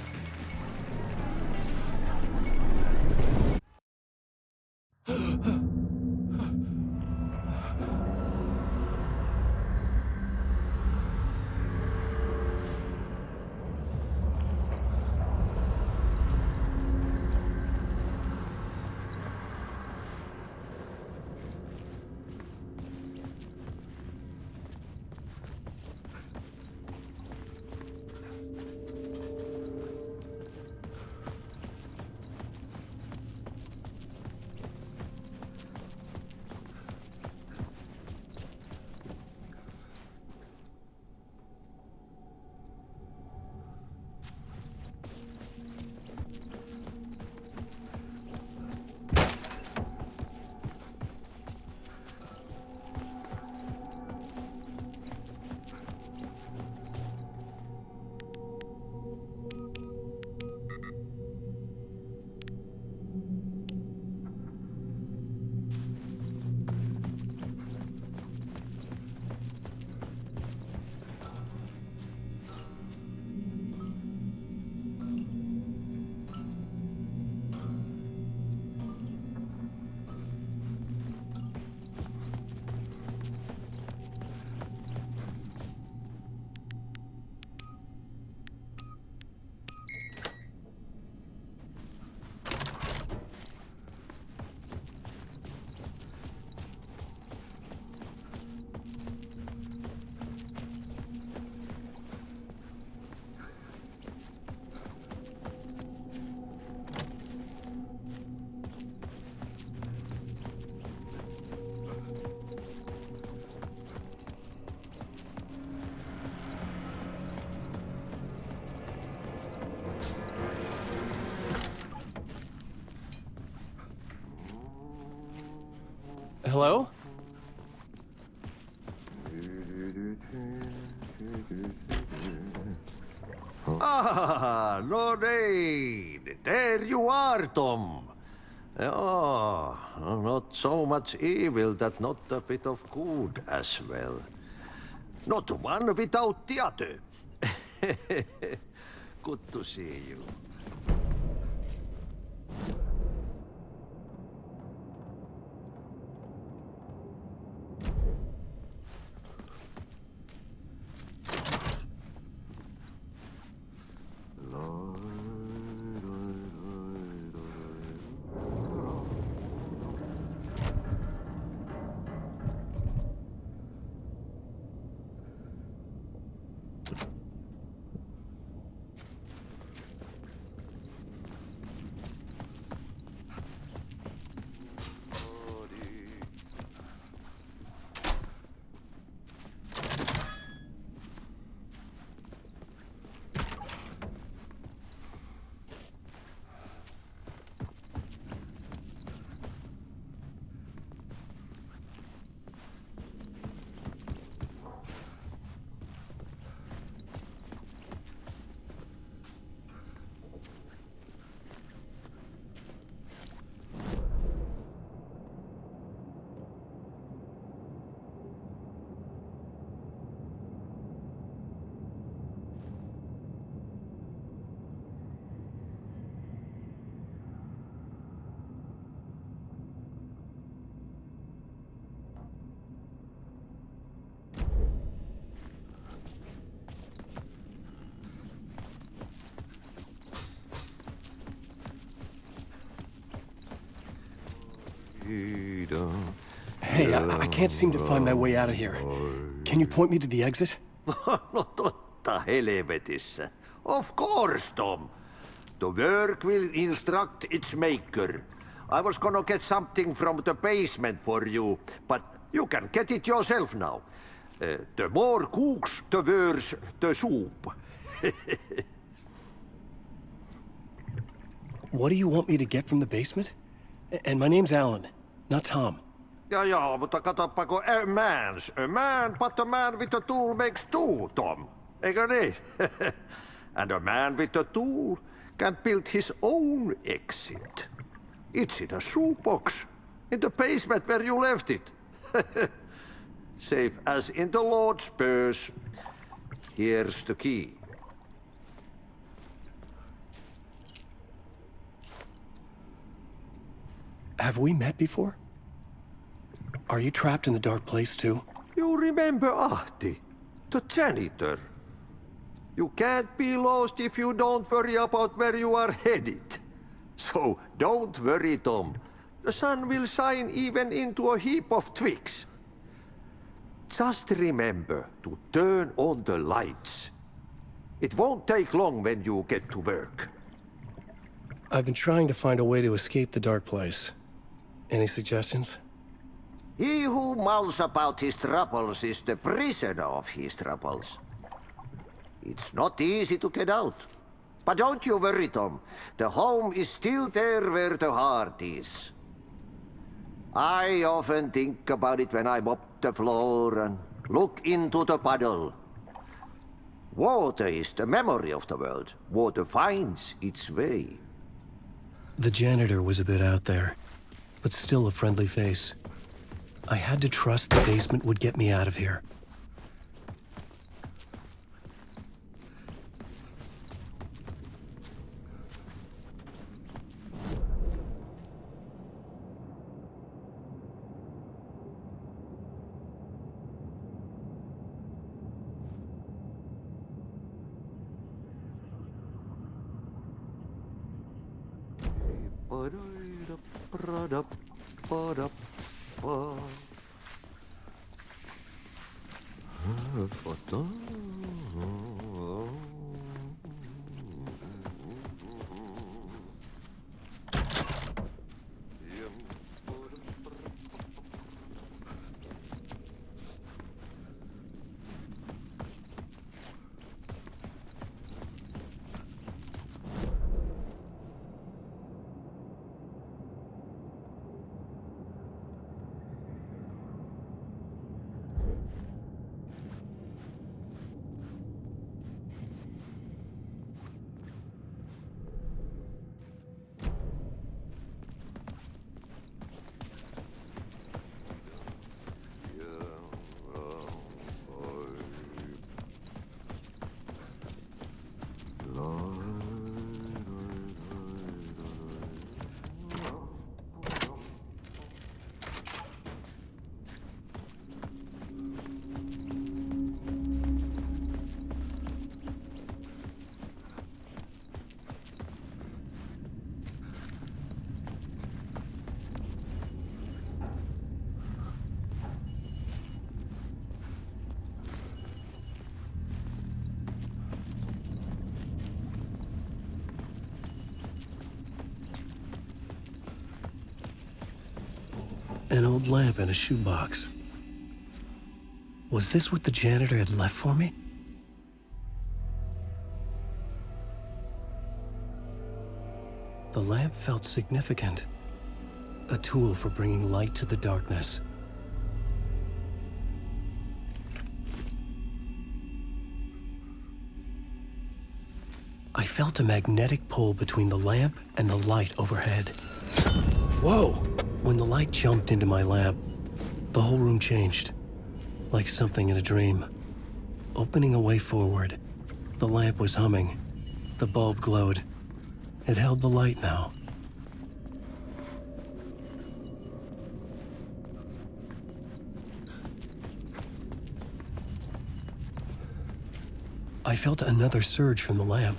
Hello? Ah, Lorraine! There you are, Tom! Oh, not so much evil that not a bit of good as well. Not one without the other. Good to see you. Hey, I can't seem to find my way out of here. Can you point me to the exit? No totta helvetissä. Of course, Tom. The work will instruct its maker. I was gonna get something from the basement for you, but you can get it yourself now. The more cooks, the worse the soup. What do you want me to get from the basement? And my name's Alan, not Tom. Ja, mutta katsoppa, a man, but a man with a tool makes two, Tom. Eikö niin? And a man with a tool can build his own exit. It's in a shoebox, in the basement where you left it. Safe as in the Lord's purse. Here's the key. Have we met before? Are you trapped in the dark place too? You remember Ahti, the janitor. You can't be lost if you don't worry about where you are headed. So don't worry, Tom. The sun will shine even into a heap of twigs. Just remember to turn on the lights. It won't take long when you get to work. I've been trying to find a way to escape the dark place. Any suggestions? He who mouths about his troubles is the prisoner of his troubles. It's not easy to get out. But don't you worry, Tom. The home is still there where the heart is. I often think about it when I mop the floor and look into the puddle. Water is the memory of the world. Water finds its way. The janitor was a bit out there, but still a friendly face. I had to trust the basement would get me out of here. An old lamp in a shoebox. Was this what the janitor had left for me? The lamp felt significant. A tool for bringing light to the darkness. I felt a magnetic pull between the lamp and the light overhead. Whoa! When the light jumped into my lamp, the whole room changed, like something in a dream. Opening a way forward, the lamp was humming. The bulb glowed. It held the light now. I felt another surge from the lamp.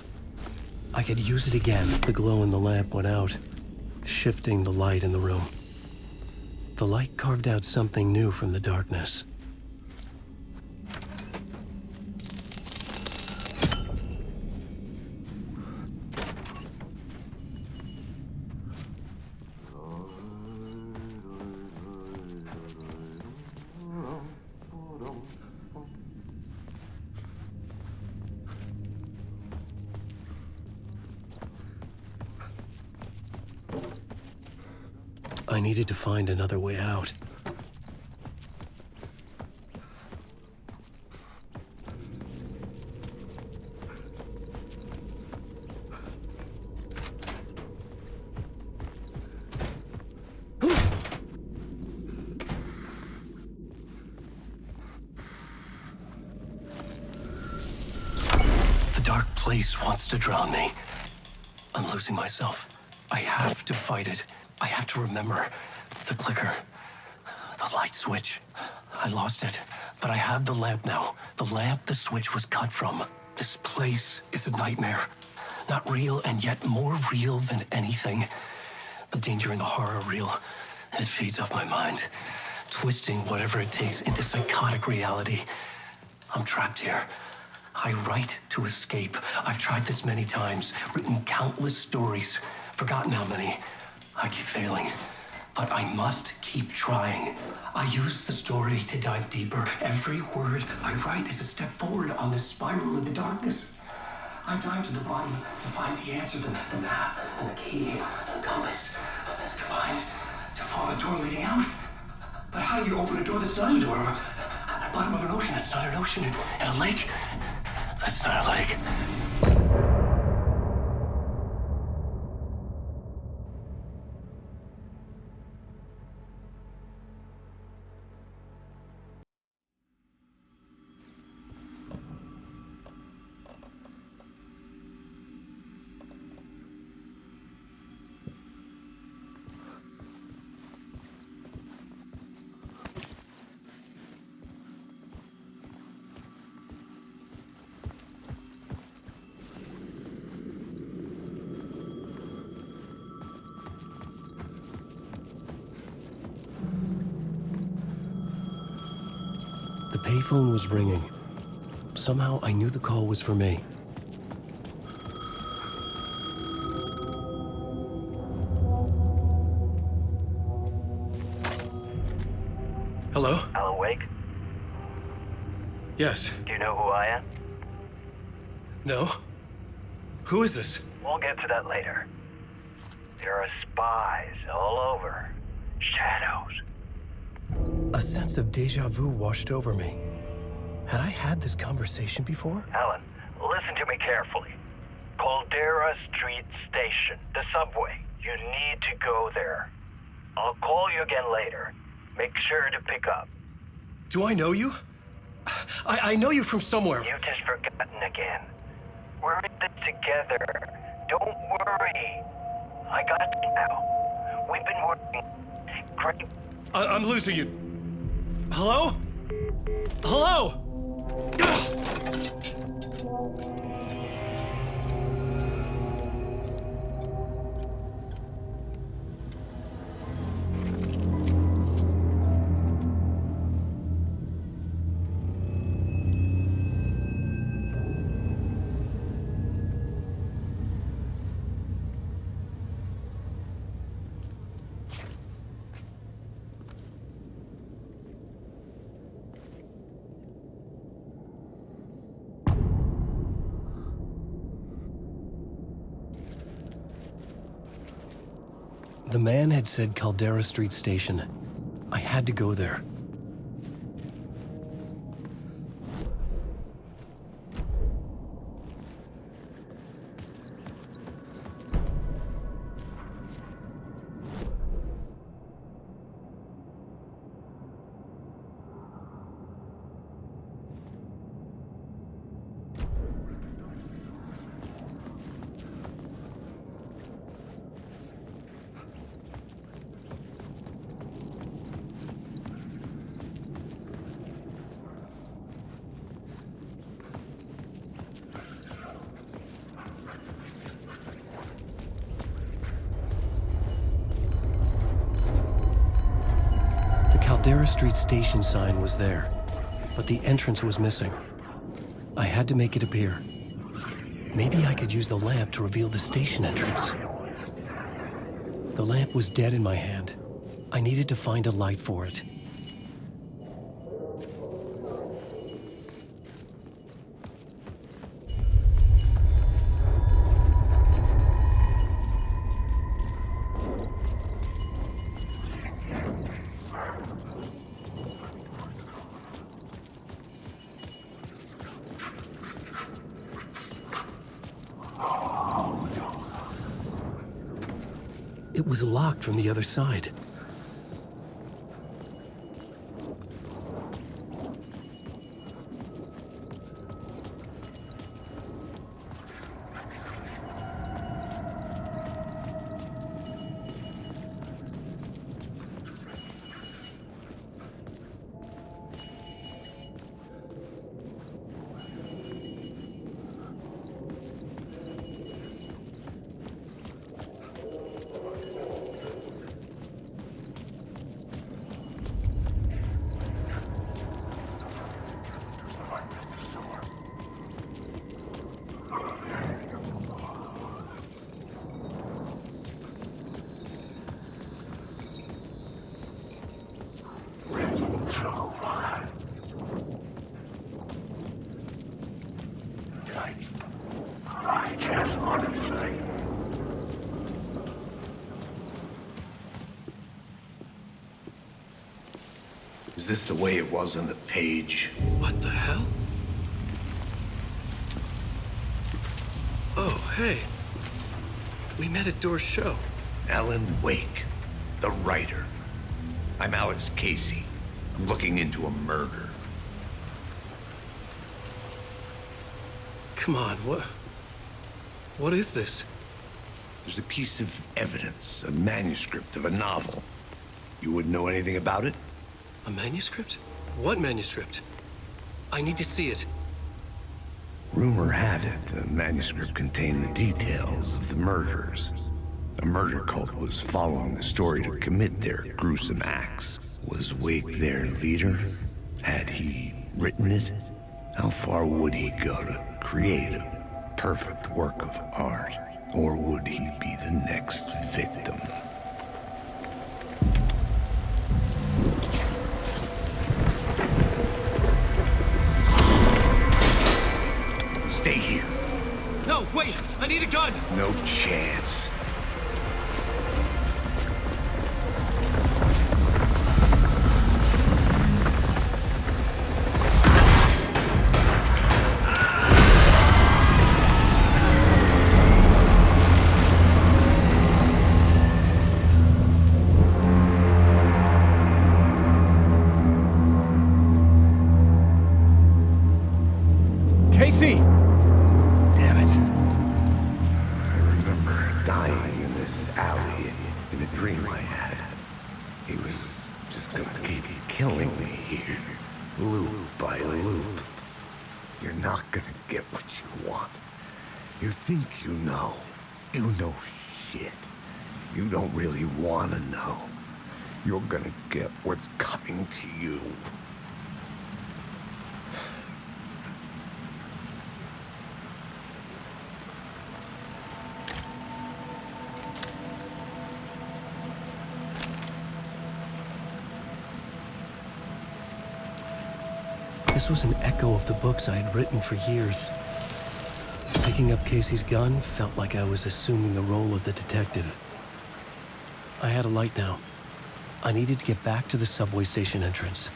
I could use it again. The glow in the lamp went out, shifting the light in the room. The light carved out something new from the darkness. I needed to find another way out. The dark place wants to drown me. I'm losing myself. I have to fight it. I have to remember the clicker, the light switch. I lost it, but I have the lamp now. The lamp the switch was cut from. This place is a nightmare. Not real, and yet more real than anything. The danger and the horror real. It feeds off my mind, twisting whatever it takes into psychotic reality. I'm trapped here. I write to escape. I've tried this many times, written countless stories, forgotten how many. I keep failing, but I must keep trying. I use the story to dive deeper. Every word I write is a step forward on this spiral in the darkness. I dive to the bottom to find the answer, the map, and the key, the compass. It's combined to form a door leading out. But how do you open a door that's not a door? At the bottom of an ocean, that's not an ocean. And a lake, that's not a lake. The payphone was ringing. Somehow I knew the call was for me. Hello? Alan Wake? Yes. Do you know who I am? No? Who is this? We'll get to that later. There are spies all over. Shadows. A sense of deja vu washed over me. Had I had this conversation before? Alan, listen to me carefully. Caldera Street Station, the subway. You need to go there. I'll call you again later. Make sure to pick up. Do I know you? I know you from somewhere. You've just forgotten again. We're in this together. Don't worry. I got you now. We've been working great. I'm losing you. Hello? Hello? The man had said Caldera Street Station. I had to go there. Caldera Street station sign was there, but the entrance was missing. I had to make it appear. Maybe I could use the lamp to reveal the station entrance. The lamp was dead in my hand. I needed to find a light for it. It was locked from the other side. Is this the way it was on the page? What the hell? Oh, hey. We met at Door's show. Alan Wake, the writer. I'm Alex Casey. I'm looking into a murder. Come on, what is this? There's a piece of evidence, a manuscript of a novel. You wouldn't know anything about it? A manuscript? What manuscript? I need to see it. Rumor had it the manuscript contained the details of the murders. A murder cult was following the story to commit their gruesome acts. Was Wake their leader? Had he written it? How far would he go to create a perfect work of art? Or would he be the next victim? Stay here. No, wait! I need a gun! No chance. Casey! Damn it. I remember dying in this alley in a dream I had. He was just gonna keep killing me here, loop by loop. You're not gonna get what you want. You think you know. You know shit. You don't really want to know. You're gonna get what's coming to you. This was an echo of the books I had written for years. Picking up Casey's gun felt like I was assuming the role of the detective. I had a light now. I needed to get back to the subway station entrance.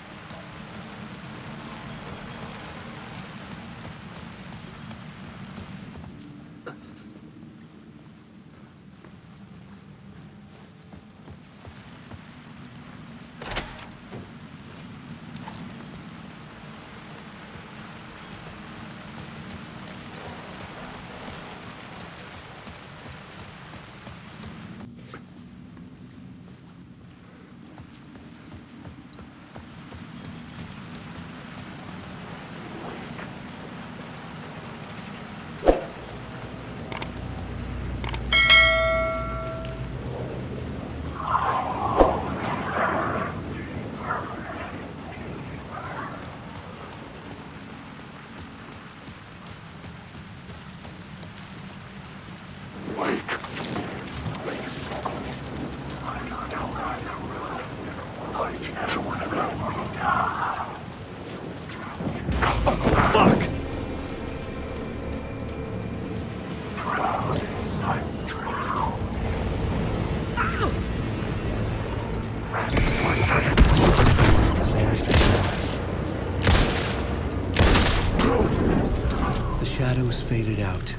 shadows faded out.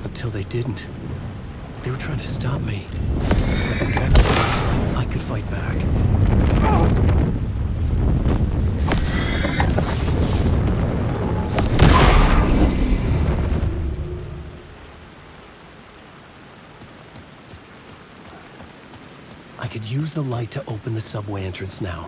Until they didn't. They were trying to stop me. But I could fight back. I could use the light to open the subway entrance now.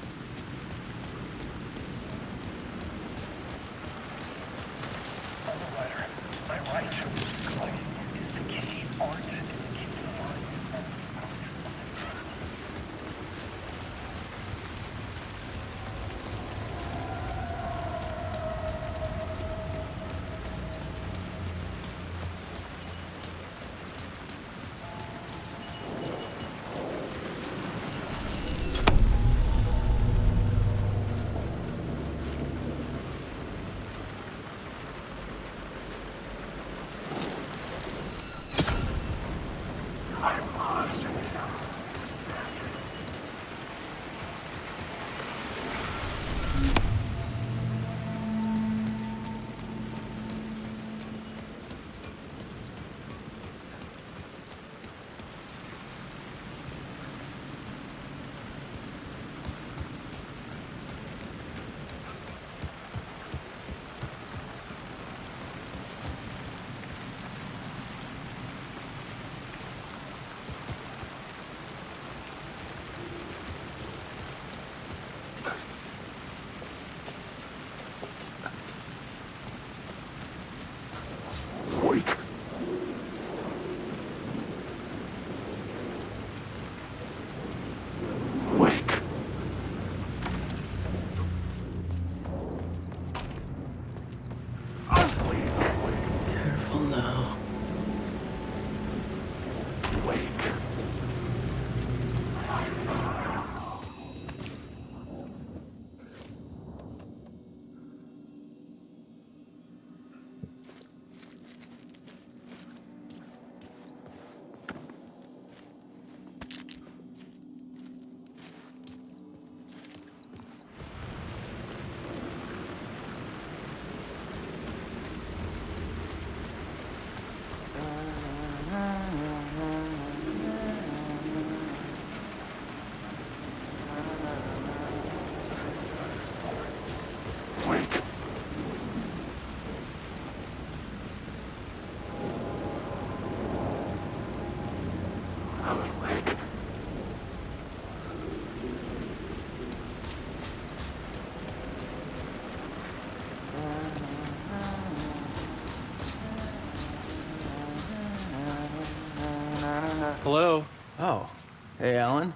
Hello? Oh. Hey, Alan.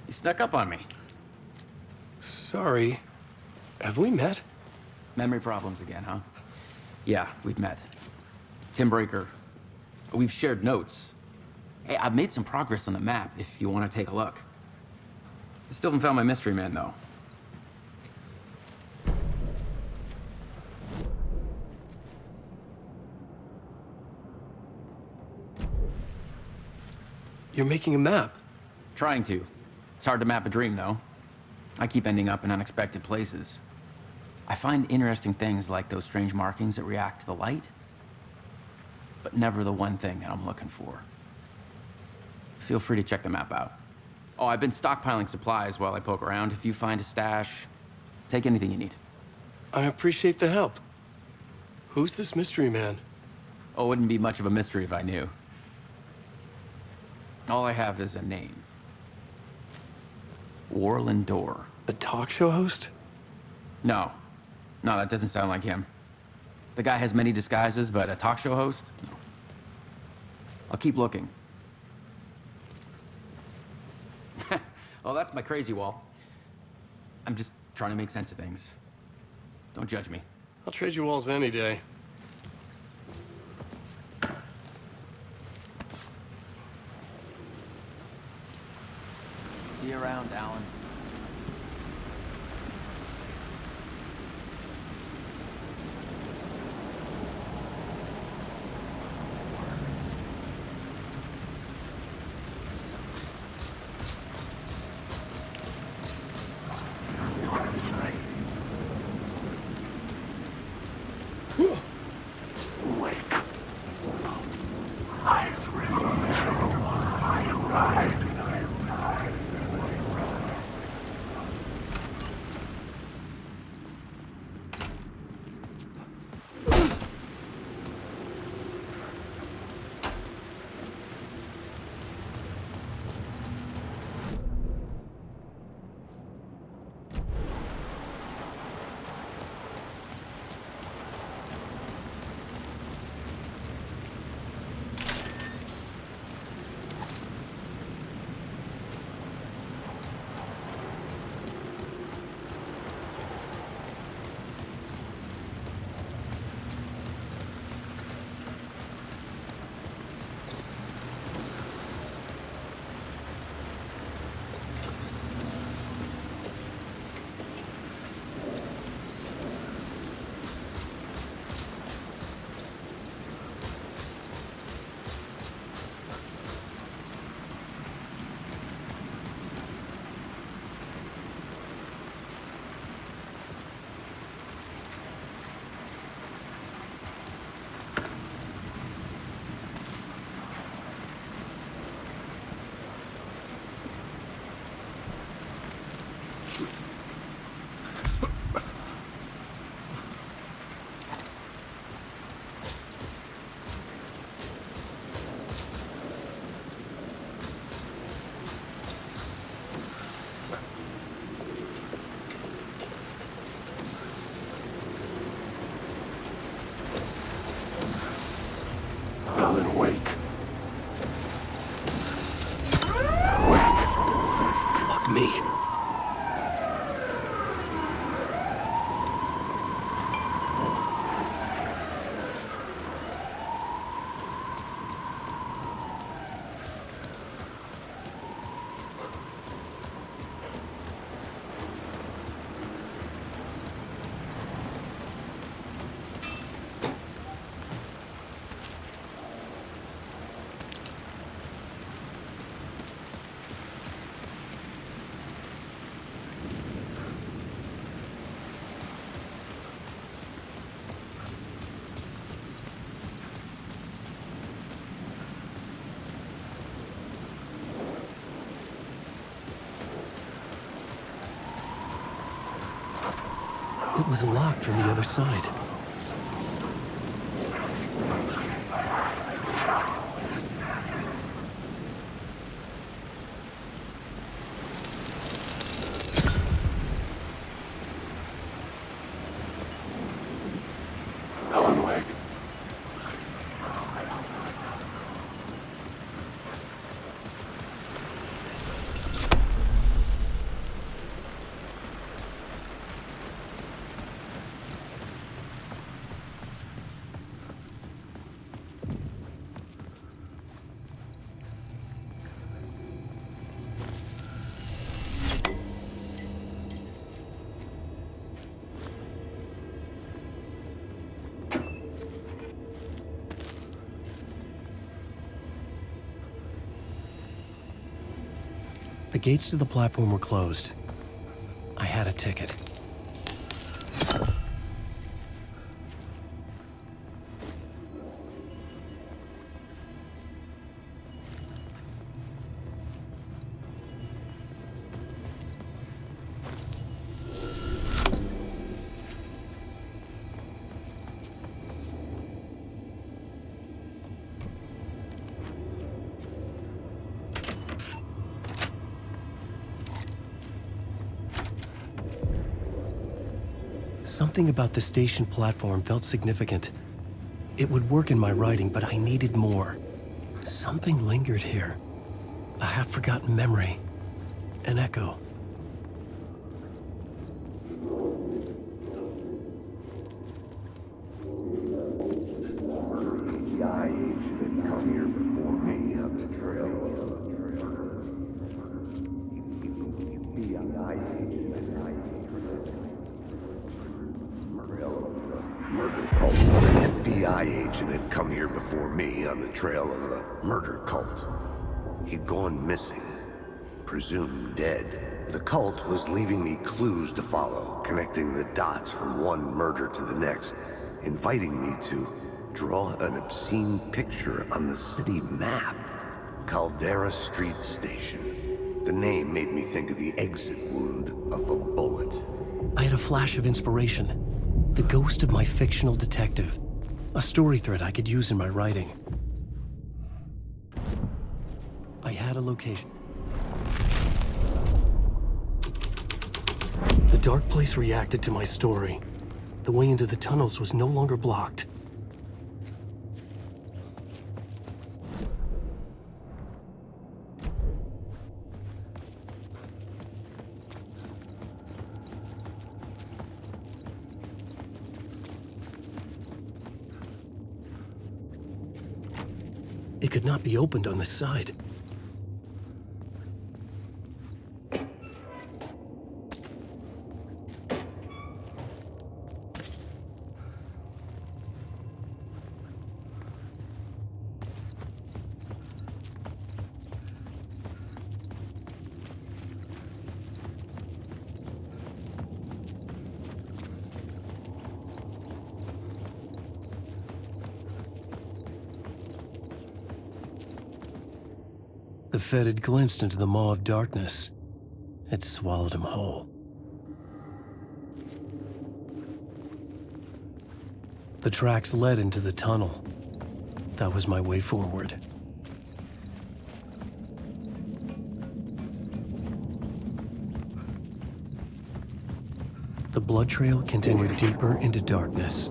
You snuck up on me. Sorry. Have we met? Memory problems again, huh? Yeah, we've met. Tim Breaker. We've shared notes. Hey, I've made some progress on the map if you want to take a look. I still haven't found my mystery man, though. You're making a map? Trying to. It's hard to map a dream, though. I keep ending up in unexpected places. I find interesting things like those strange markings that react to the light, but never the one thing that I'm looking for. Feel free to check the map out. Oh, I've been stockpiling supplies while I poke around. If you find a stash, take anything you need. I appreciate the help. Who's this mystery man? Oh, it wouldn't be much of a mystery if I knew. All I have is a name. Warland Door. A talk show host? No. No, that doesn't sound like him. The guy has many disguises, but a talk show host? No. I'll keep looking. Oh, that's my crazy wall. I'm just trying to make sense of things. Don't judge me. I'll trade you walls any day. See you around, Alan. It was locked from the other side. The gates to the platform were closed. I had a ticket. Something about the station platform felt significant. It would work in my writing, but I needed more. Something lingered here. A half-forgotten memory. An echo. An FBI agent had come here before me on the trail of a murder cult. He'd gone missing, presumed dead. The cult was leaving me clues to follow, connecting the dots from one murder to the next, inviting me to draw an obscene picture on the city map. Caldera Street Station. The name made me think of the exit wound of a bullet. I had a flash of inspiration. The ghost of my fictional detective. A story thread I could use in my writing. I had a location. The dark place reacted to my story. The way into the tunnels was no longer blocked. It could not be opened on this side. The Fed had glimpsed into the maw of darkness. It swallowed him whole. The tracks led into the tunnel. That was my way forward. The blood trail continued deeper into darkness.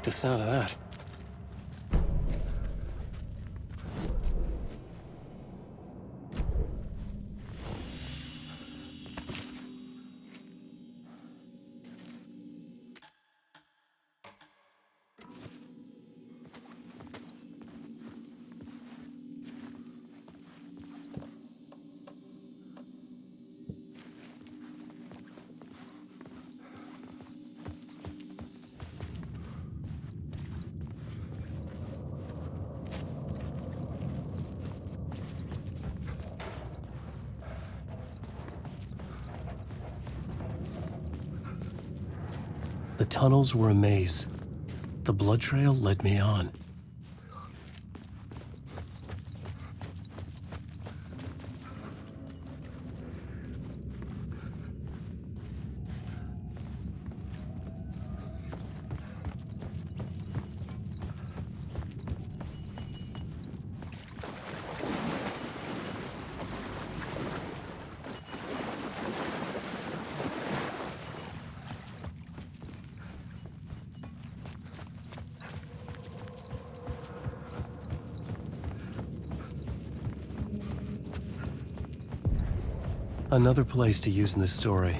The sound of that. The tunnels were a maze. The blood trail led me on. Another place to use in this story.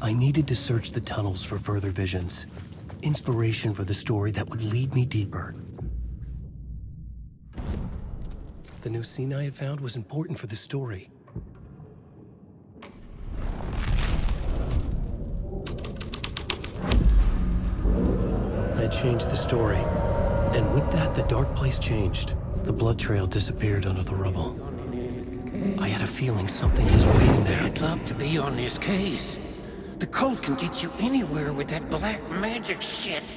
I needed to search the tunnels for further visions. Inspiration for the story that would lead me deeper. The new scene I had found was important for the story. I had changed the story. And with that, the dark place changed. The blood trail disappeared under the rubble. I had a feeling something was waiting there. I'd love to be on this case. The cult can get you anywhere with that black magic shit.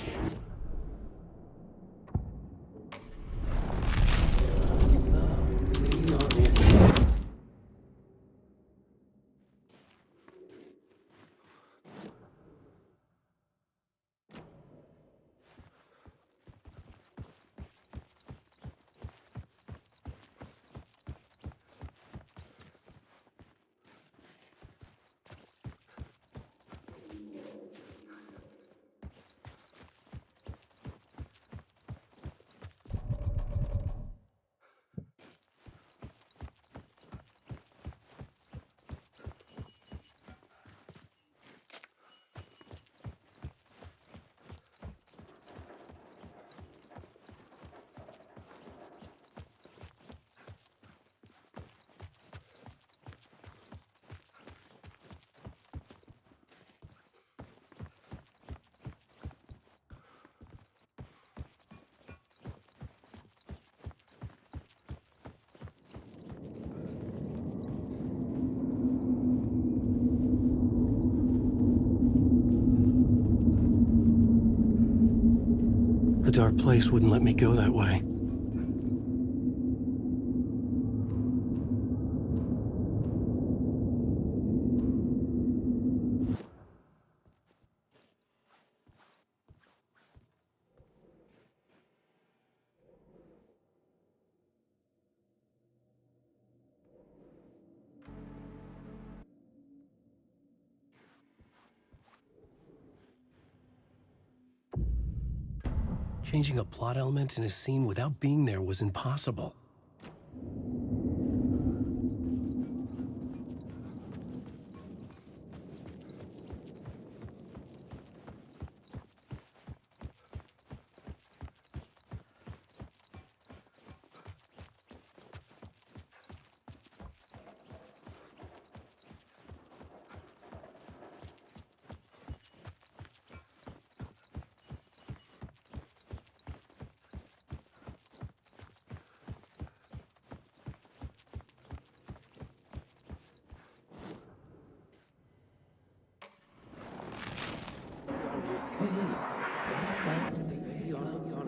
The dark place wouldn't let me go that way. Changing a plot element in a scene without being there was impossible.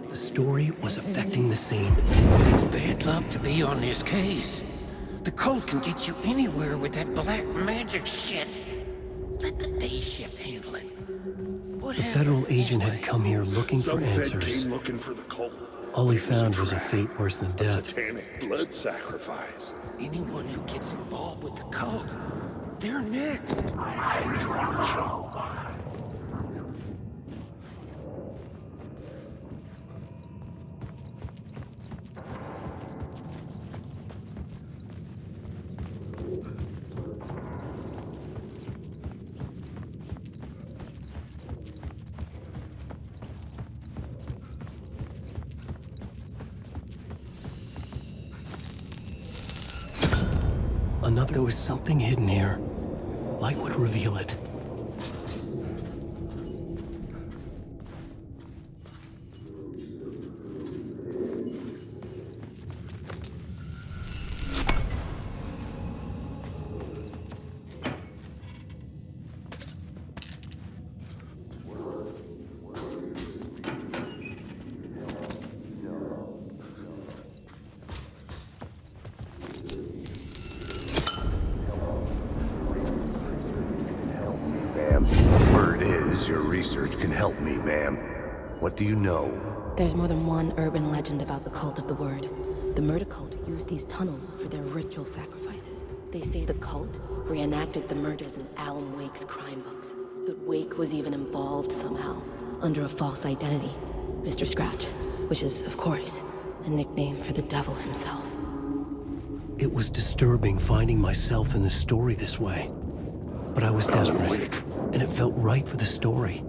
The story was affecting the scene. It's bad luck to be on this case. The cult can get you anywhere with that black magic shit. Let the day shift handle it. The federal agent had come here looking for answers. Came looking for the cult. All he found was a fate worse than death. Satanic blood sacrifice. Anyone who gets involved with the cult, they're next. There was something hidden here. Light would reveal it. research can help me, ma'am. What do you know? There's more than one urban legend about the Cult of the Word. The murder cult used these tunnels for their ritual sacrifices. They say the cult reenacted the murders in Alan Wake's crime books. That Wake was even involved somehow, under a false identity. Mr. Scratch, which is, of course, a nickname for the devil himself. It was disturbing finding myself in the story this way. But I was desperate, and it felt right for the story.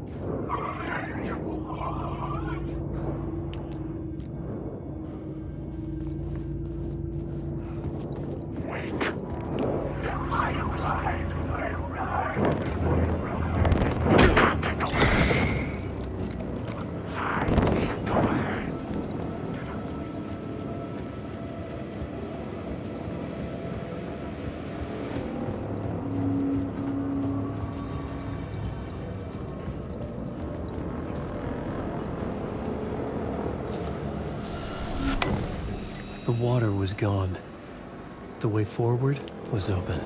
The water was gone. The way forward was open.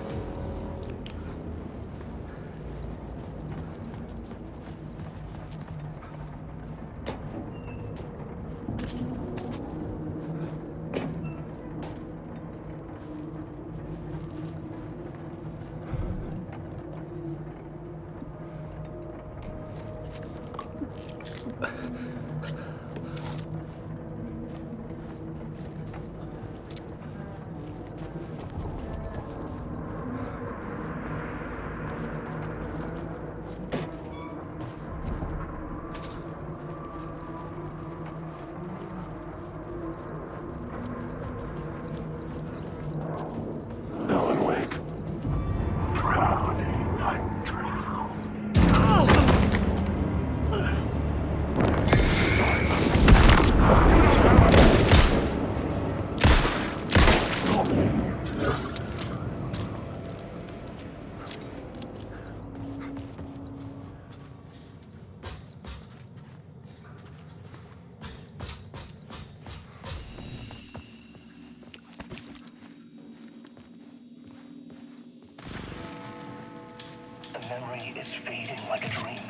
Memory is fading like a dream.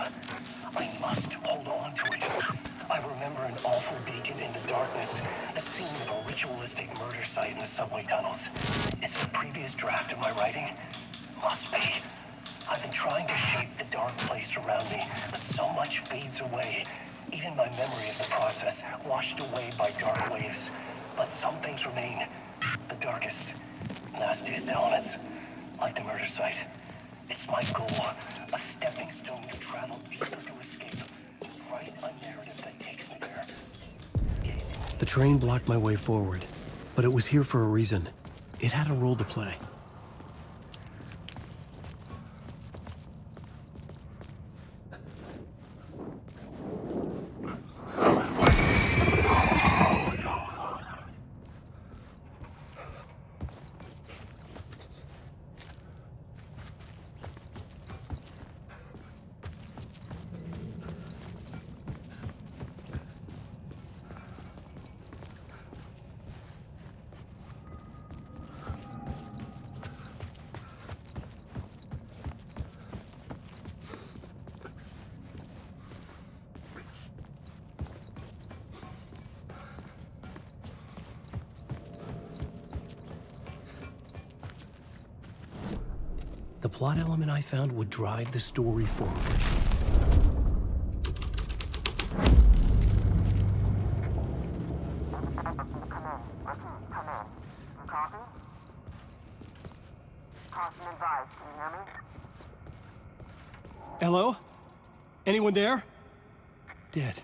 I must hold on to it. I remember an awful beacon in the darkness, the scene of a ritualistic murder site in the subway tunnels. Is it a previous draft of my writing? Must be. I've been trying to shape the dark place around me, but so much fades away. Even my memory of the process, washed away by dark waves. But some things remain. The darkest, nastiest elements, like the murder site. It's my goal, a stepping stone to travel deeper to escape. Write a narrative that takes me there. The train blocked my way forward, but it was here for a reason. It had a role to play. The plot element I found would drive the story forward. Hello? Anyone there? Dead.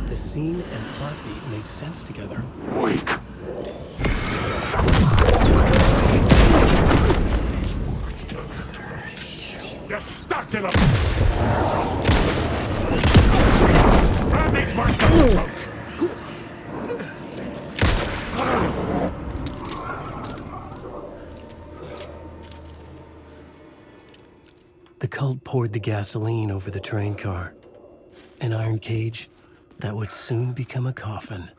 The scene and plot beat made sense together. Wake. You're stuck in them! Grab these monsters! The cult poured the gasoline over the train car. An iron cage, that would soon become a coffin.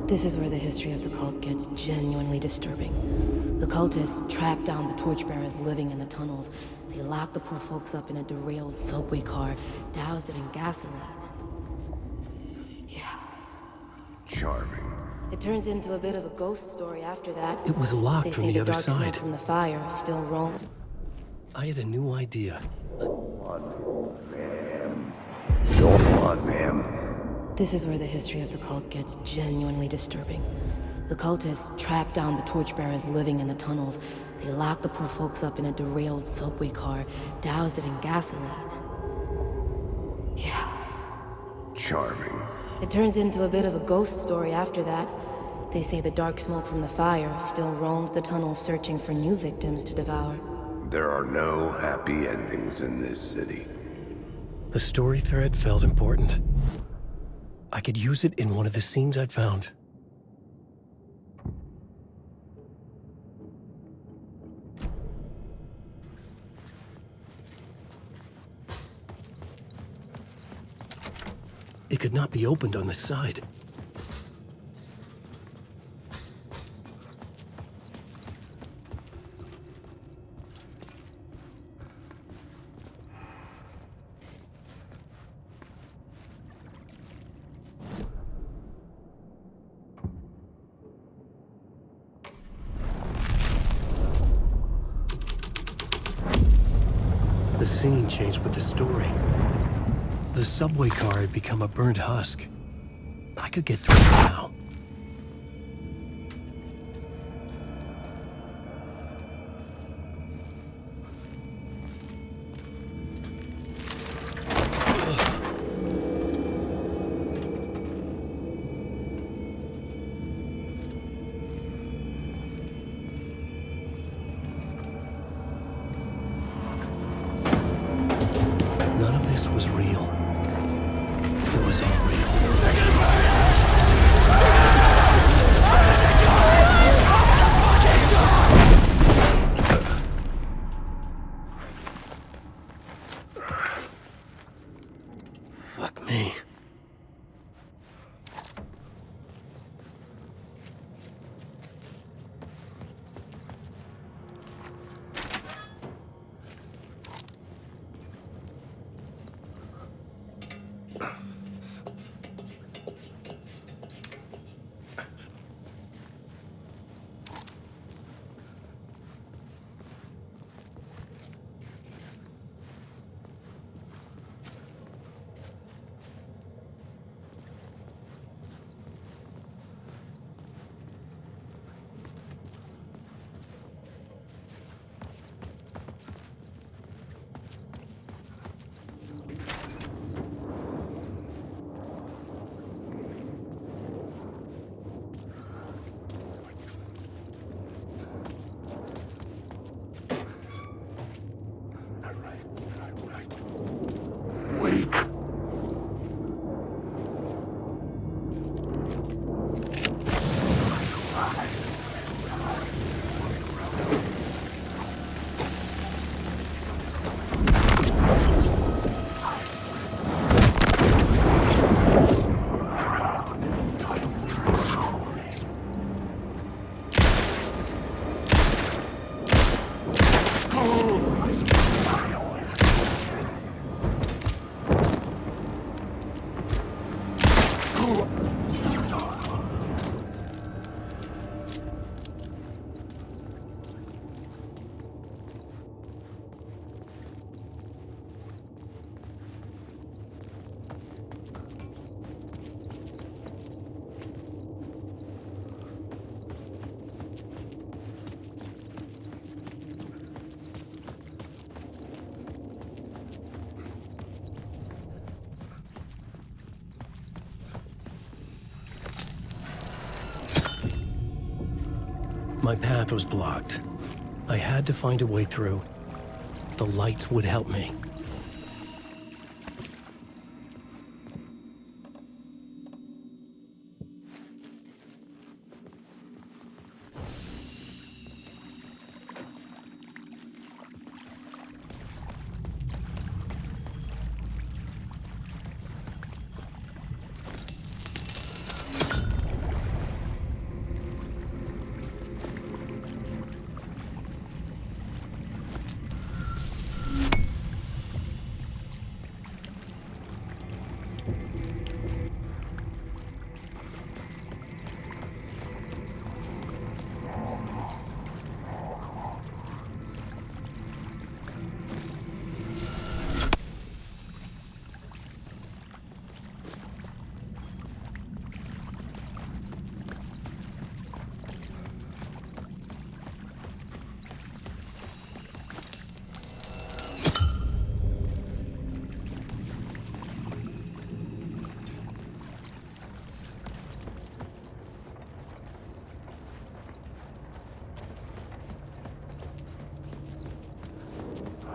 This is where the history of the cult gets genuinely disturbing. The cultists track down the torchbearers living in the tunnels. They lock the poor folks up in a derailed subway car, douse it in gasoline. Yeah. Charming. It turns into a bit of a ghost story after that. It was locked They from say the other dark smoke side. from the fire still roam. I had a new idea. Go on, ma'am. This is where the history of the cult gets genuinely disturbing. The cultists track down the torchbearers living in the tunnels. They lock the poor folks up in a derailed subway car, douse it in gasoline. Yeah. Charming. It turns into a bit of a ghost story after that. They say the dark smoke from the fire still roams the tunnels searching for new victims to devour. There are no happy endings in this city. The story thread felt important. I could use it in one of the scenes I'd found. It could not be opened on the side. The scene changed with the story. The subway car had become a burnt husk. I could get through it now. None of this was real. It was all real. Fuck me. My path was blocked. I had to find a way through. the lights would help me.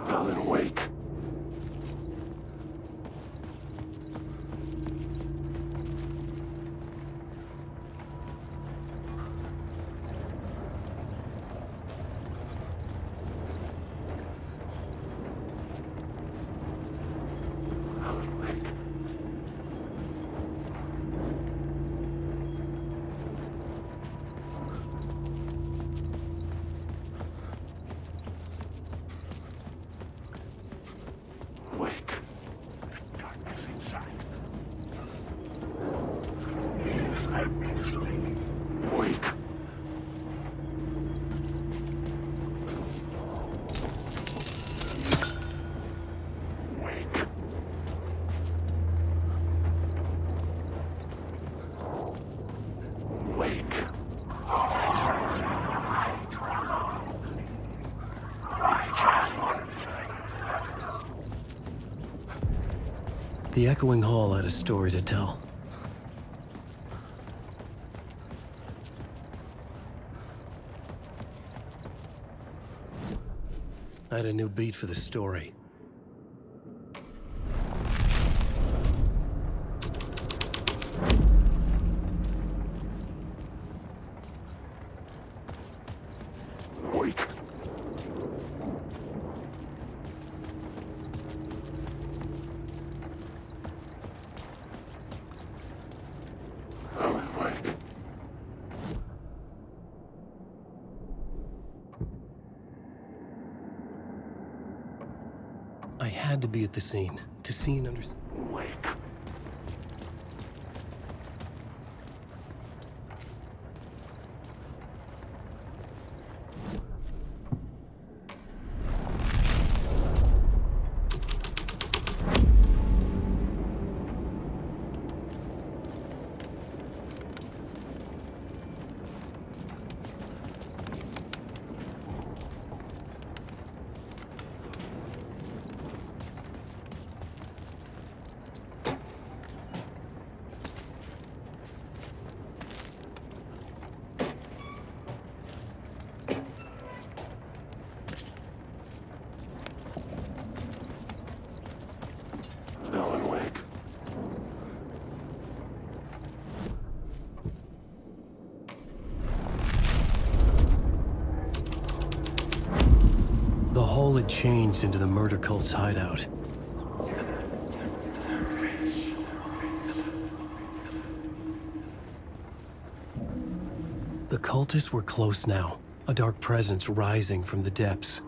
Alan Wake. Wake. Darkness inside. Let me sleep. Wake. Wake. Wake. I just want to sleep. The echoing hall had a story to tell. I had a new beat for the story. Wake. Alan Wake. I had to be at the scene, to see and understand. Wake. Alan Wake. The hole had changed into the murder cult's hideout. The cultists were close now, a dark presence rising from the depths.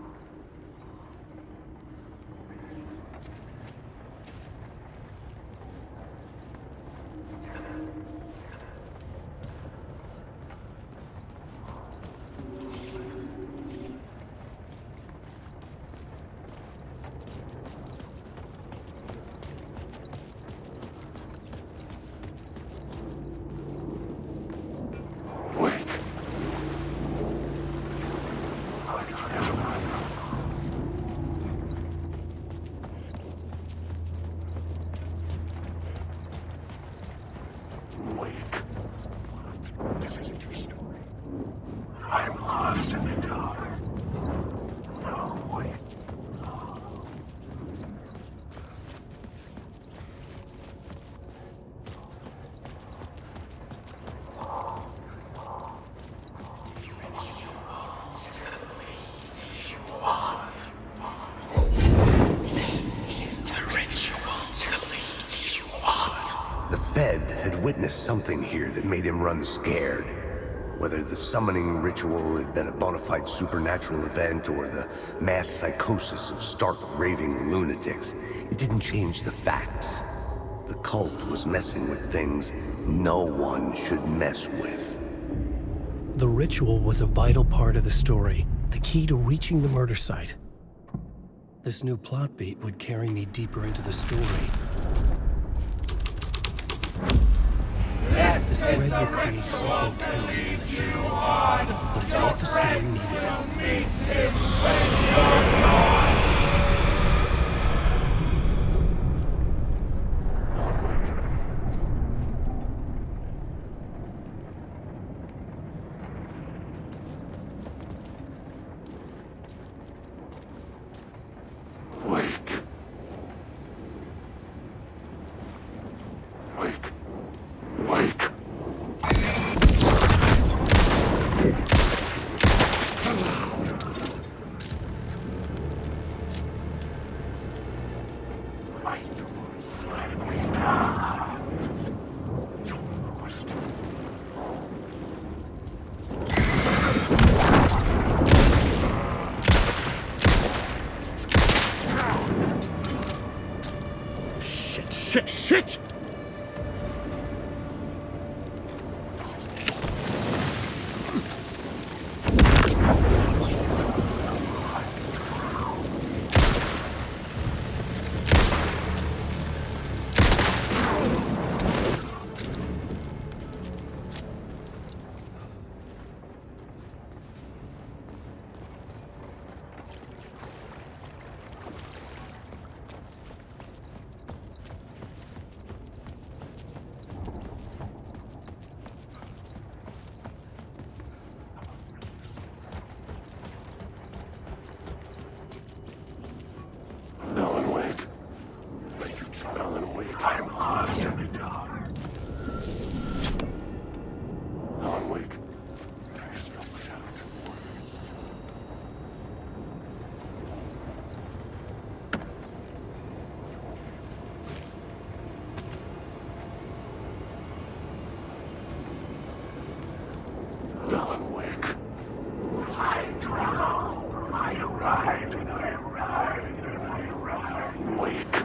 Wake. This isn't your story. I'm lost in the dark. No, wait. witnessed something here that made him run scared. Whether the summoning ritual had been a bona fide supernatural event or the mass psychosis of stark raving lunatics, it didn't change the facts. The cult was messing with things no one should mess with. The ritual was a vital part of the story, the key to reaching the murder site. This new plot beat would carry me deeper into the story. This thread will create something tense, but it's what the story needed. Shit! I'm lost in the dark. Alan, wake. There is no sound to words. Alan, wake. I drown. I ride and I ride and I ride. Wake.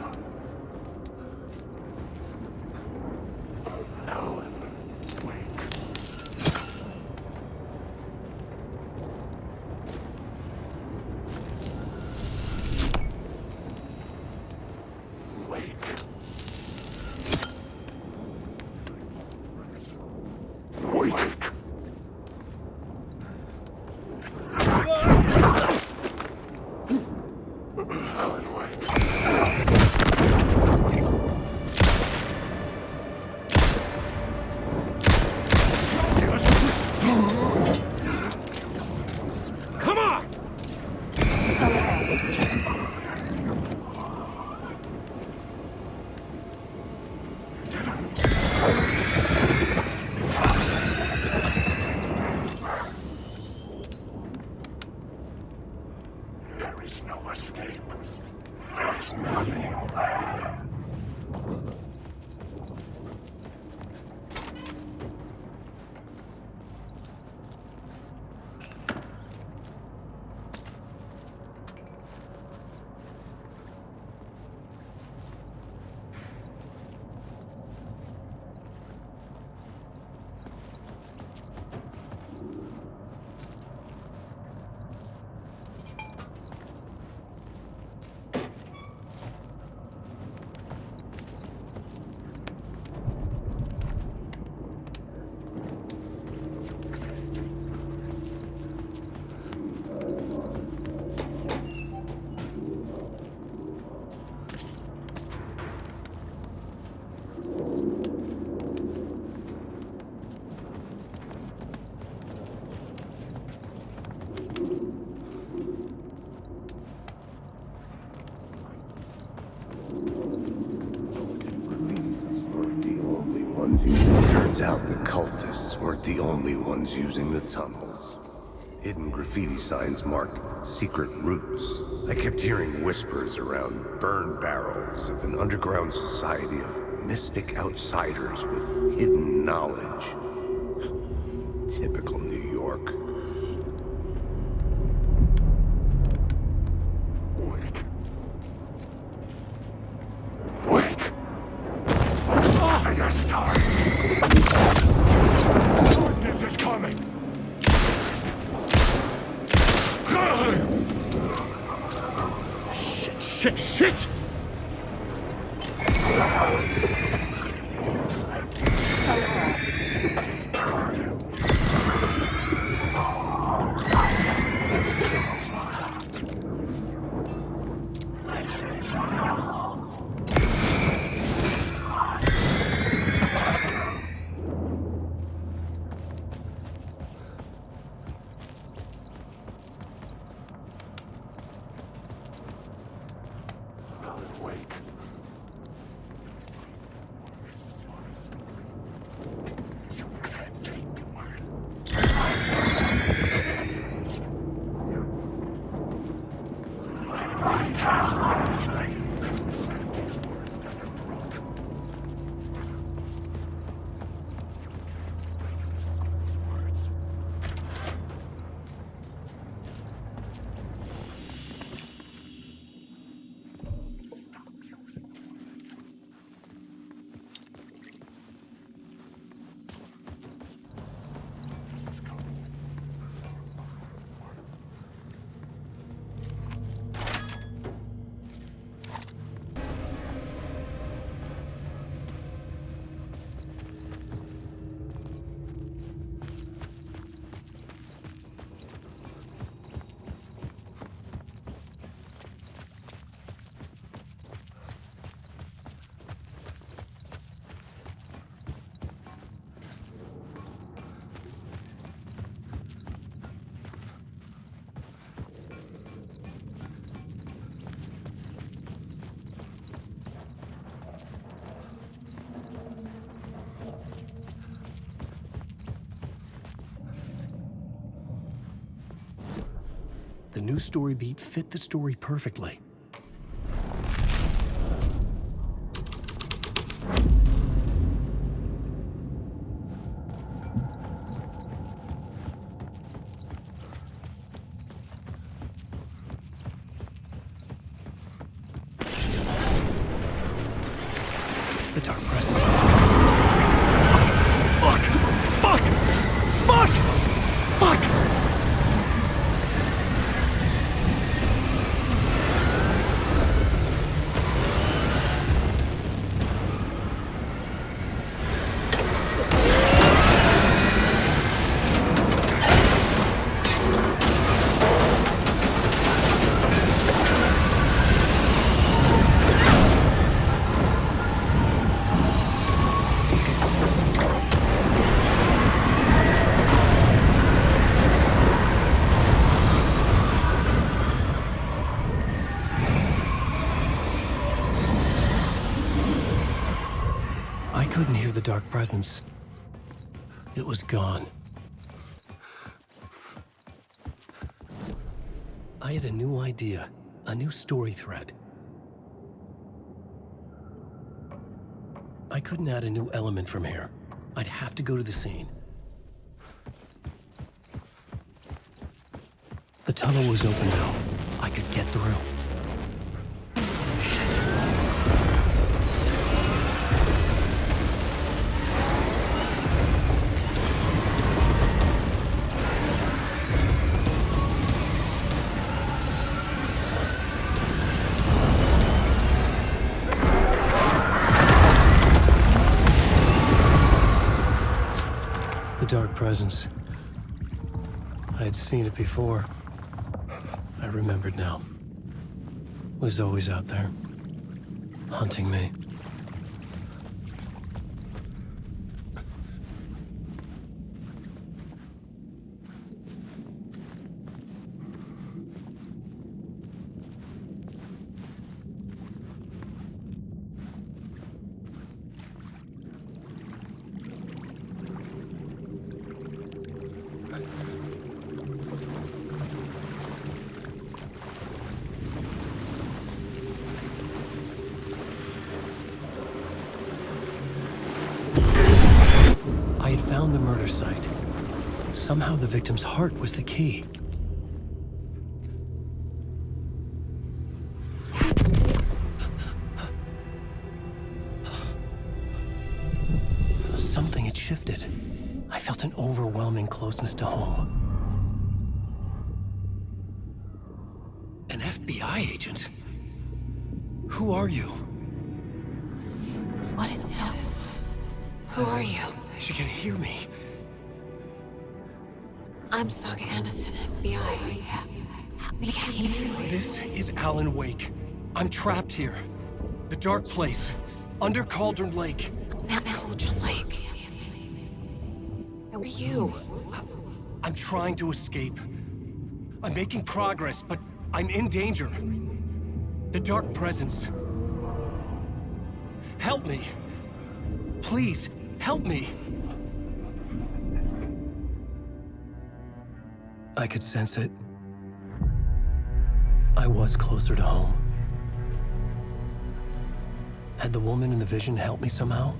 Turns out the cultists weren't the only ones using the tunnels. Hidden graffiti signs marked secret routes. I kept hearing whispers around burn barrels of an underground society of mystic outsiders with hidden knowledge. Typical New York. This is coming! Shit, shit! The new story beat fit the story perfectly. The dark presence. Fuck! Fuck! Fuck! Fuck! I couldn't hear the dark presence. It was gone. I had a new idea, a new story thread. I couldn't add a new element from here. I'd have to go to the scene. The tunnel was open now. I could get through. The dark presence. I had seen it before. I remembered now. It was always out there, hunting me. found the murder site. Somehow the victim's heart was the key. Something had shifted. I felt an overwhelming closeness to home. An FBI agent? Who are you? What is this? Who are you? She can hear me. I'm Saga Anderson, FBI. This is Alan Wake. I'm trapped here. The dark place. Under Cauldron Lake. Cauldron Lake. Who are you? I'm trying to escape. I'm making progress, but I'm in danger. The dark presence. Help me. Please, help me. I could sense it. I was closer to home. Had the woman in the vision helped me somehow?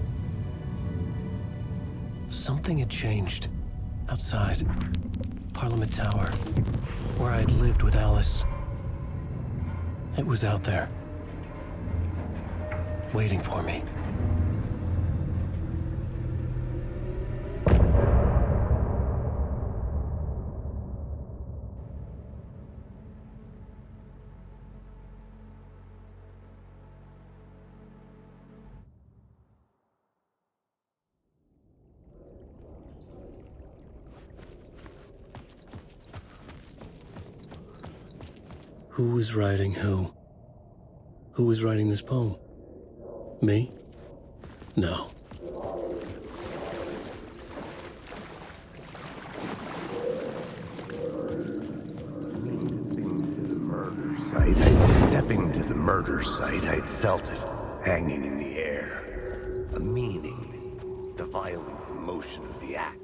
Something had changed. Outside. Parliament Tower. Where I had lived with Alice. It was out there. Waiting for me. Who was writing who? Who was writing this poem? Me? No. Stepping to the murder site, I'd felt it, hanging in the air. A meaning, the violent emotion of the act.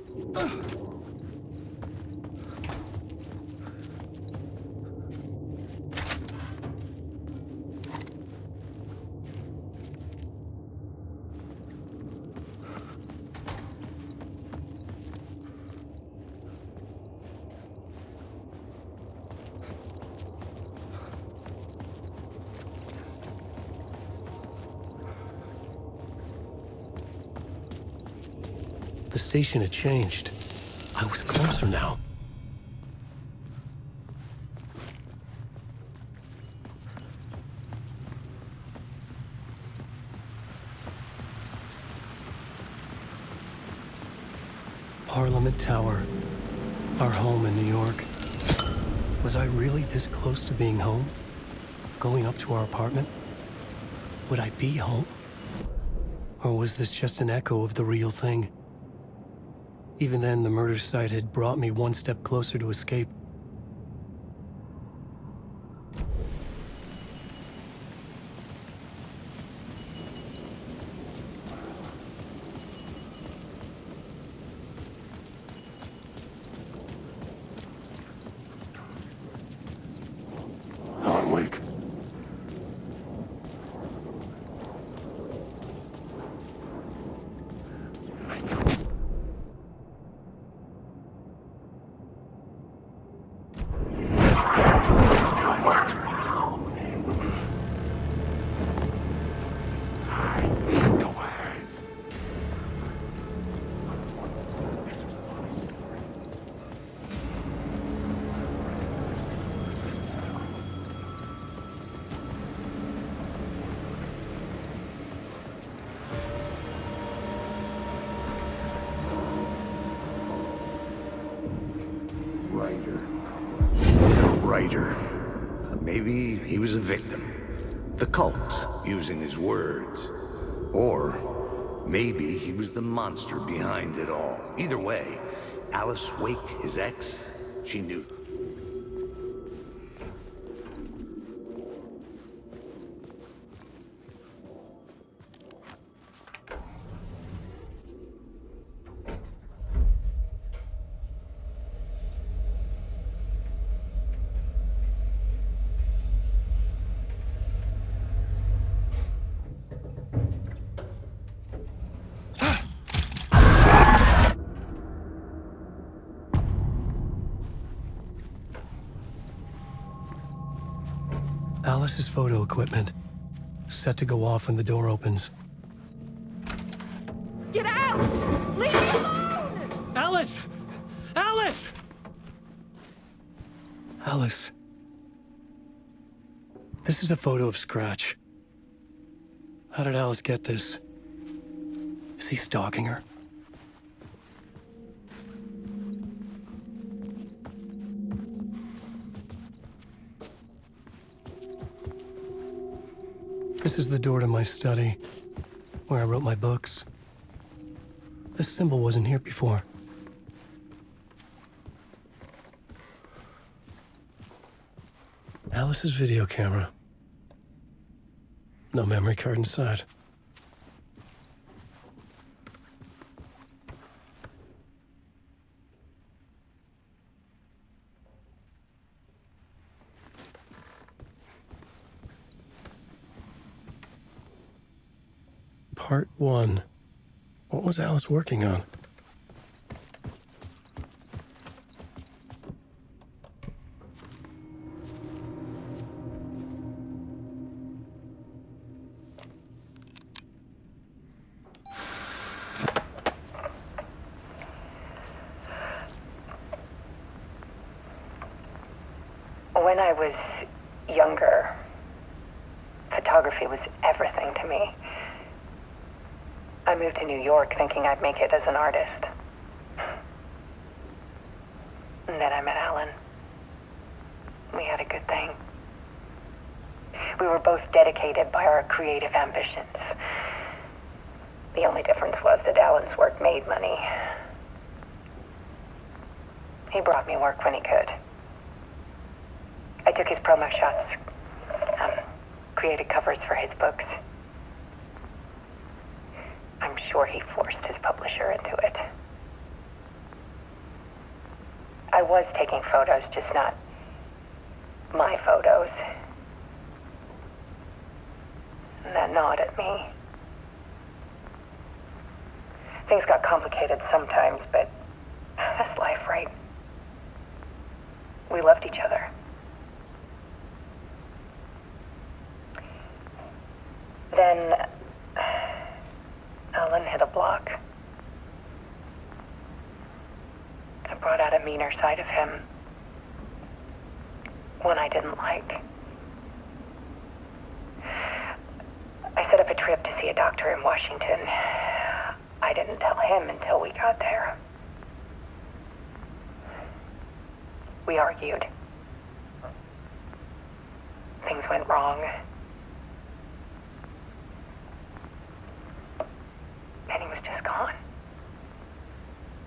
The station had changed. I was closer now. Parliament Tower. Our home in New York. Was I really this close to being home? Going up to our apartment? Would I be home? Or was this just an echo of the real thing? Even then, the murder site had brought me one step closer to escape. Alan Wake. Writer. Maybe he was a victim. The cult, using his words. Or maybe he was the monster behind it all. Either way, Alice Wake, his ex, she knew. Alice's photo equipment, set to go off when the door opens. Get out! Leave me alone! Alice! Alice! Alice. This is a photo of Scratch. How did Alice get this? Is he stalking her? This is the door to my study, where I wrote my books. This symbol wasn't here before. Alice's video camera. No memory card inside. Part 1. What was Alice working on? When I was younger, photography was everything to me. I moved to New York thinking I'd make it as an artist. And then I met Alan. We had a good thing. We were both dedicated by our creative ambitions. The only difference was that Alan's work made money. He brought me work when he could. I took his promo shots, created covers for his books. I'm sure he forced his publisher into it. I was taking photos, just not my photos. And that gnawed at me. Things got complicated sometimes, but that's life, right? We loved each other. Then Alan hit a block. I brought out a meaner side of him. One I didn't like. I set up a trip to see a doctor in Washington. I didn't tell him until we got there. We argued. Things went wrong. And he was just gone.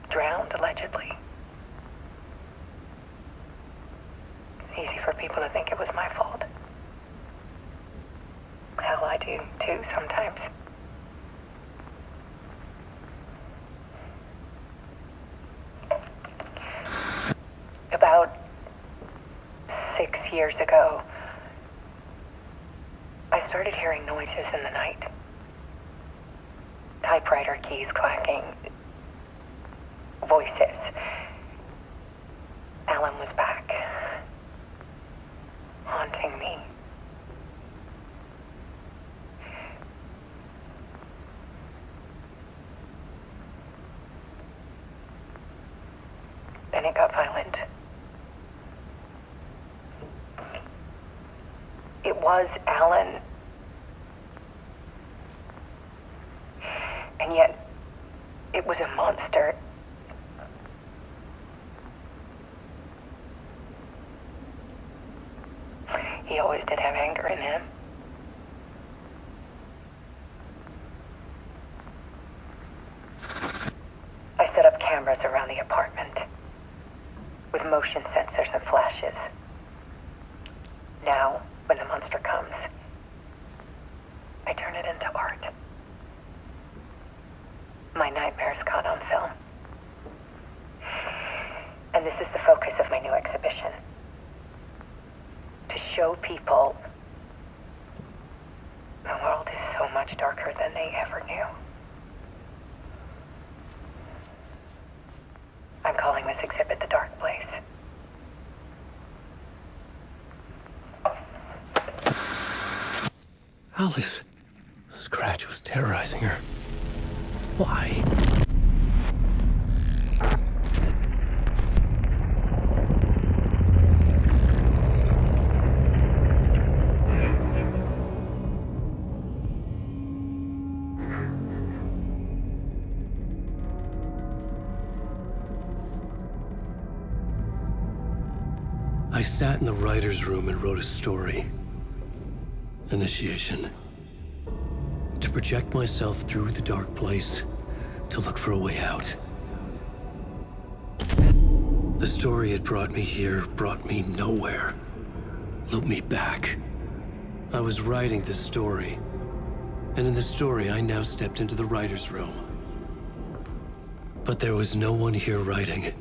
Drowned, allegedly. It's easy for people to think it was my fault. Hell, I do too sometimes. About 6 years ago, I started hearing noises in the night. Typewriter keys clacking. Voices. Alan was back. Haunting me. Then it got violent. It was Alan. And yet, it was a monster. He always did have anger in him. I set up cameras around the apartment with motion sensors and flashes. Now, when the monster comes, I turn it into art. My nightmares caught on film. And this is the focus of my new exhibition. To show people the world is so much darker than they ever knew. I'm calling this exhibit The Dark Place. Alice. Scratch was terrorizing her. Why? I sat in the writer's room and wrote a story. Initiation. To project myself through the dark place, to look for a way out. The story had brought me here, brought me nowhere. Looped me back. I was writing the story. And in the story, I now stepped into the writer's room. But there was no one here writing it.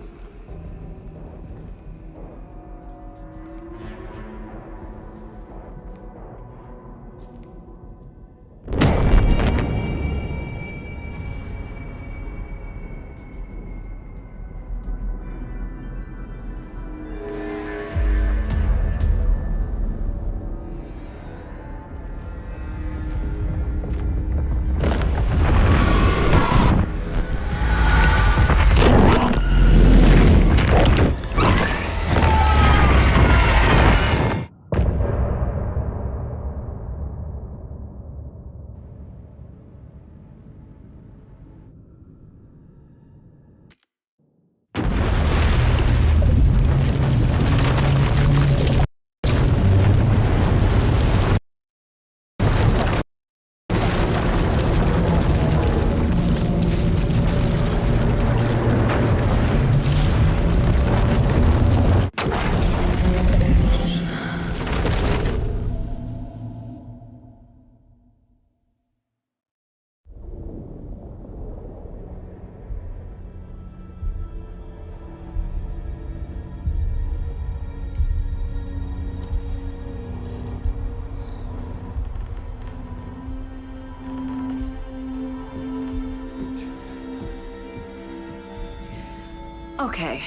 Okay,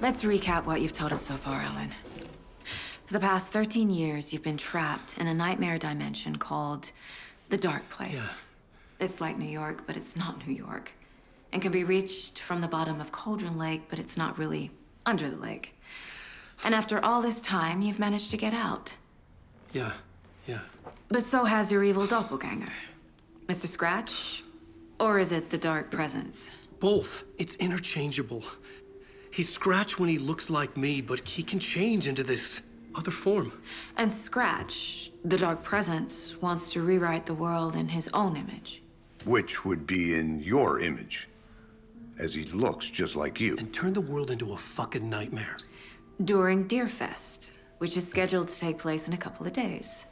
let's recap what you've told us so far, Alan. For the past 13 years, you've been trapped in a nightmare dimension called the Dark Place. Yeah. It's like New York, but it's not New York. And can be reached from the bottom of Cauldron Lake, but it's not really under the lake. And after all this time, you've managed to get out. Yeah. But so has your evil doppelganger. Mr. Scratch? Or is it the Dark Presence? Both. It's interchangeable. He's Scratch when he looks like me, but he can change into this other form. And Scratch, the Dark Presence, wants to rewrite the world in his own image. Which would be in your image, as he looks just like you. And turn the world into a fucking nightmare. During Deerfest, which is scheduled to take place in a couple of days.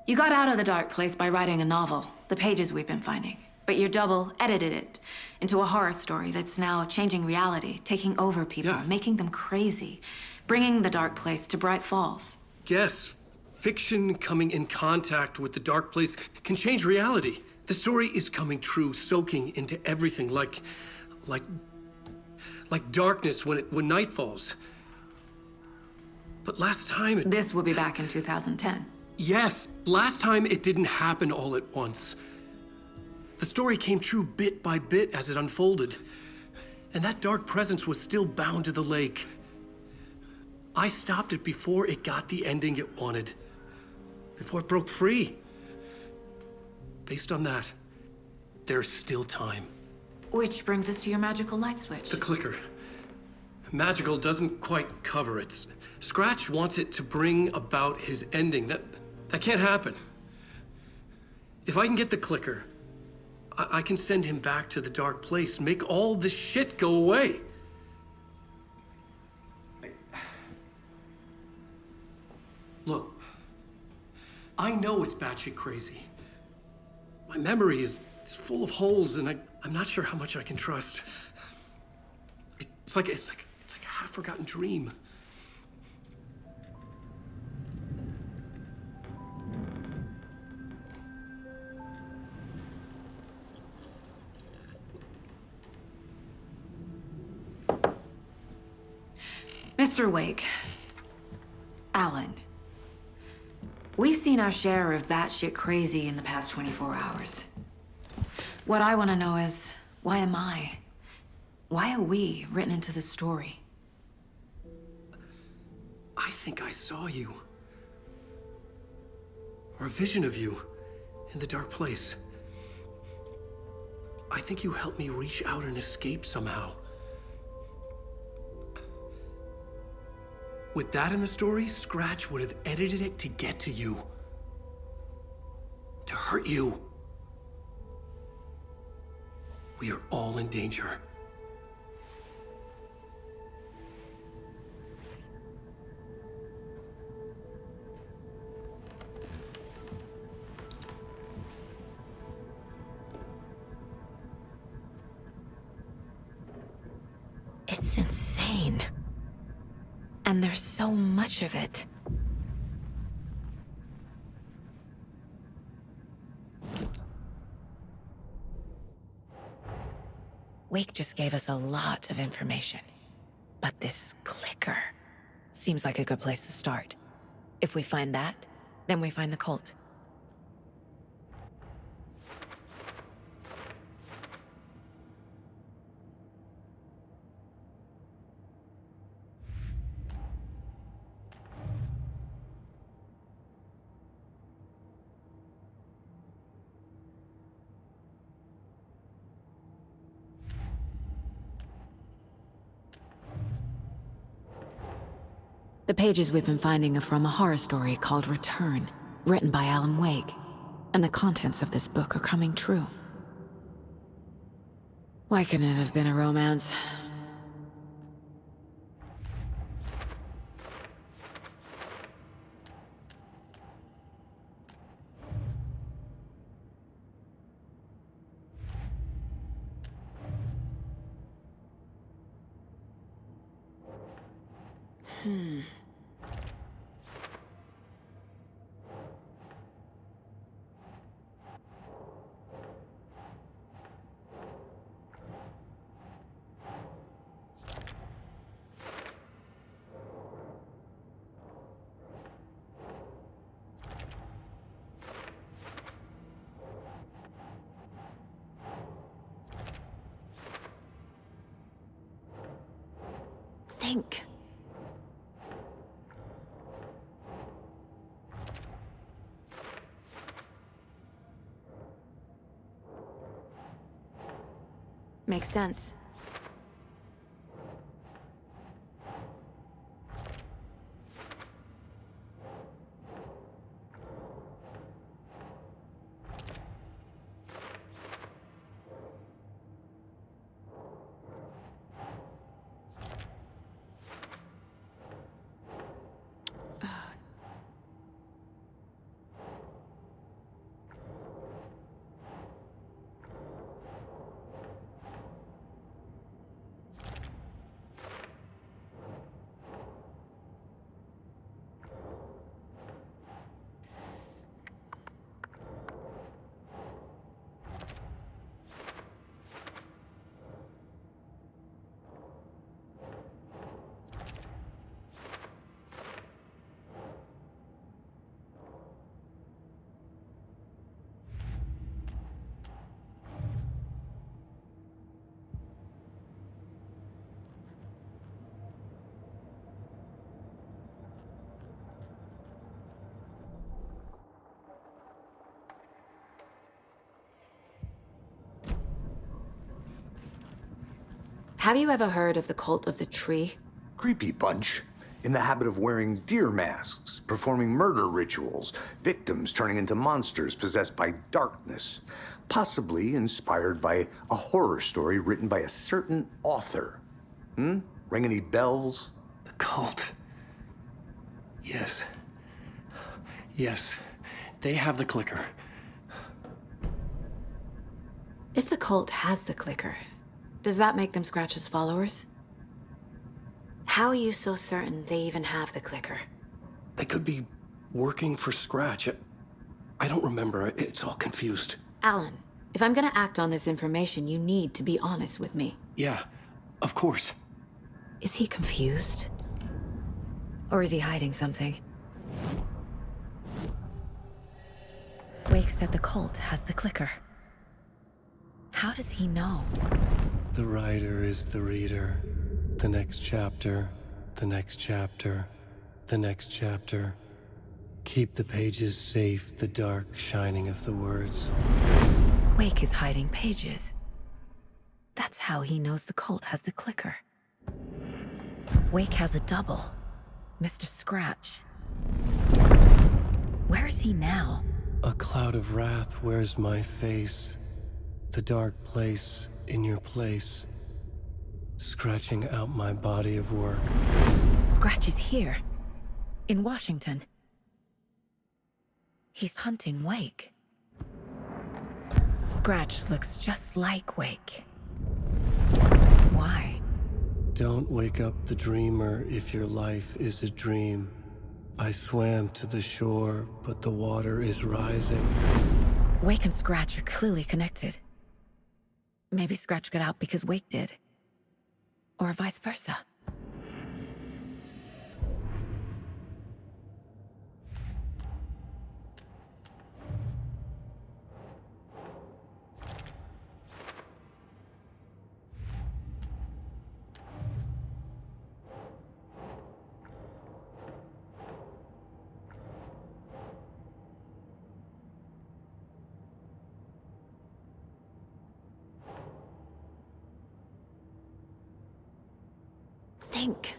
You got out of the Dark Place by writing a novel, the pages we've been finding. But your double edited it into a horror story that's now changing reality, taking over people, making them crazy, bringing the Dark Place to Bright Falls. Yes, fiction coming in contact with the Dark Place can change reality. The story is coming true, soaking into everything like darkness when night falls. But last time This will be back in 2010. Yes, last time it didn't happen all at once. The story came true bit by bit as it unfolded. And that dark presence was still bound to the lake. I stopped it before it got the ending it wanted. Before it broke free. Based on that, there's still time. Which brings us to your magical light switch. The clicker. Magical doesn't quite cover it. Scratch wants it to bring about his ending. That can't happen. If I can get the clicker, I can send him back to the Dark Place, make all this shit go away. Look, I know it's batshit crazy. My memory is full of holes, and I'm not sure how much I can trust. It's like a half-forgotten dream. Mr. Wake, Alan, We've seen our share of batshit crazy in the past 24 hours. What I want to know is, why am I? Why are we written into the story? I think I saw you. Or a vision of you in the dark place. I think you helped me reach out and escape somehow. With that in the story, Scratch would have edited it to get to you. To hurt you. We are all in danger. It's insane. And there's so much of it. Wake just gave us a lot of information. But this clicker seems like a good place to start. If we find that, then we find the cult. The pages we've been finding are from a horror story called Return, written by Alan Wake, and the contents of this book are coming true. Why couldn't it have been a romance? Think. Makes sense. Have you ever heard of the cult of the tree? Creepy bunch. In the habit of wearing deer masks, performing murder rituals, victims turning into monsters possessed by darkness. Possibly inspired by a horror story written by a certain author. Ring any bells? The cult. Yes. Yes. They have the clicker. If the cult has the clicker, does that make them Scratch's followers? How are you so certain they even have the clicker? They could be working for Scratch. I don't remember. It's all confused. Alan, if I'm gonna act on this information, you need to be honest with me. Yeah, of course. Is he confused? Or is he hiding something? Wake said the cult has the clicker. How does he know? The writer is the reader. The next chapter, the next chapter, the next chapter. Keep the pages safe, the dark shining of the words. Wake is hiding pages. That's how he knows the cult has the clicker. Wake has a double, Mr. Scratch. Where is he now? A cloud of wrath wears my face. The dark place in your place. Scratching out my body of work. Scratch is here, in Washington. He's hunting Wake. Scratch looks just like Wake. Why? Don't wake up the dreamer if your life is a dream. I swam to the shore, but the water is rising. Wake and Scratch are clearly connected. Maybe Scratch got out because Wake did. Or vice versa. Think.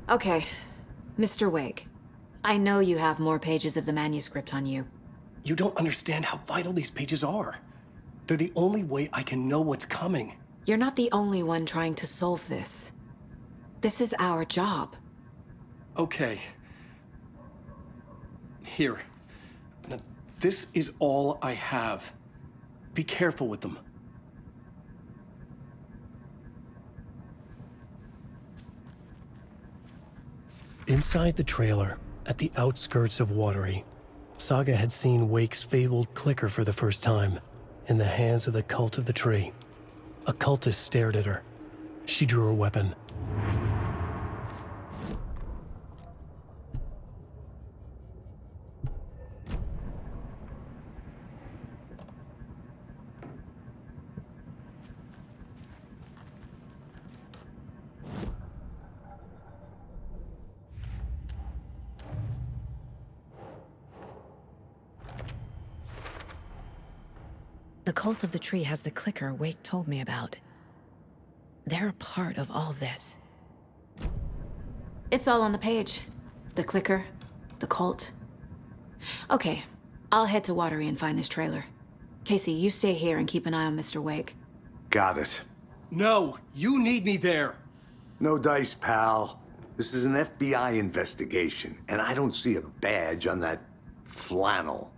Okay, Mr. Wake. I know you have more pages of the manuscript on you. You don't understand how vital these pages are. They're the only way I can know what's coming. You're not the only one trying to solve this. This is our job. Okay. Here. Now, this is all I have. Be careful with them. Inside the trailer, at the outskirts of Watery, Saga had seen Wake's fabled clicker for the first time, in the hands of the Cult of the Tree. A cultist stared at her. She drew her weapon. The Cult of the Tree has the clicker Wake told me about. They're a part of all this. It's all on the page. The clicker, the cult. Okay, I'll head to Watery and find this trailer. Casey, you stay here and keep an eye on Mr. Wake. Got it. No, you need me there. No dice, pal. This is an FBI investigation, and I don't see a badge on that flannel.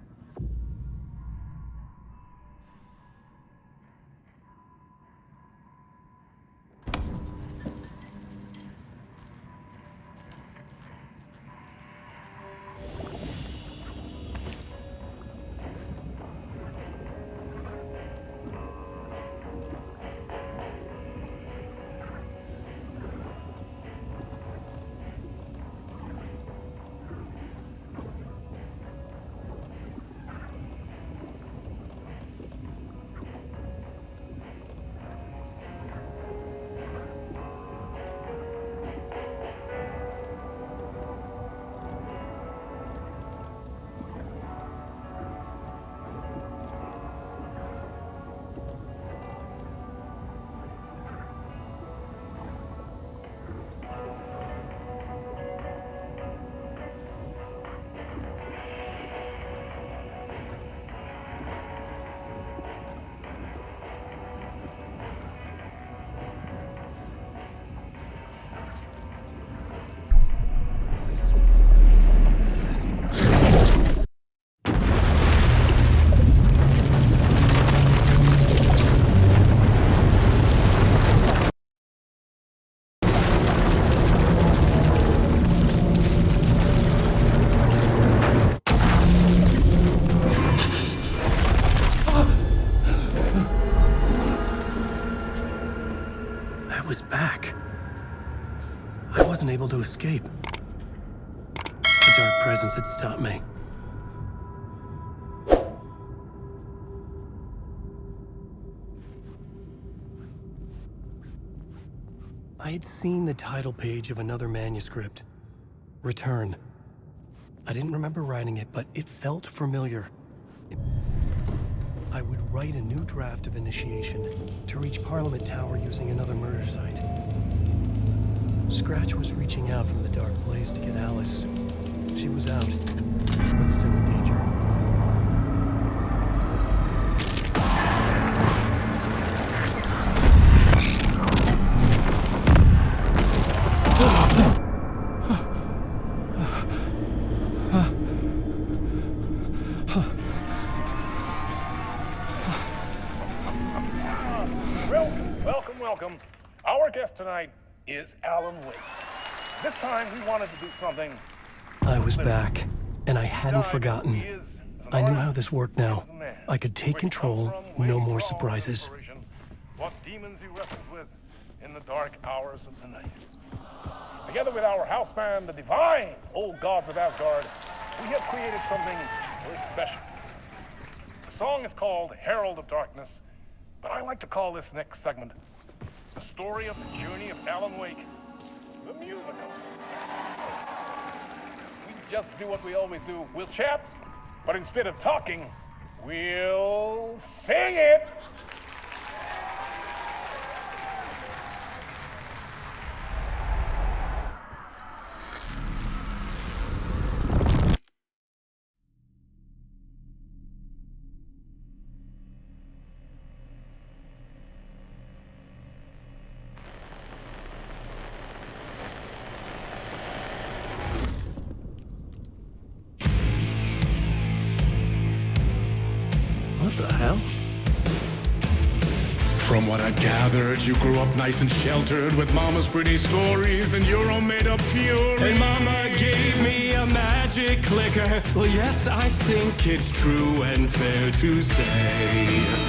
was back. I wasn't able to escape. The dark presence had stopped me. I had seen the title page of another manuscript, Return. I didn't remember writing it, but it felt familiar. I would write a new draft of Initiation to reach Parliament Tower using another murder site. Scratch was reaching out from the dark place to get Alice. She was out, but still in danger. Welcome. Our guest tonight is Alan Wake. This time we wanted to do something. I was back, and I hadn't forgotten. I knew how this worked now. I could take control, no more surprises. What demons he wrestles with in the dark hours of the night. Together with our house band, the divine old gods of Asgard, we have created something very special. The song is called Herald of Darkness, but I like to call this next segment the story of the journey of Alan Wake, the musical. We just do what we always do. We'll chat, but instead of talking, we'll sing it. What the hell? From what I've gathered, you grew up nice and sheltered with mama's pretty stories and your own made-up fury. And mama gave me a magic clicker. Well, yes, I think it's true and fair to say.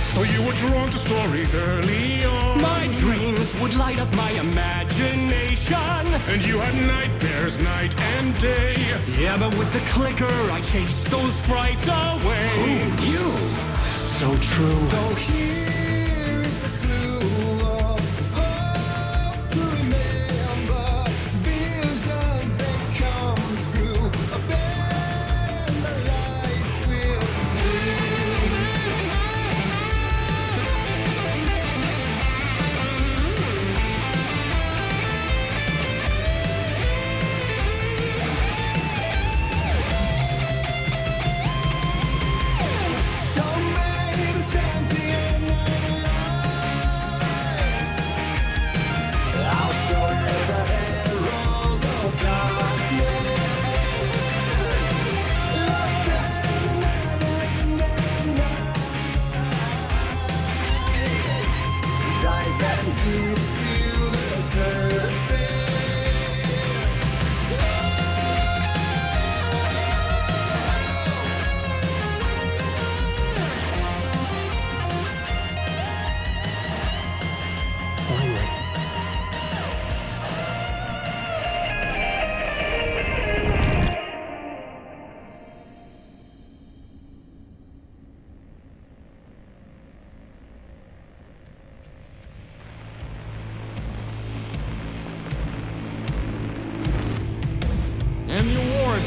So you were drawn to stories early on. My dreams would light up my imagination. And you had nightmares night and day. Yeah, but with the clicker, I chased those frights away. Who knew? So true. So here is the clue of hope to remember. Visions, they come true. Bend the lights will stream. So many champion.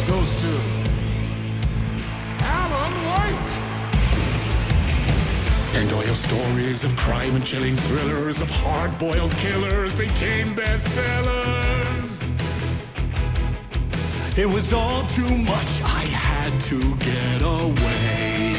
goes to Alan Wake. And all your stories of crime and chilling thrillers of hard-boiled killers became bestsellers. It was all too much, I had to get away.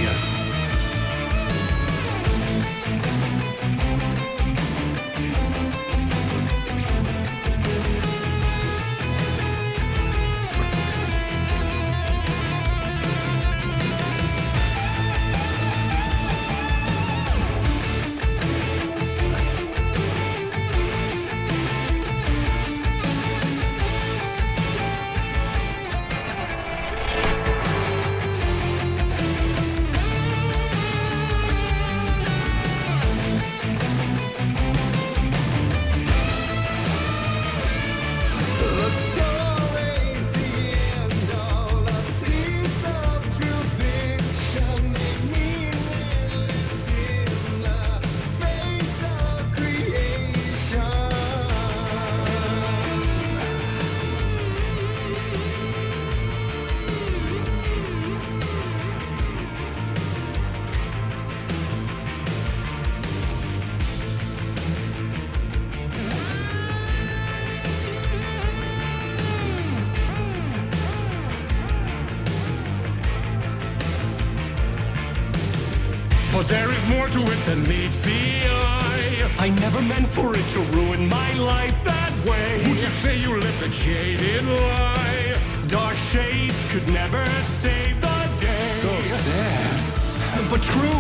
But there is more to it than meets the eye. I never meant for it to ruin my life that way. Would you say you lived a jaded lie? Dark shades could never save the day. So sad, but true.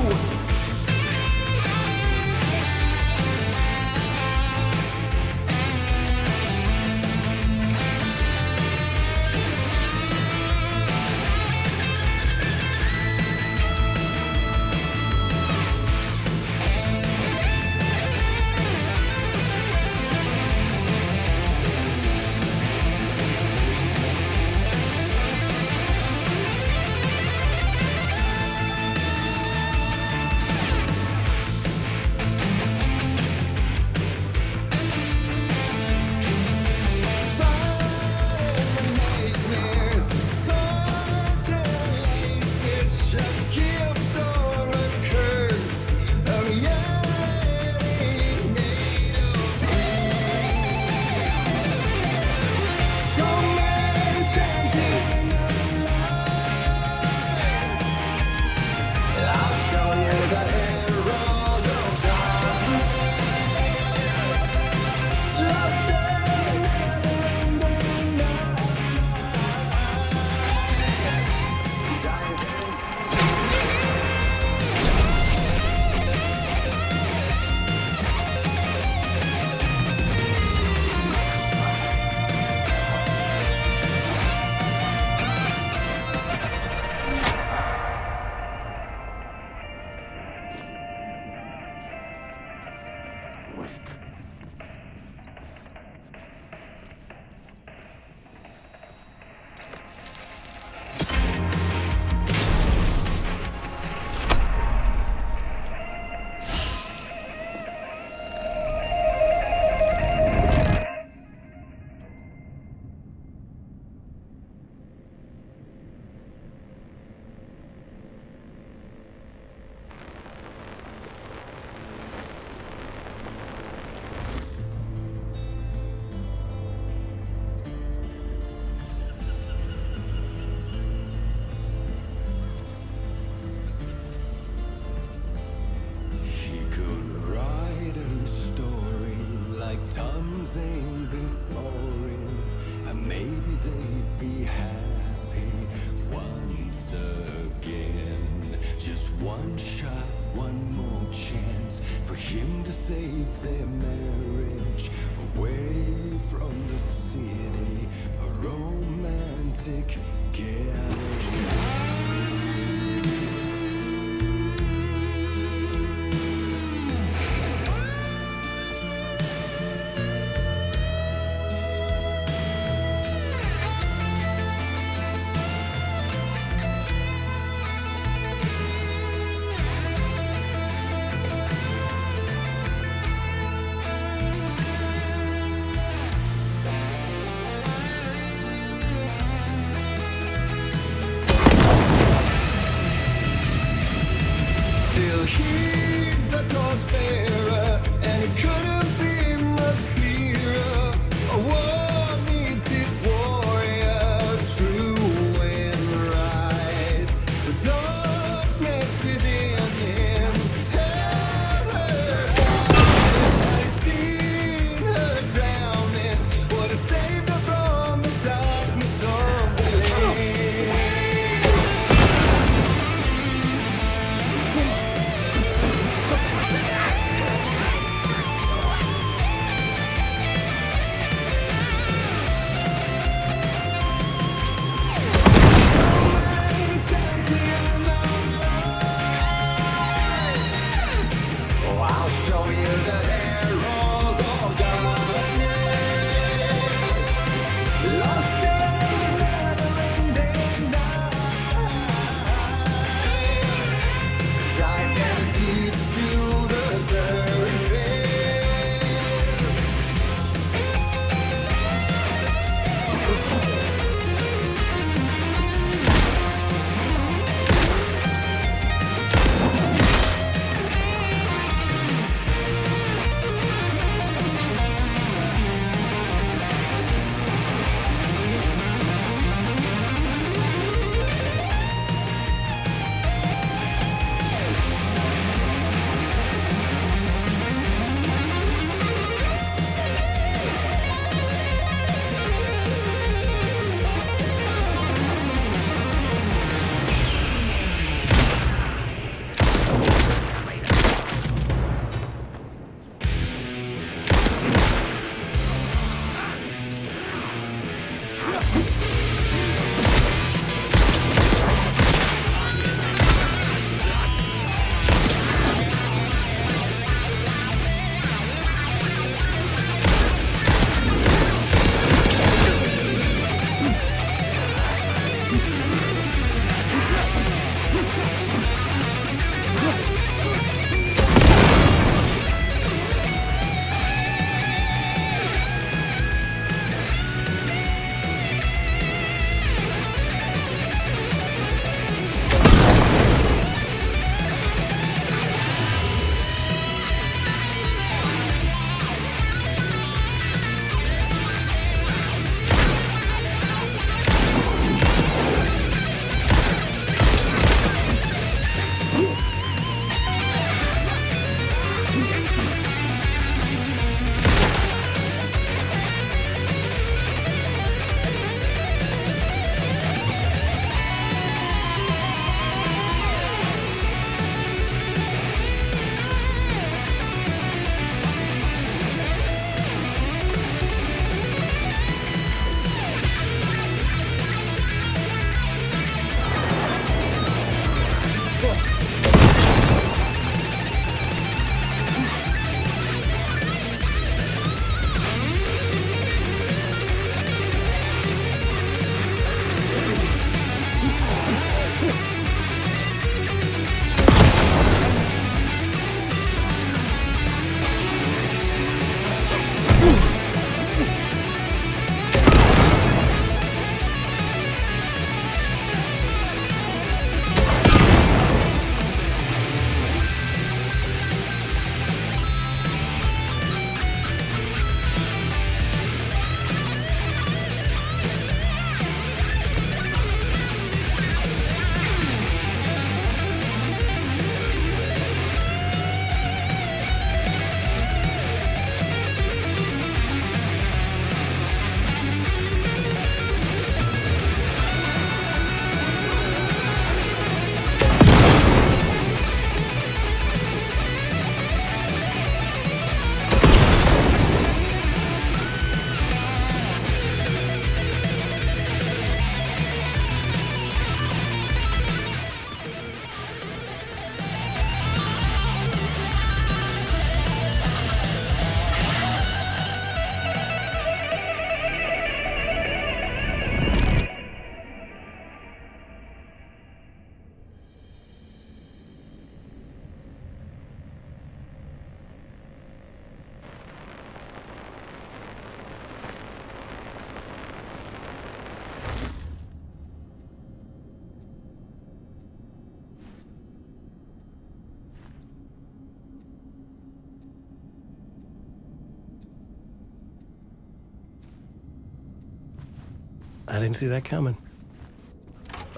I didn't see that coming.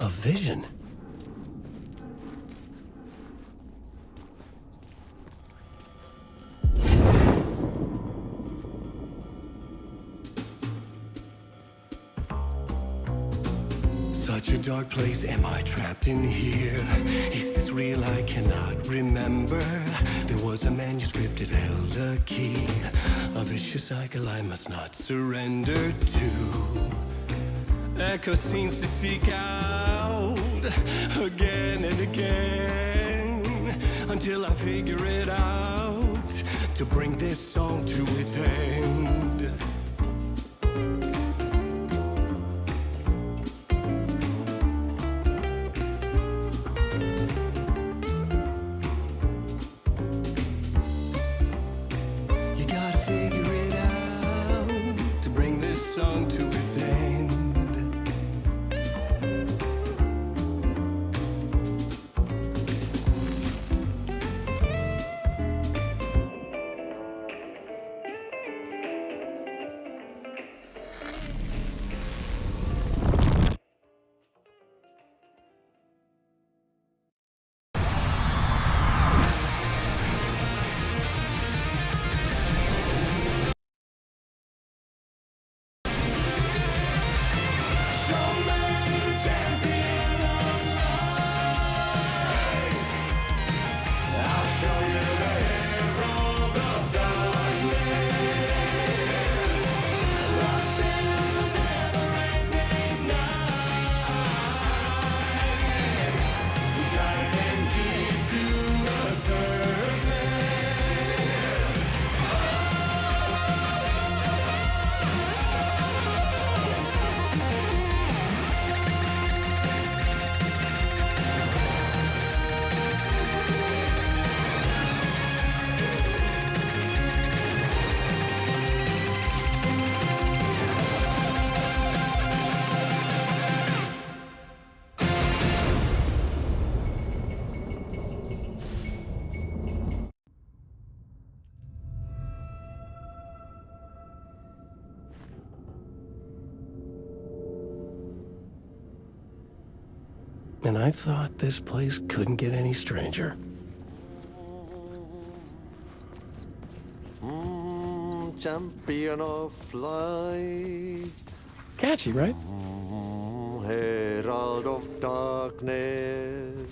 A vision? Such a dark place, am I trapped in here? Is this real? I cannot remember. There was a manuscript, it held a key. A vicious cycle I must not surrender to. Echo scenes to seek out again and again until I figure it out to bring this song to its end. You gotta figure it out to bring this song to its end. And I thought this place couldn't get any stranger. Champion of light. Catchy, right? Herald of darkness.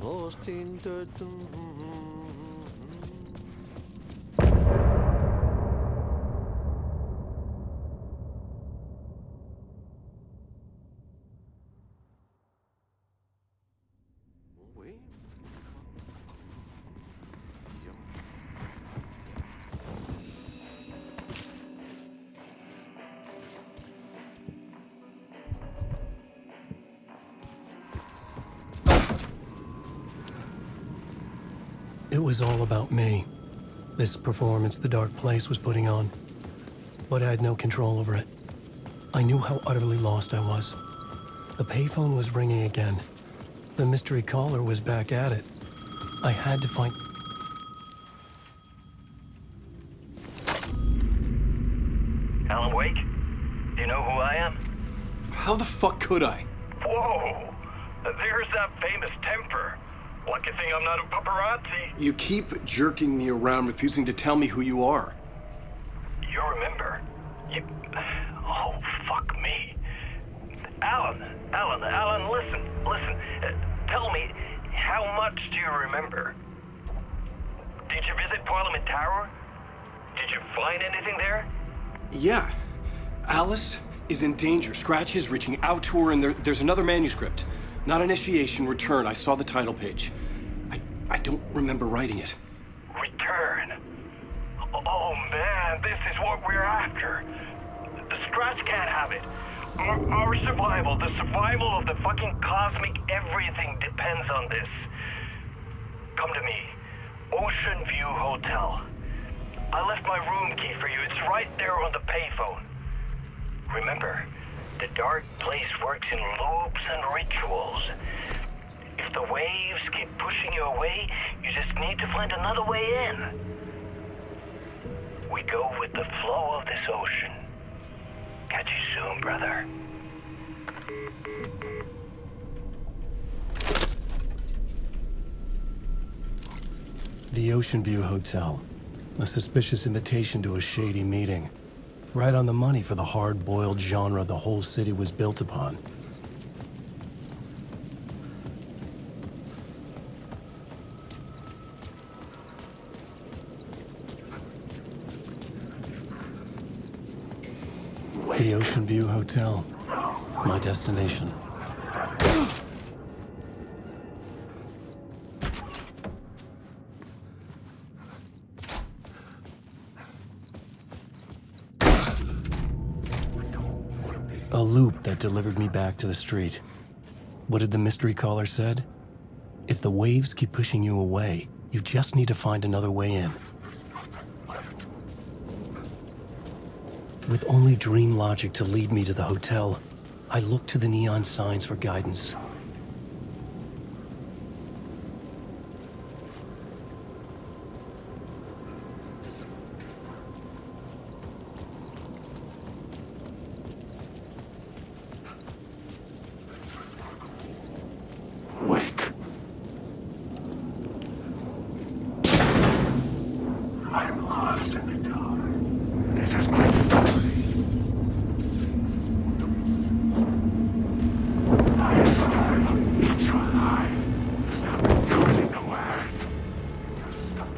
Lost in the It was all about me. This performance the Dark Place was putting on. But I had no control over it. I knew how utterly lost I was. The payphone was ringing again. The mystery caller was back at it. I had to find... Alan Wake? Do you know who I am? How the fuck could I? Whoa! There's that famous temper. Lucky thing I'm not a paparazzi. You keep jerking me around, refusing to tell me who you are. You remember? Oh, fuck me. Alan, listen. Tell me, how much do you remember? Did you visit Parliament Tower? Did you find anything there? Yeah. Alice is in danger. Scratch is reaching out to her, and there's another manuscript. Not initiation, return. I saw the title page. I don't remember writing it. Return? Oh man, this is what we're after. The Scratch can't have it. Our survival, the survival of the fucking cosmic everything depends on this. Come to me. Ocean View Hotel. I left my room key for you. It's right there on the payphone. Remember, the Dark Place works in loops and rituals. If the waves keep pushing you away, you just need to find another way in. We go with the flow of this ocean. Catch you soon, brother. The Ocean View Hotel. A suspicious invitation to a shady meeting. Right on the money for the hard-boiled genre the whole city was built upon. The Ocean View Hotel. My destination. A loop that delivered me back to the street. What did the mystery caller said? If the waves keep pushing you away, you just need to find another way in. With only dream logic to lead me to the hotel, I looked to the neon signs for guidance. I'm lost in the dark. This is my story. I survive each lie. Stop recording the words. You're stuck.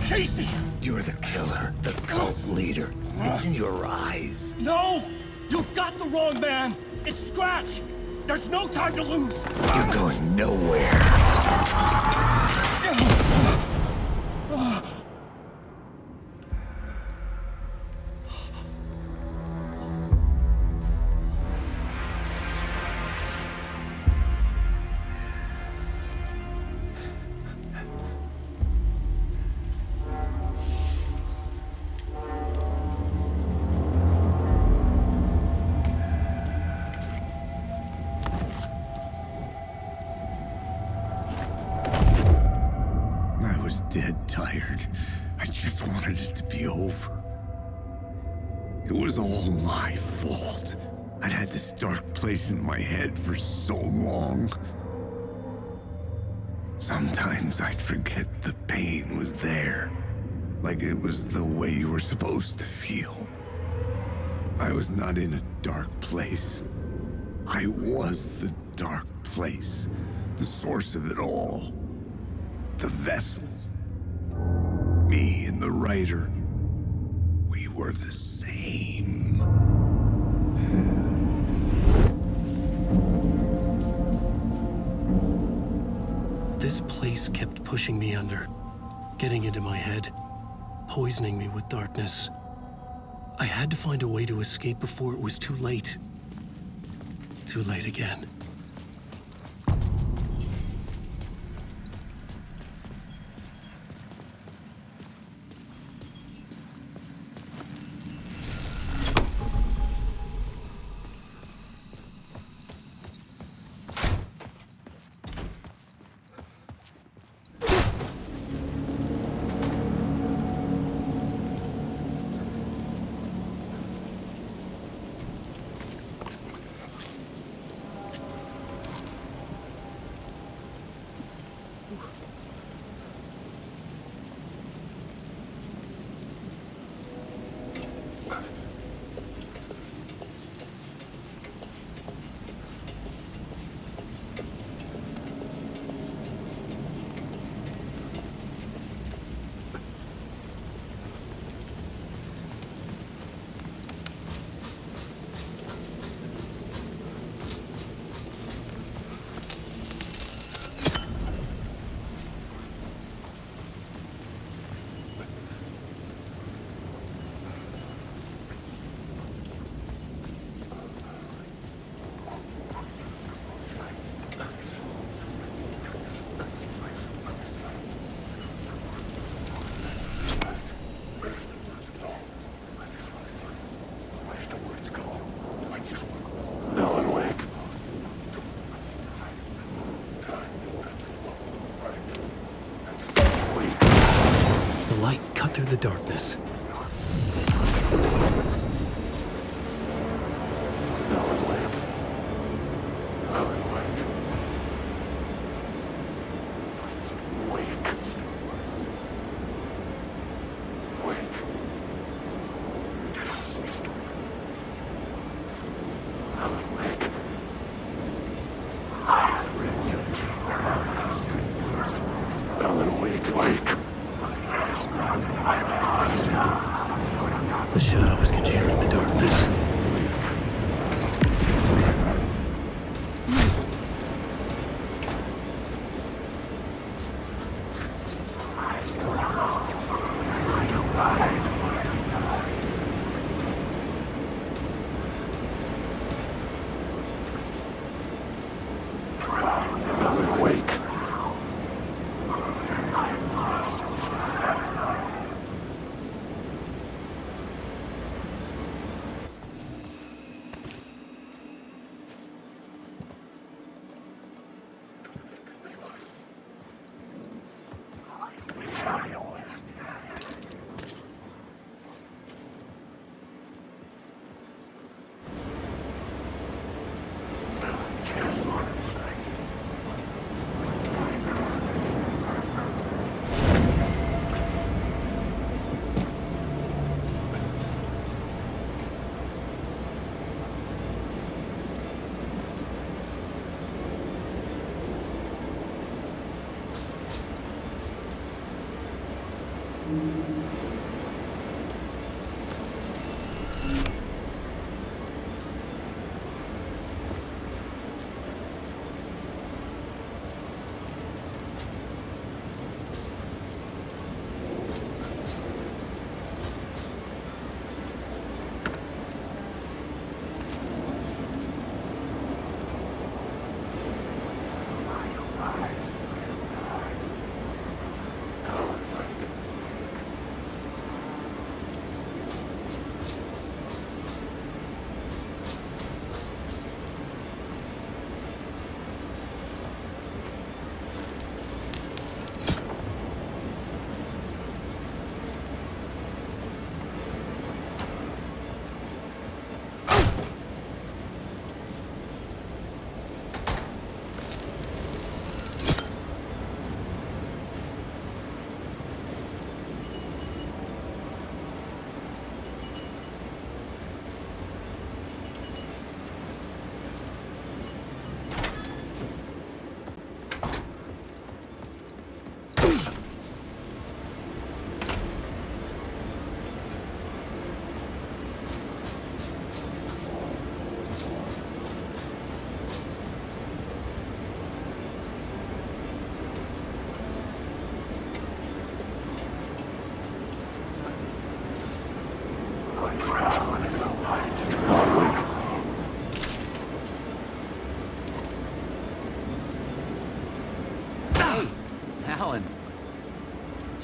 Casey! You're the killer, the cult leader. It's in your eyes. No! You got the wrong man! It's Scratch! There's no time to lose! You're going nowhere. dead tired. I just wanted it to be over. It was all my fault. I'd had this dark place in my head for so long. Sometimes I'd forget the pain was there. Like it was the way you were supposed to feel. I was not in a dark place. I was the dark place. The source of it all. The vessel. Me and the writer. We were the same. This place kept pushing me under, getting into my head, poisoning me with darkness. I had to find a way to escape before it was too late. Too late again. Through the darkness. The shadow is congealing the darkness.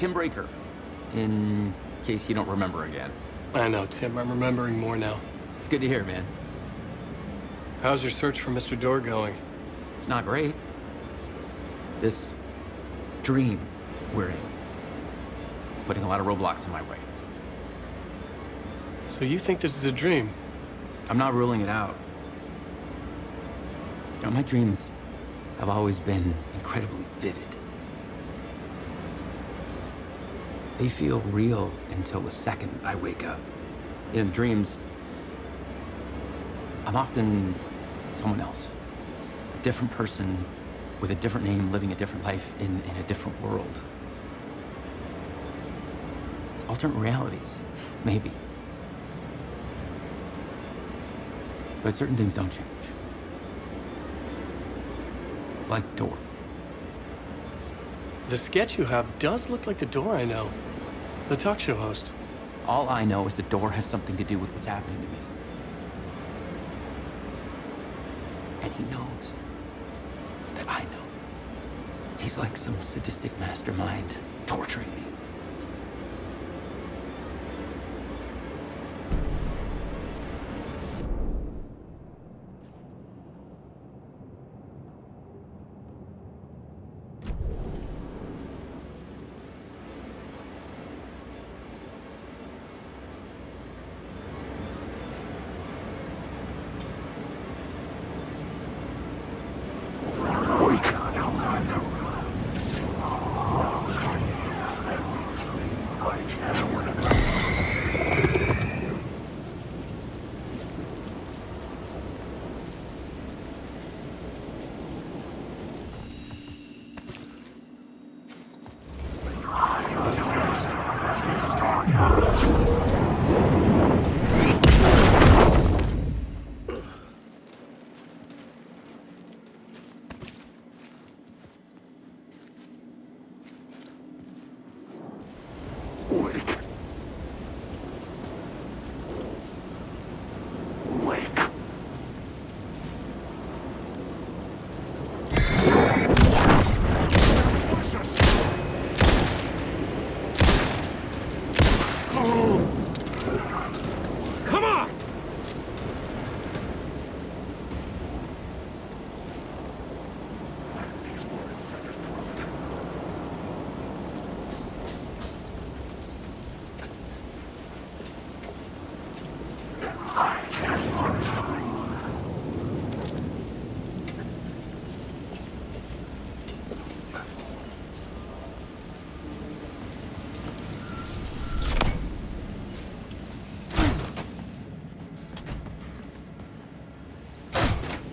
Tim Breaker, in case you don't remember again. I know, Tim. I'm remembering more now. It's good to hear, man. How's your search for Mr. Door going? It's not great. This dream we're in, putting a lot of roadblocks in my way. So you think this is a dream? I'm not ruling it out. You know, my dreams have always been incredibly vivid. They feel real until the second I wake up. In dreams, I'm often someone else. A different person with a different name, living a different life in a different world. It's alternate realities, maybe. But certain things don't change. Like Door. The sketch you have does look like the Door I know. The talk show host. All I know is the Door has something to do with what's happening to me. And he knows that I know. He's like some sadistic mastermind torturing me.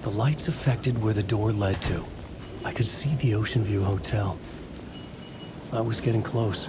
The lights affected where the door led to. I could see the Ocean View Hotel. I was getting close.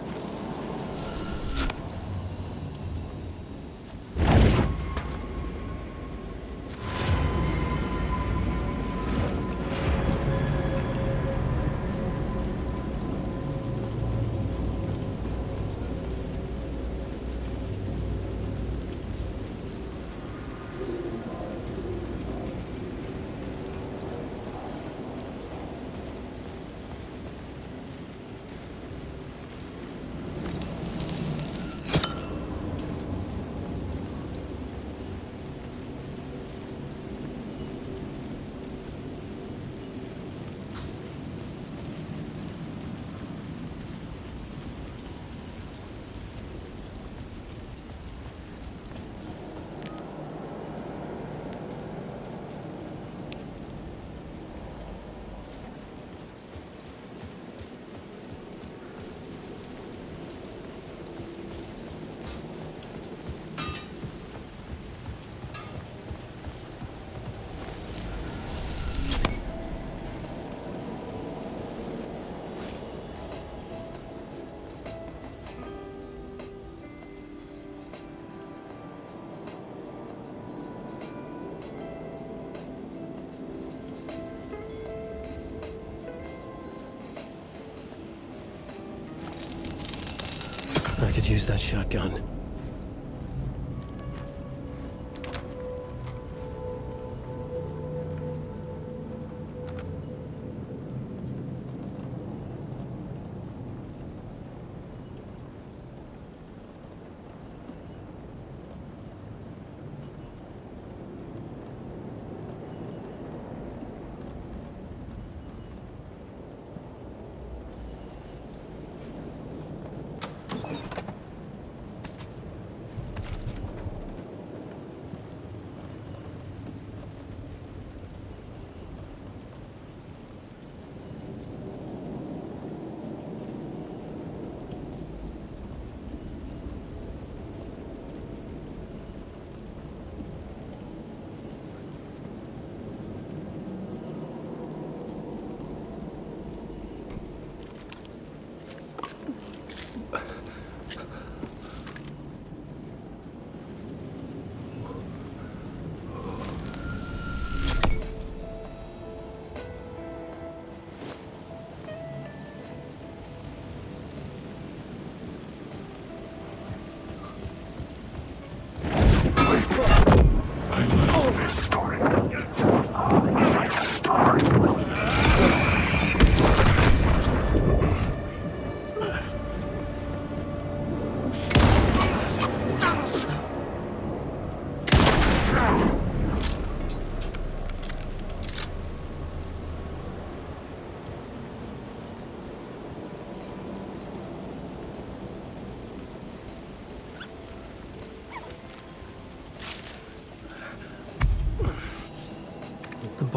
I could use that shotgun.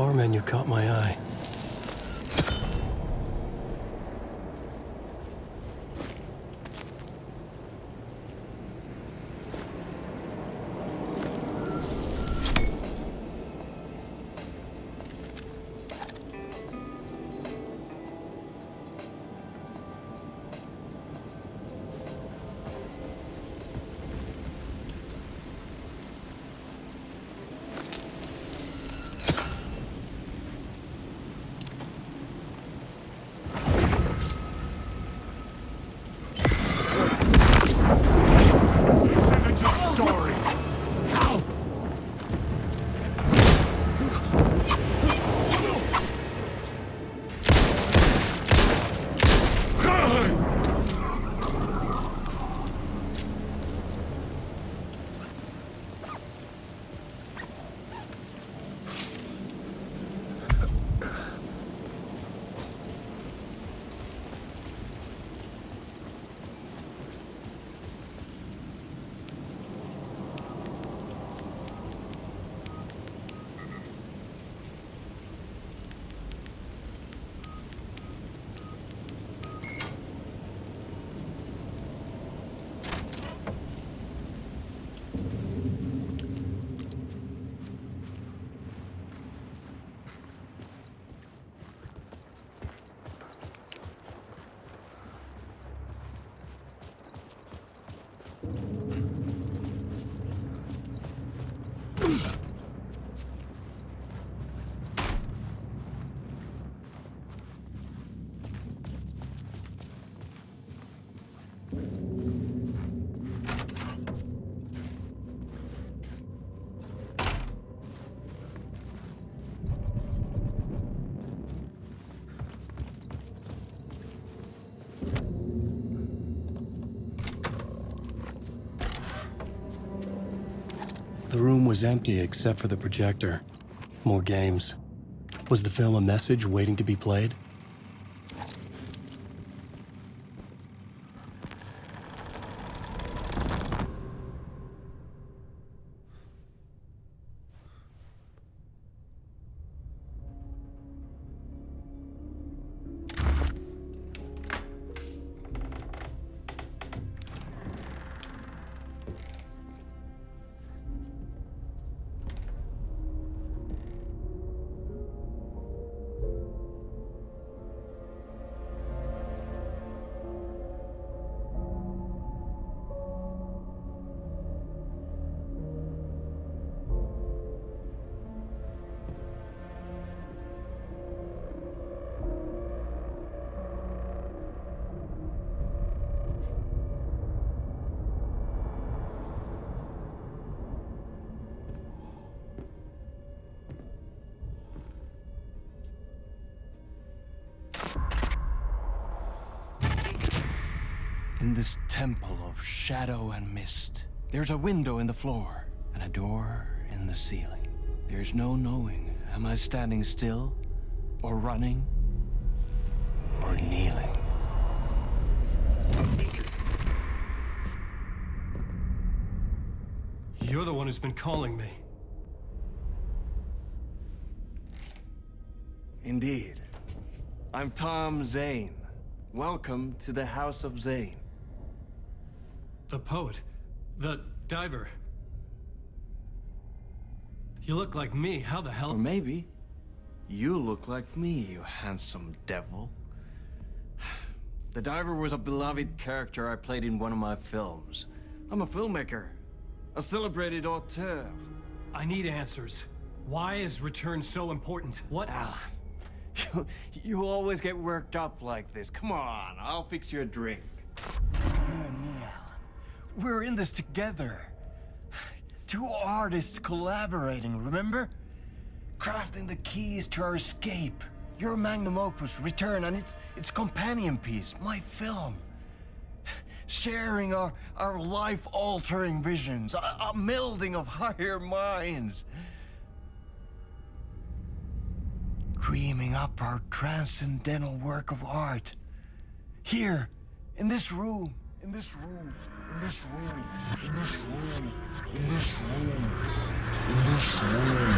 bar menu caught my eye. The room was empty except for the projector. More games. Was the film a message waiting to be played? In this temple of shadow and mist, there's a window in the floor and a door in the ceiling. There's no knowing, am I standing still, or running, or kneeling? You're the one who's been calling me. Indeed. I'm Tom Zane. Welcome to the House of Zane. The poet. The diver. You look like me. How the hell? Or maybe you look like me, you handsome devil. The diver was a beloved character I played in one of my films. I'm a filmmaker, a celebrated auteur. I need answers. Why is Return so important? What? Alan, you always get worked up like this. Come on, I'll fix you a drink. You and me, Alan. We're in this together. Two artists collaborating, remember? Crafting the keys to our escape. Your magnum opus, Return, and its companion piece, my film. Sharing our life-altering visions, a melding of higher minds. Dreaming up our transcendental work of art. Here, in this room, in this room, in this room, in this room, in this room, in this room.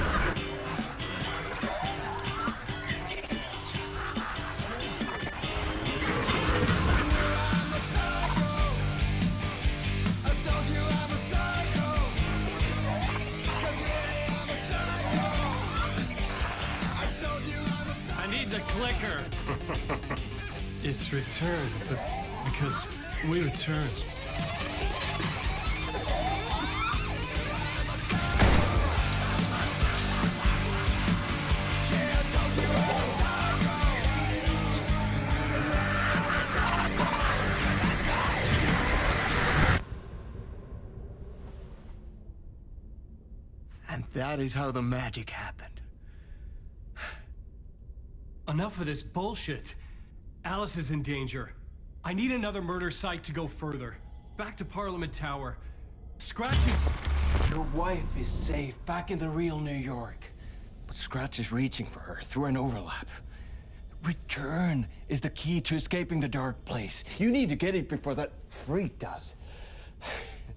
quicker! It's returned, but because we returned. And that is how the magic happened. Enough of this bullshit. Alice is in danger. I need another murder site to go further. Back to Parliament Tower. Scratch is... Your wife is safe back in the real New York. But Scratch is reaching for her through an overlap. Return is the key to escaping the dark place. You need to get it before that freak does.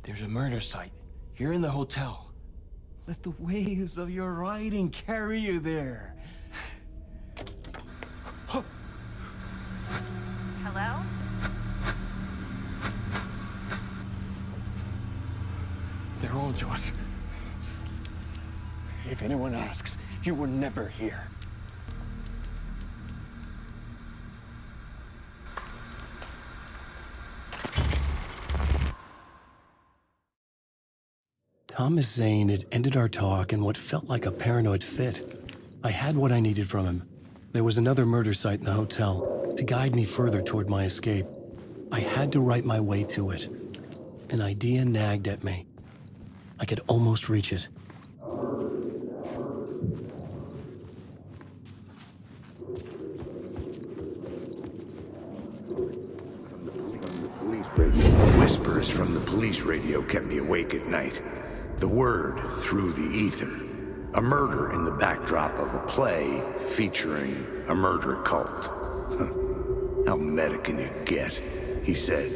There's a murder site here in the hotel. Let the waves of your writing carry you there. Hello? They're all yours. If anyone asks, you were never here. Thomas Zane had ended our talk in what felt like a paranoid fit. I had what I needed from him. There was another murder site in the hotel to guide me further toward my escape. I had to write my way to it. An idea nagged at me. I could almost reach it. Whispers from the police radio kept me awake at night. The word through the ether. A murder in the backdrop of a play featuring a murder cult. How meta can you get? He said,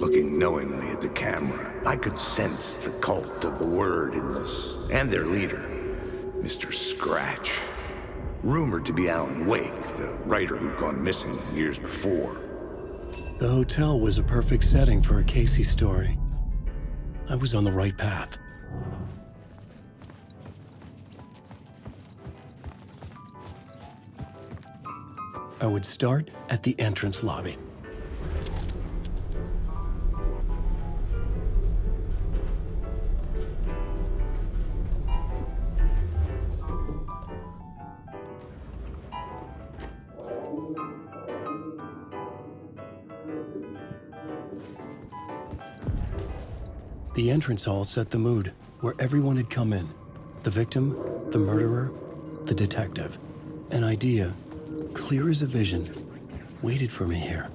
looking knowingly at the camera. I could sense the cult of the word in this, and their leader, Mr. Scratch. Rumored to be Alan Wake, the writer who'd gone missing years before. The hotel was a perfect setting for a Casey story. I was on the right path. I would start at the entrance lobby. The entrance hall set the mood, where everyone had come in. The victim, the murderer, the detective. An idea, clear as a vision, waited for me here.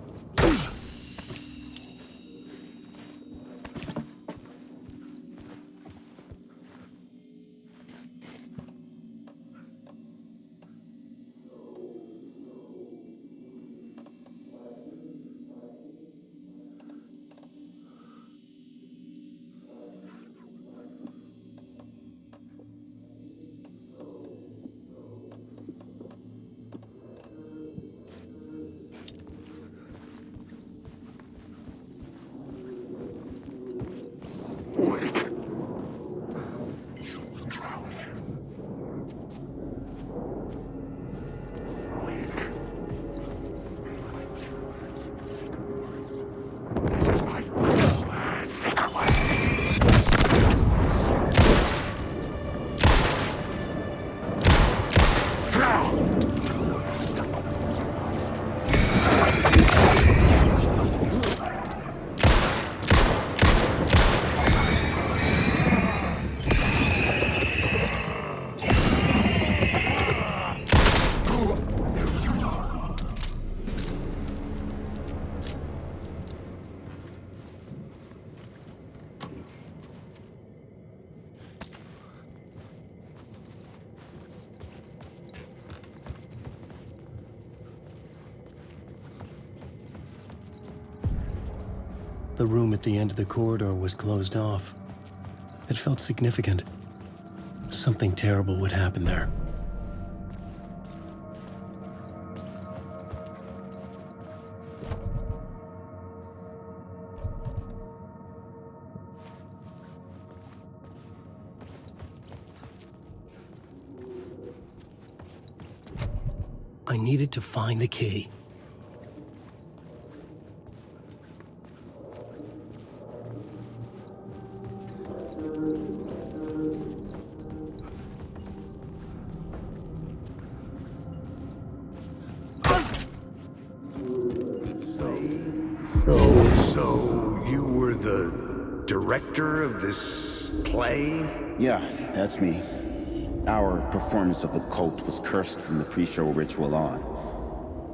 The room at the end of the corridor was closed off. It felt significant. Something terrible would happen there. I I needed to find the key. So you were the director of this play? Yeah, that's me. Our performance of the cult was cursed from the pre-show ritual on.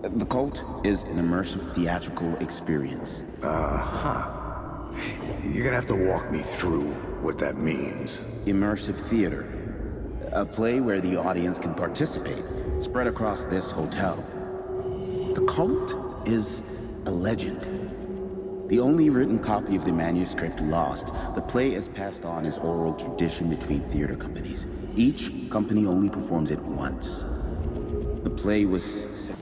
The cult is an immersive theatrical experience. Uh-huh. You're gonna have to walk me through what that means. Immersive theater. A play where the audience can participate, spread across this hotel. The cult is a legend. The only written copy of the manuscript lost, the play is passed on as oral tradition between theater companies. Each company only performs it once. The play was...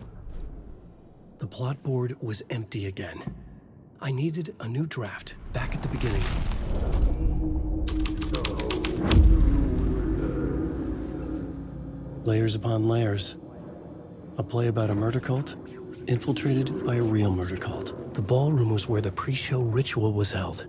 The plot board was empty again. I needed a new draft, back at the beginning. Layers upon layers. A play about a murder cult, infiltrated by a real murder cult. The ballroom was where the pre-show ritual was held.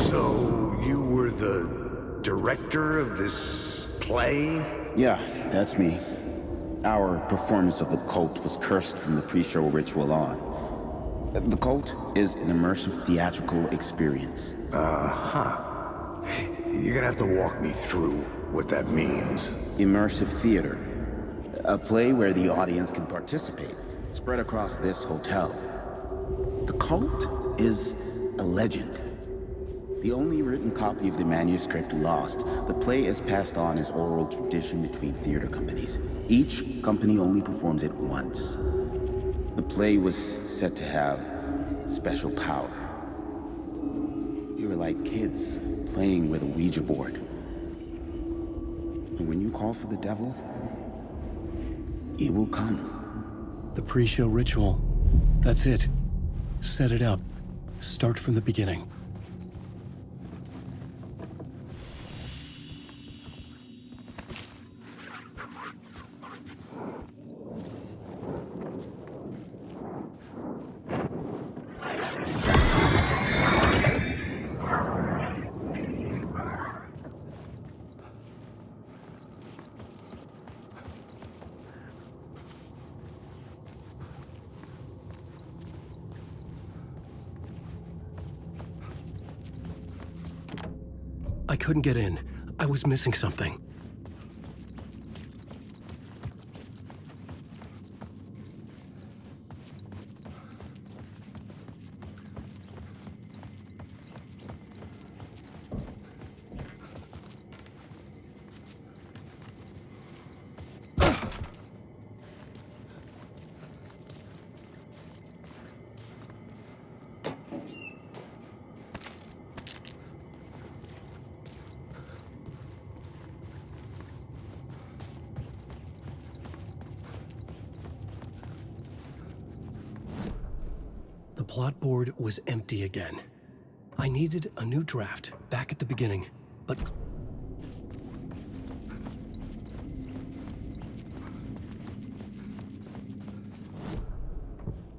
So you were the director of this play? Yeah, that's me. Our performance of the cult was cursed from the pre-show ritual on. The cult is an immersive theatrical experience. Uh-huh. You're gonna have to walk me through what that means. Immersive theater. A play where the audience can participate, spread across this hotel. The cult is a legend. The only written copy of the manuscript lost, the play is passed on as oral tradition between theater companies. Each company only performs it once. The play was said to have special power. We were like kids playing with a Ouija board. And when you call for the devil, he will come. The pre-show ritual. That's it. Set it up. Start from the beginning. I couldn't get in. I was missing something. The plot board was empty again. I needed a new draft, back at the beginning, but...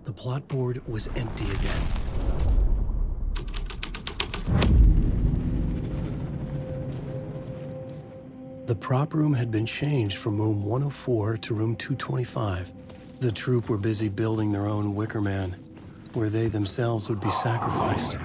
The plot board was empty again. The prop room had been changed from room 104 to room 225. The troupe were busy building their own Wicker Man, where they themselves would be sacrificed.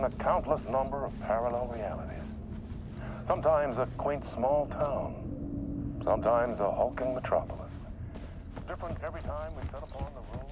in a countless number of parallel realities. Sometimes a quaint small town. Sometimes a hulking metropolis. Different every time we set upon the road.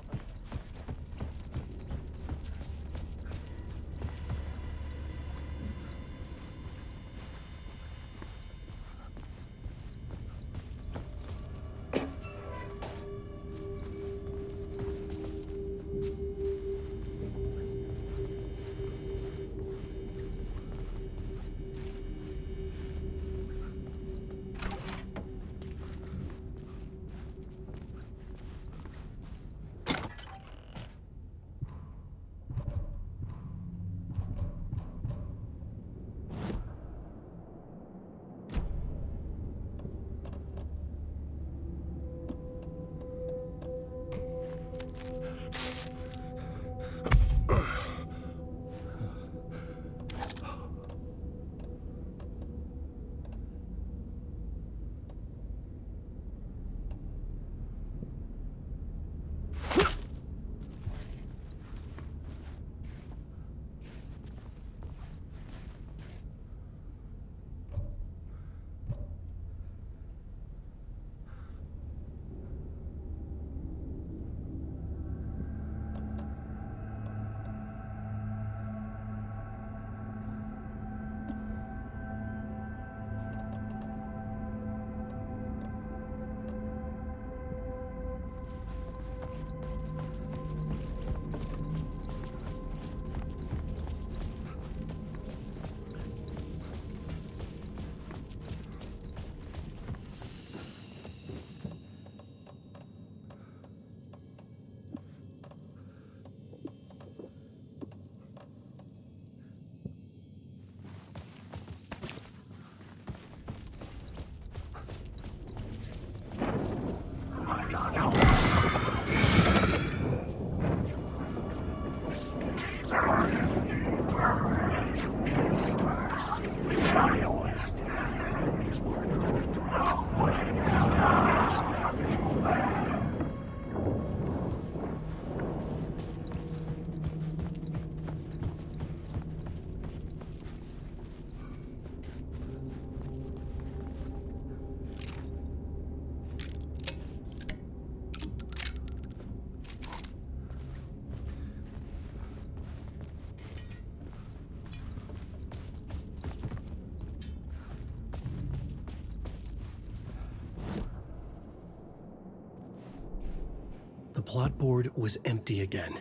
The plot board was empty again.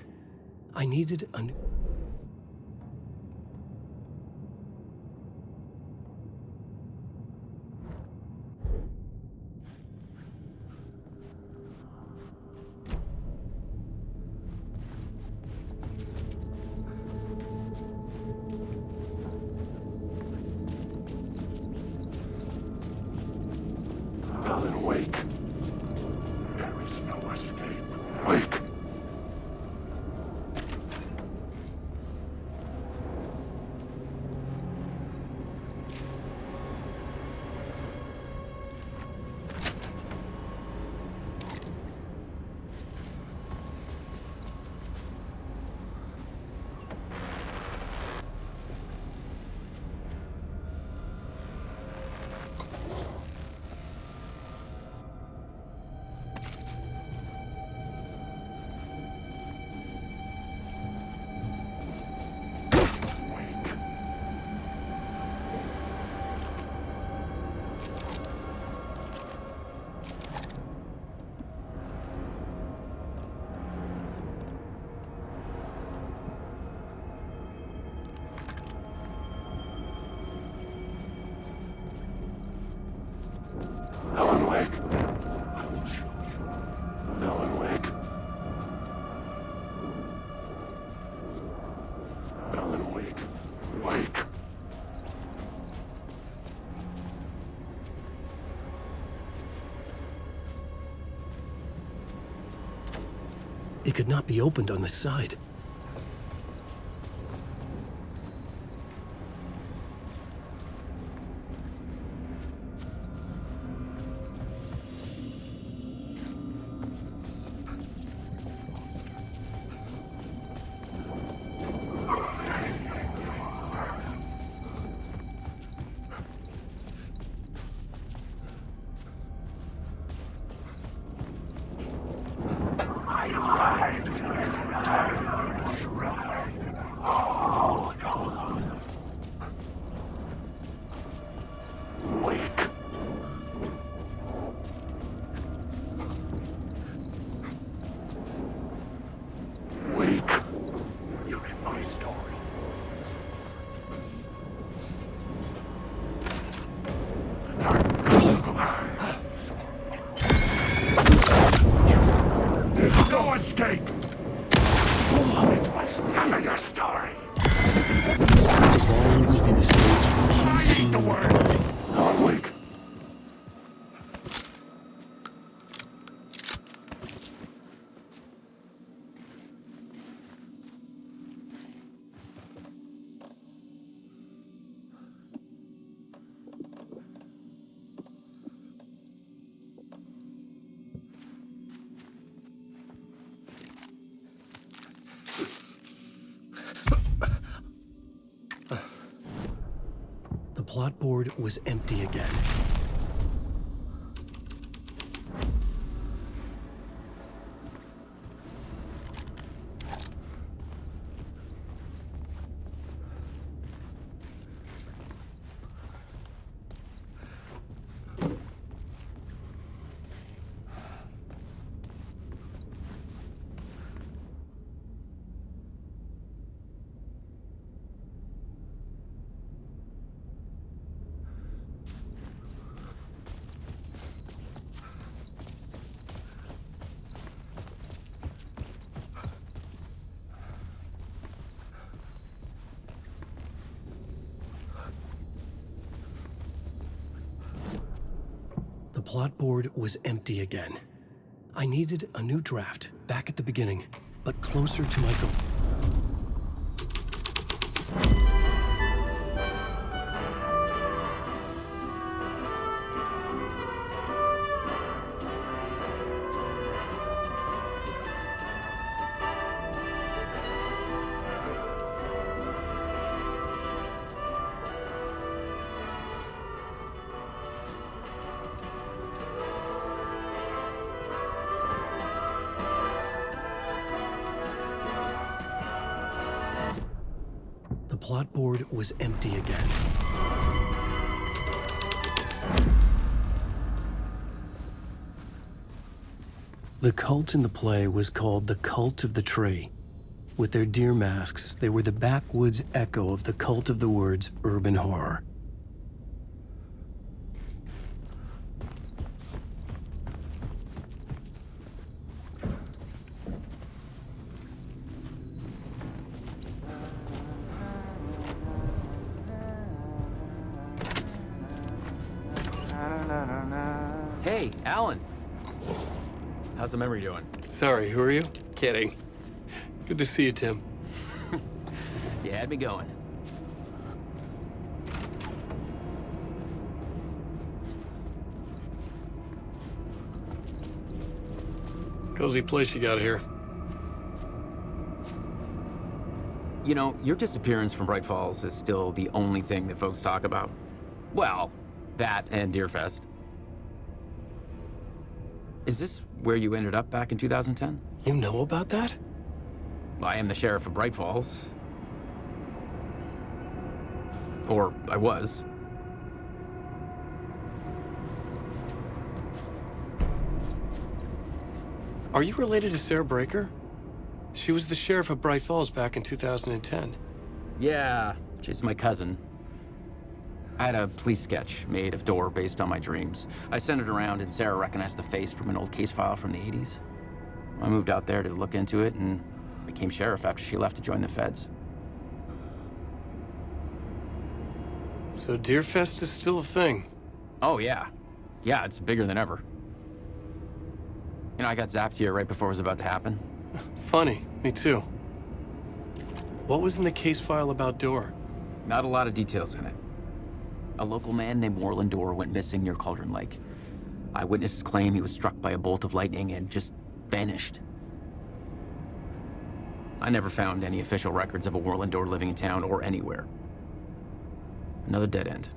I needed a new... Alan, wake. There is no escape. Wake. Alan, wake. I will show you. Alan, wake. Alan, wake. Wake. It could not be opened on the side. plot board was empty again. The plot board was empty again. I needed a new draft, back at the beginning, but closer to my goal. The plot board was empty again. The cult in the play was called the Cult of the Tree. With their deer masks, they were the backwoods echo of the cult of the word's urban horror. Hey, Alan. How's the memory doing? Sorry, who are you? Kidding. Good to see you, Tim. You had me going. Cozy place you got here. You know, your disappearance from Bright Falls is still the only thing that folks talk about. Well, that and Deerfest. Is this where you ended up back in 2010? You know about that? I am the sheriff of Bright Falls. Or I was. Are you related to Sarah Breaker? She was the sheriff of Bright Falls back in 2010. Yeah, she's my cousin. I had a police sketch made of Door based on my dreams. I sent it around and Sarah recognized the face from an old case file from the 80s. I moved out there to look into it and became sheriff after she left to join the feds. So Deerfest is still a thing? Oh, yeah. Yeah, it's bigger than ever. You know, I got zapped here right before it was about to happen. Funny, me too. What was in the case file about Door? Not a lot of details in it. A local man named Warland Door went missing near Cauldron Lake. Eyewitnesses claim he was struck by a bolt of lightning and just vanished. I never found any official records of a Warland Door living in town or anywhere. Another dead end.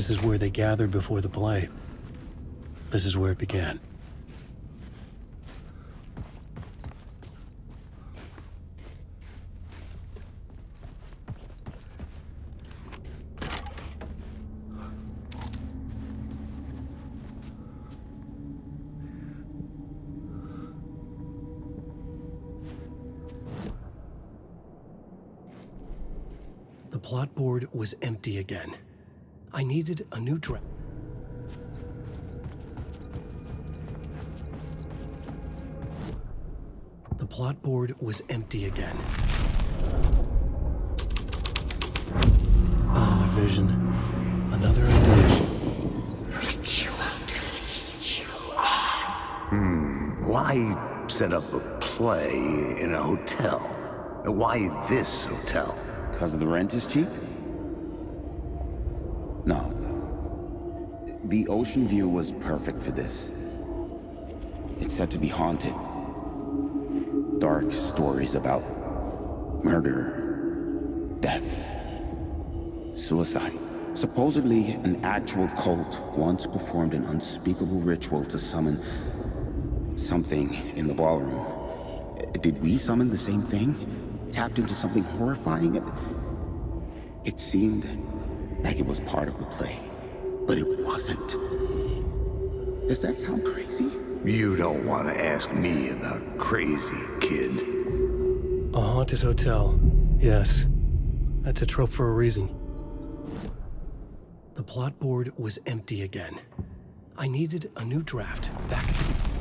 This is where they gathered before the play. This is where it began. The plot board was empty again. I needed a new draft. The plot board was empty again. Another vision. Another idea. Ritual to lead you on. Why set up a play in a hotel? Why this hotel? Because the rent is cheap? No. The ocean view was perfect for this. It's said to be haunted. Dark stories about murder, death, suicide. Supposedly, an actual cult once performed an unspeakable ritual to summon something in the ballroom. Did we summon the same thing? Tapped into something horrifying? It seemed like it was part of the play, but it wasn't. Does that sound crazy? You don't want to ask me about crazy, kid. A haunted hotel. Yes. That's a trope for a reason. The plot board was empty again. I needed a new draft back at the...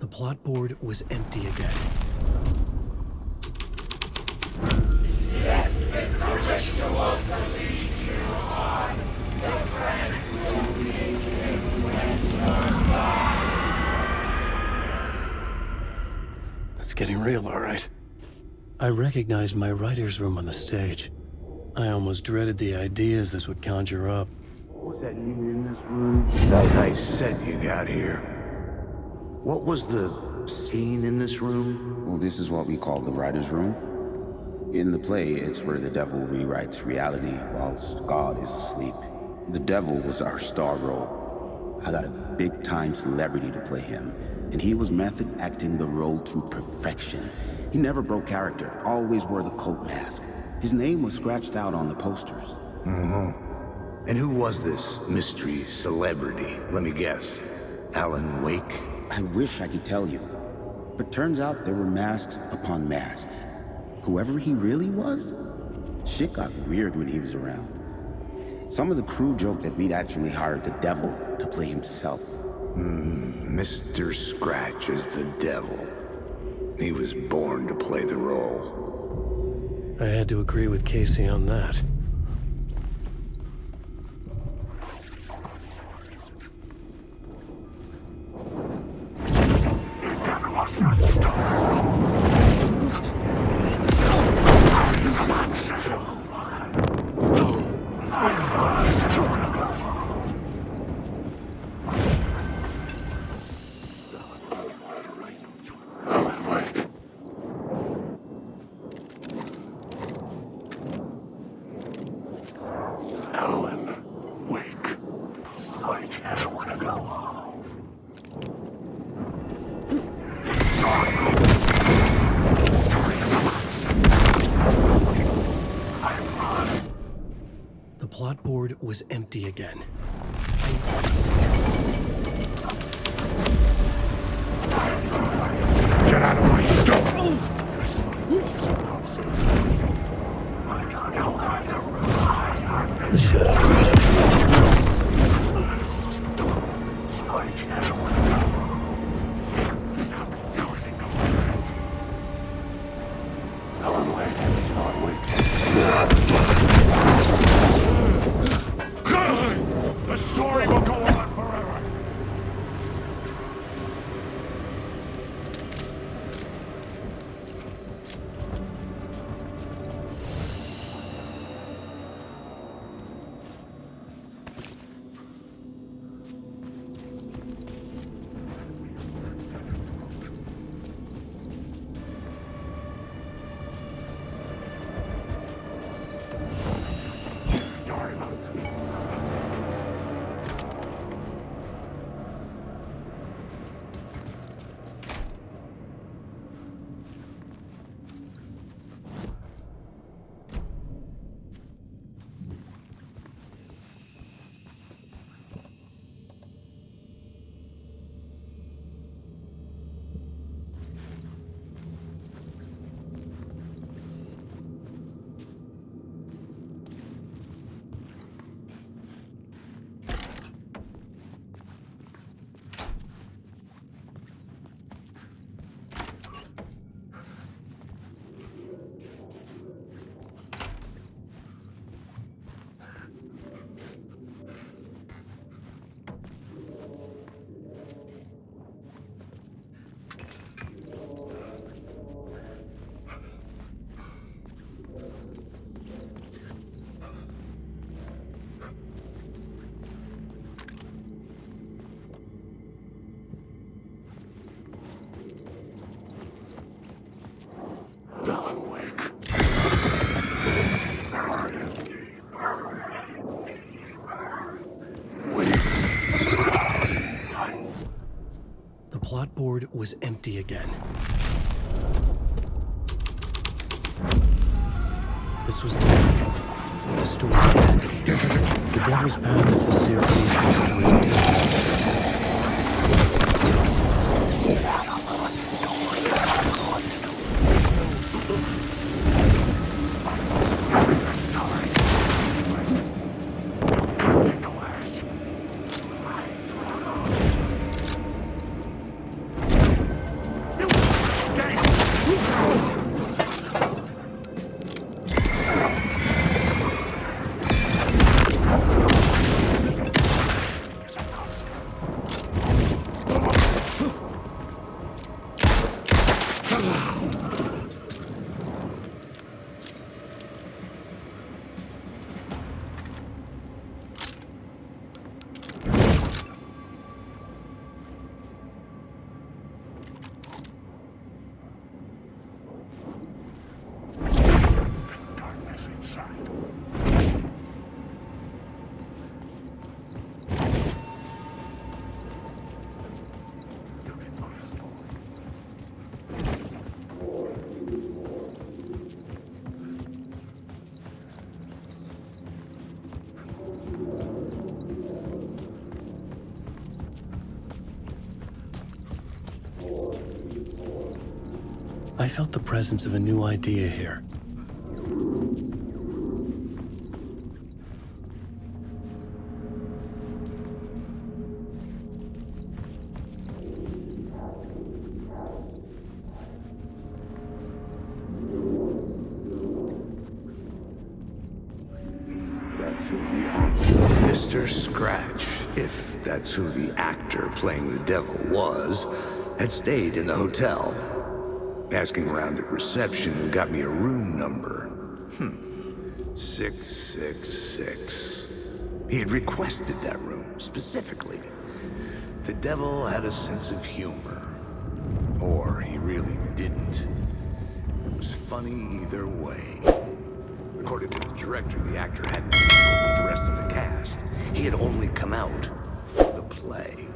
The plot board was empty again. This is the ritual to lead you on. The friends who meet him when you're gone. It's getting real, all right. I recognized my writer's room on the stage. I almost dreaded the ideas this would conjure up. Was that you in this room? Nice set you got here. What was the scene in this room? Well, this is what we call the writer's room. In the play, it's where the devil rewrites reality whilst God is asleep. The devil was our star role. I got a big-time celebrity to play him, and he was method acting the role to perfection. He never broke character, always wore the cult mask. His name was scratched out on the posters. And who was this mystery celebrity? Let me guess. Alan Wake? I wish I could tell you, but turns out there were masks upon masks. Whoever he really was, shit got weird when he was around. Some of the crew joked that we'd actually hired the devil to play himself. Mr. Scratch is the devil. He was born to play the role. I had to agree with Casey on that. plot board was empty again. Get out of my stuff! The shadows. The story will go on forever! The plot board was empty again. This was different. The story had to be different. The devil's path up the staircase was different. I felt the presence of a new idea here. Mr. Scratch, if that's who the actor playing the devil was, had stayed in the hotel. Asking around at reception got me a room number. 666. He had requested that room, specifically. The devil had a sense of humor. Or he really didn't. It was funny either way. According to the director, the actor hadn't been with the rest of the cast. He had only come out for the play.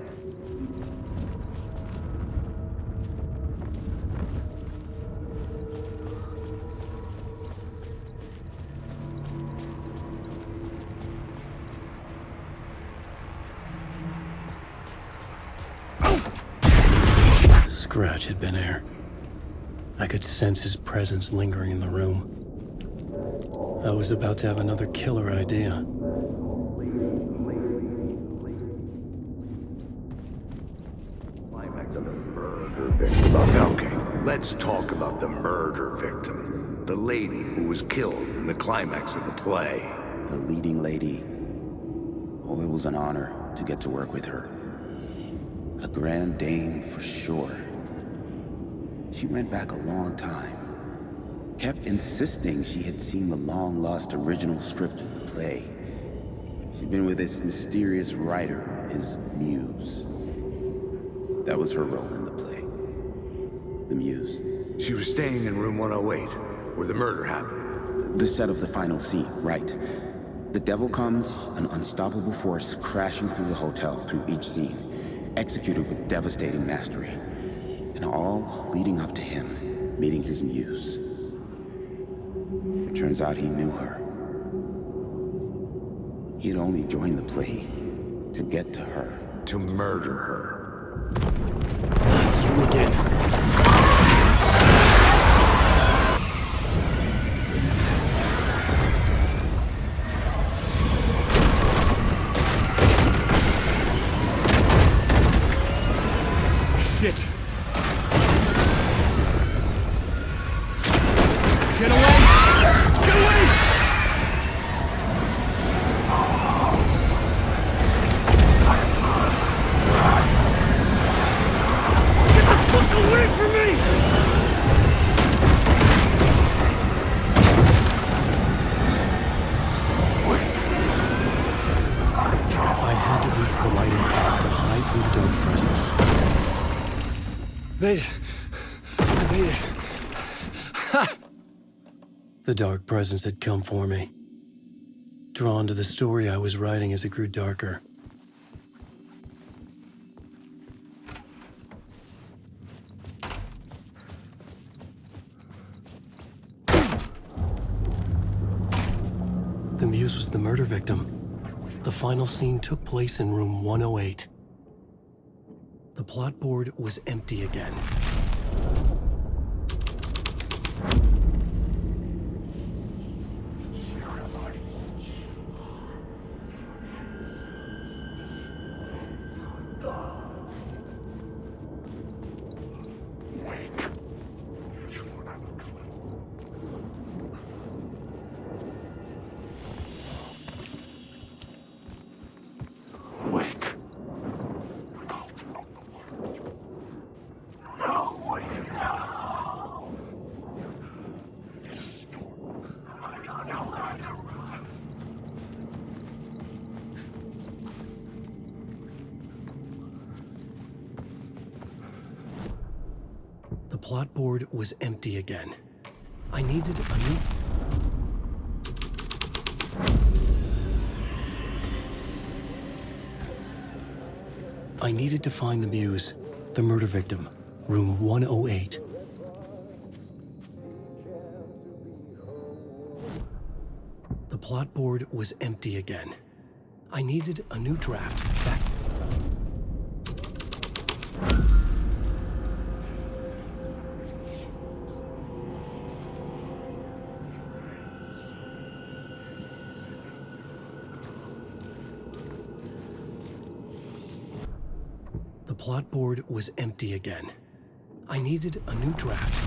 Scratch had been here. I could sense his presence lingering in the room. I was about to have another killer idea. Okay, let's talk about the murder victim. The lady who was killed in the climax of the play. The leading lady. Oh, it was an honor to get to work with her. A grand dame for sure. She went back a long time. Kept insisting she had seen the long-lost original script of the play. She'd been with this mysterious writer, his muse. That was her role in the play. The muse. She was staying in room 108, where the murder happened. The set of the final scene, right. The devil comes, an unstoppable force crashing through the hotel through each scene, executed with devastating mastery. And all leading up to him meeting his muse. It turns out he knew her. He had only joined the play to get to her. To murder her. You again. Shit. Get away! Get away! Get the fuck away from me! I had to reach the lighting pad to hide from the dark presence. Made it. I made it. The dark presence had come for me. Drawn to the story I was writing as it grew darker. The muse was the murder victim. The final scene took place in room 108. The plot board was empty again. The plot board was empty again. I needed a new... I needed to find the muse, the murder victim, room 108. The plot board was empty again. I needed a new draft back... The plot board was empty again. I needed a new draft.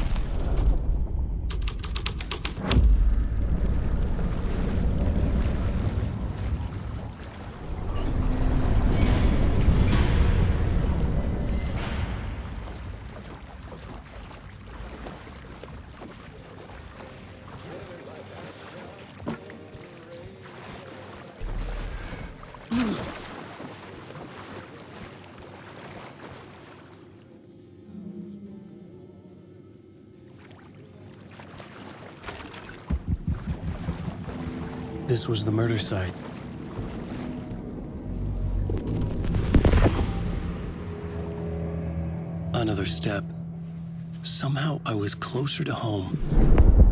This was the murder site. Another step. Somehow I was closer to home.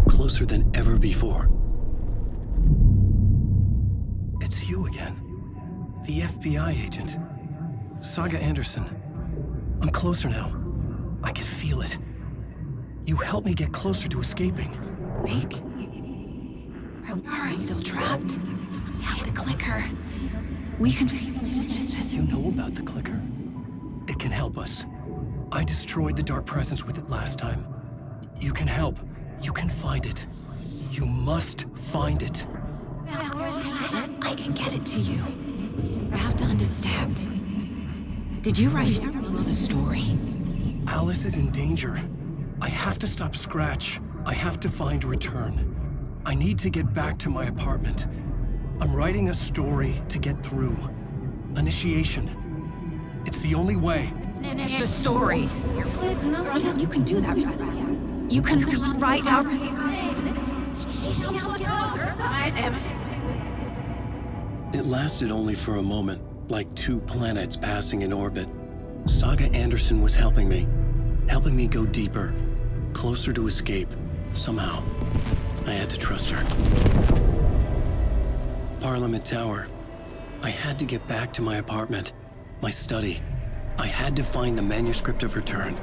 Closer than ever before. It's you again. The FBI agent. Saga Anderson. I'm closer now. I could feel it. You helped me get closer to escaping. Wake? Are you still trapped? Have the clicker. We can... You know about the clicker? It can help us. I destroyed the dark presence with it last time. You can help. You can find it. You must find it. I can get it to you. I have to understand. Did you write the story? Alice is in danger. I have to stop Scratch. I have to find Return. I need to get back to my apartment. I'm writing a story to get through. Initiation. It's the only way. The story. You can do that. You can write out... It lasted only for a moment, like 2 planets passing in orbit. Saga Anderson was helping me go deeper, closer to escape, somehow. I had to trust her. Parliament Tower. I had to get back to my apartment, my study. I had to find the manuscript of Return.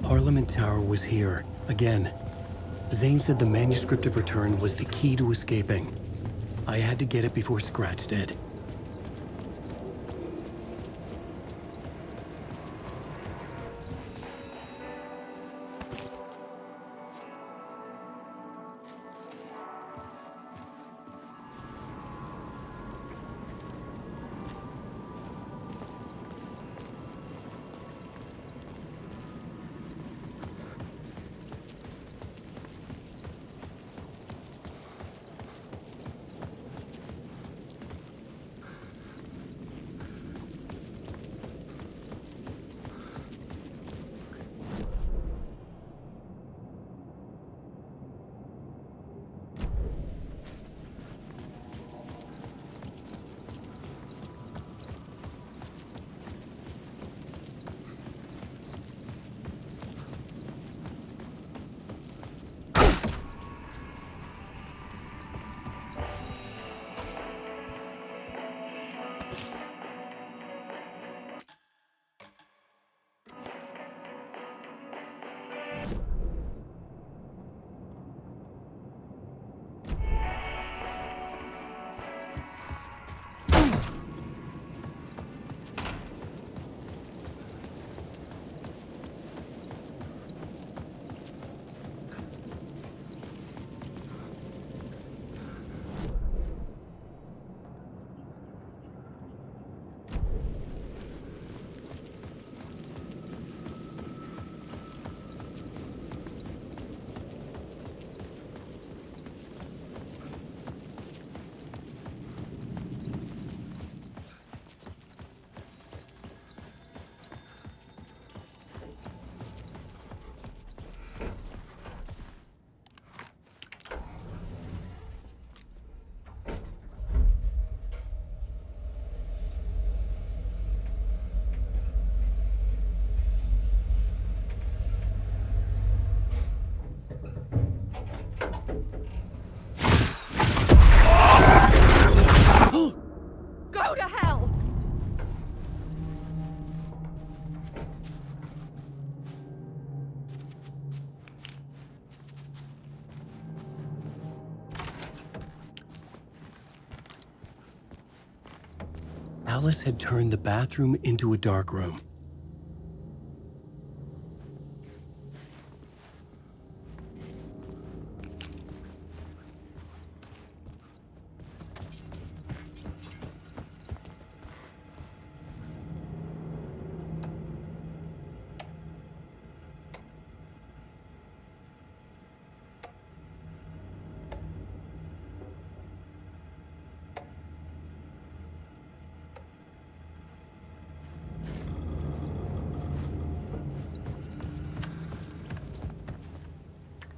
Parliament Tower was here, again. Zane said the manuscript of Return was the key to escaping. I had to get it before Scratch did. Alice had turned the bathroom into a dark room.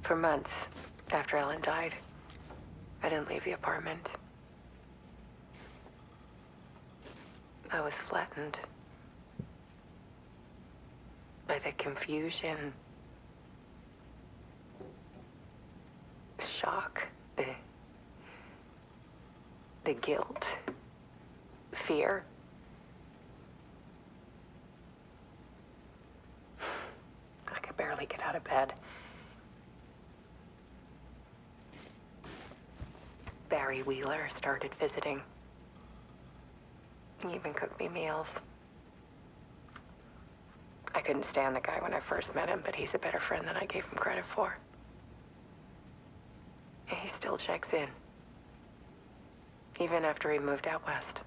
For months after Ellen died, I didn't leave the apartment. I was flattened by the confusion, shock, the guilt, fear. I could barely get out of bed. Barry Wheeler started visiting. He even cooked me meals. I couldn't stand the guy when I first met him, but he's a better friend than I gave him credit for. He still checks in, even after he moved out west.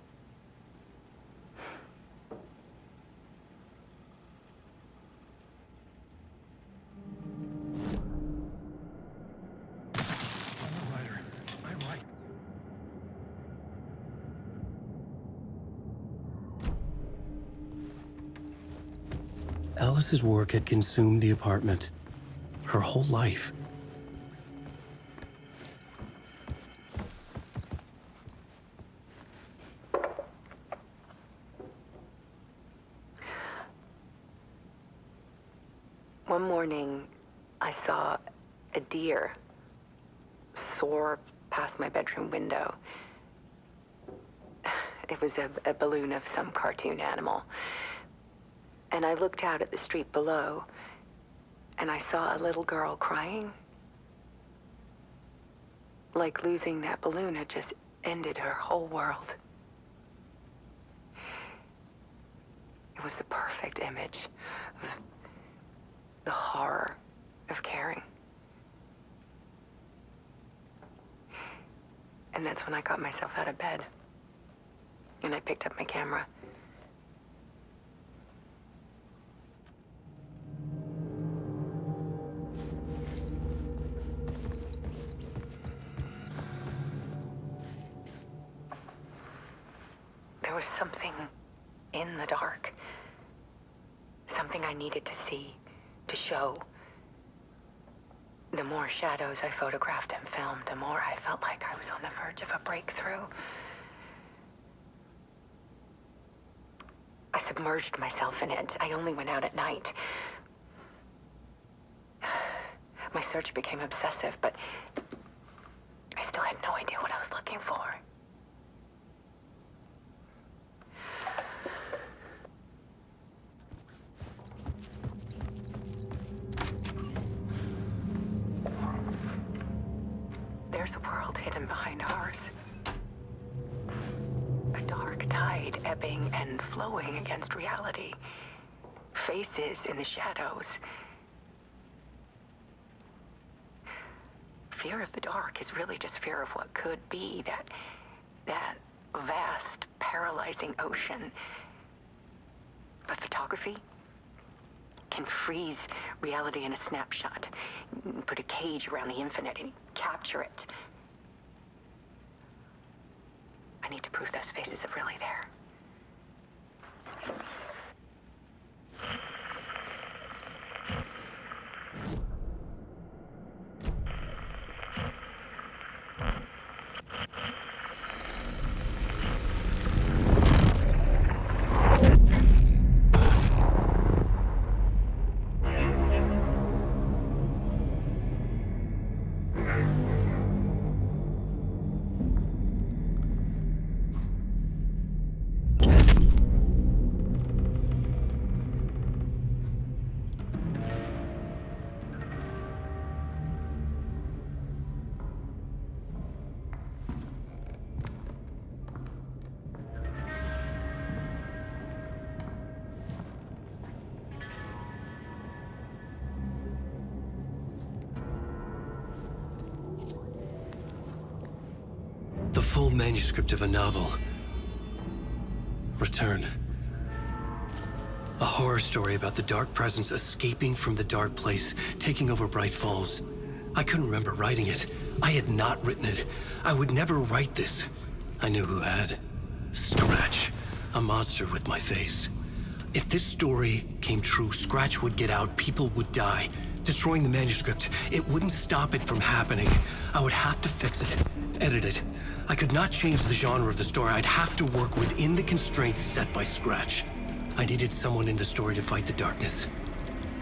Alice's work had consumed the apartment, her whole life. One morning, I saw a deer soar past my bedroom window. It was a balloon of some cartoon animal. And I looked out at the street below, and I saw a little girl crying. Like losing that balloon had just ended her whole world. It was the perfect image of the horror of caring. And that's when I got myself out of bed, and I picked up my camera. There was something in the dark. Something I needed to see, to show. The more shadows I photographed and filmed, the more I felt like I was on the verge of a breakthrough. I submerged myself in it. I only went out at night. My search became obsessive, but I still had no idea what I was looking for. There's a world hidden behind ours. A dark tide ebbing and flowing against reality. Faces in the shadows. Fear of the dark is really just fear of what could be, that vast, paralyzing ocean. But photography can freeze reality in a snapshot, put a cage around the infinite and capture it. I need to prove those faces are really there. The full manuscript of a novel. Return. A horror story about the dark presence escaping from the dark place, taking over Bright Falls. I couldn't remember writing it. I had not written it. I would never write this. I knew who had. Scratch. A monster with my face. If this story came true, Scratch would get out, people would die. Destroying the manuscript, it wouldn't stop it from happening. I would have to fix it, edit it. I could not change the genre of the story. I'd have to work within the constraints set by Scratch. I needed someone in the story to fight the darkness.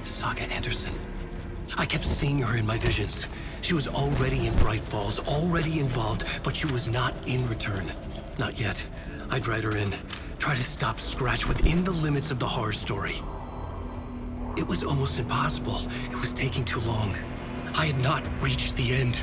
Saga Anderson. I kept seeing her in my visions. She was already in Bright Falls, already involved, but she was not in Return. Not yet. I'd write her in. Try to stop Scratch within the limits of the horror story. It was almost impossible. It was taking too long. I had not reached the end.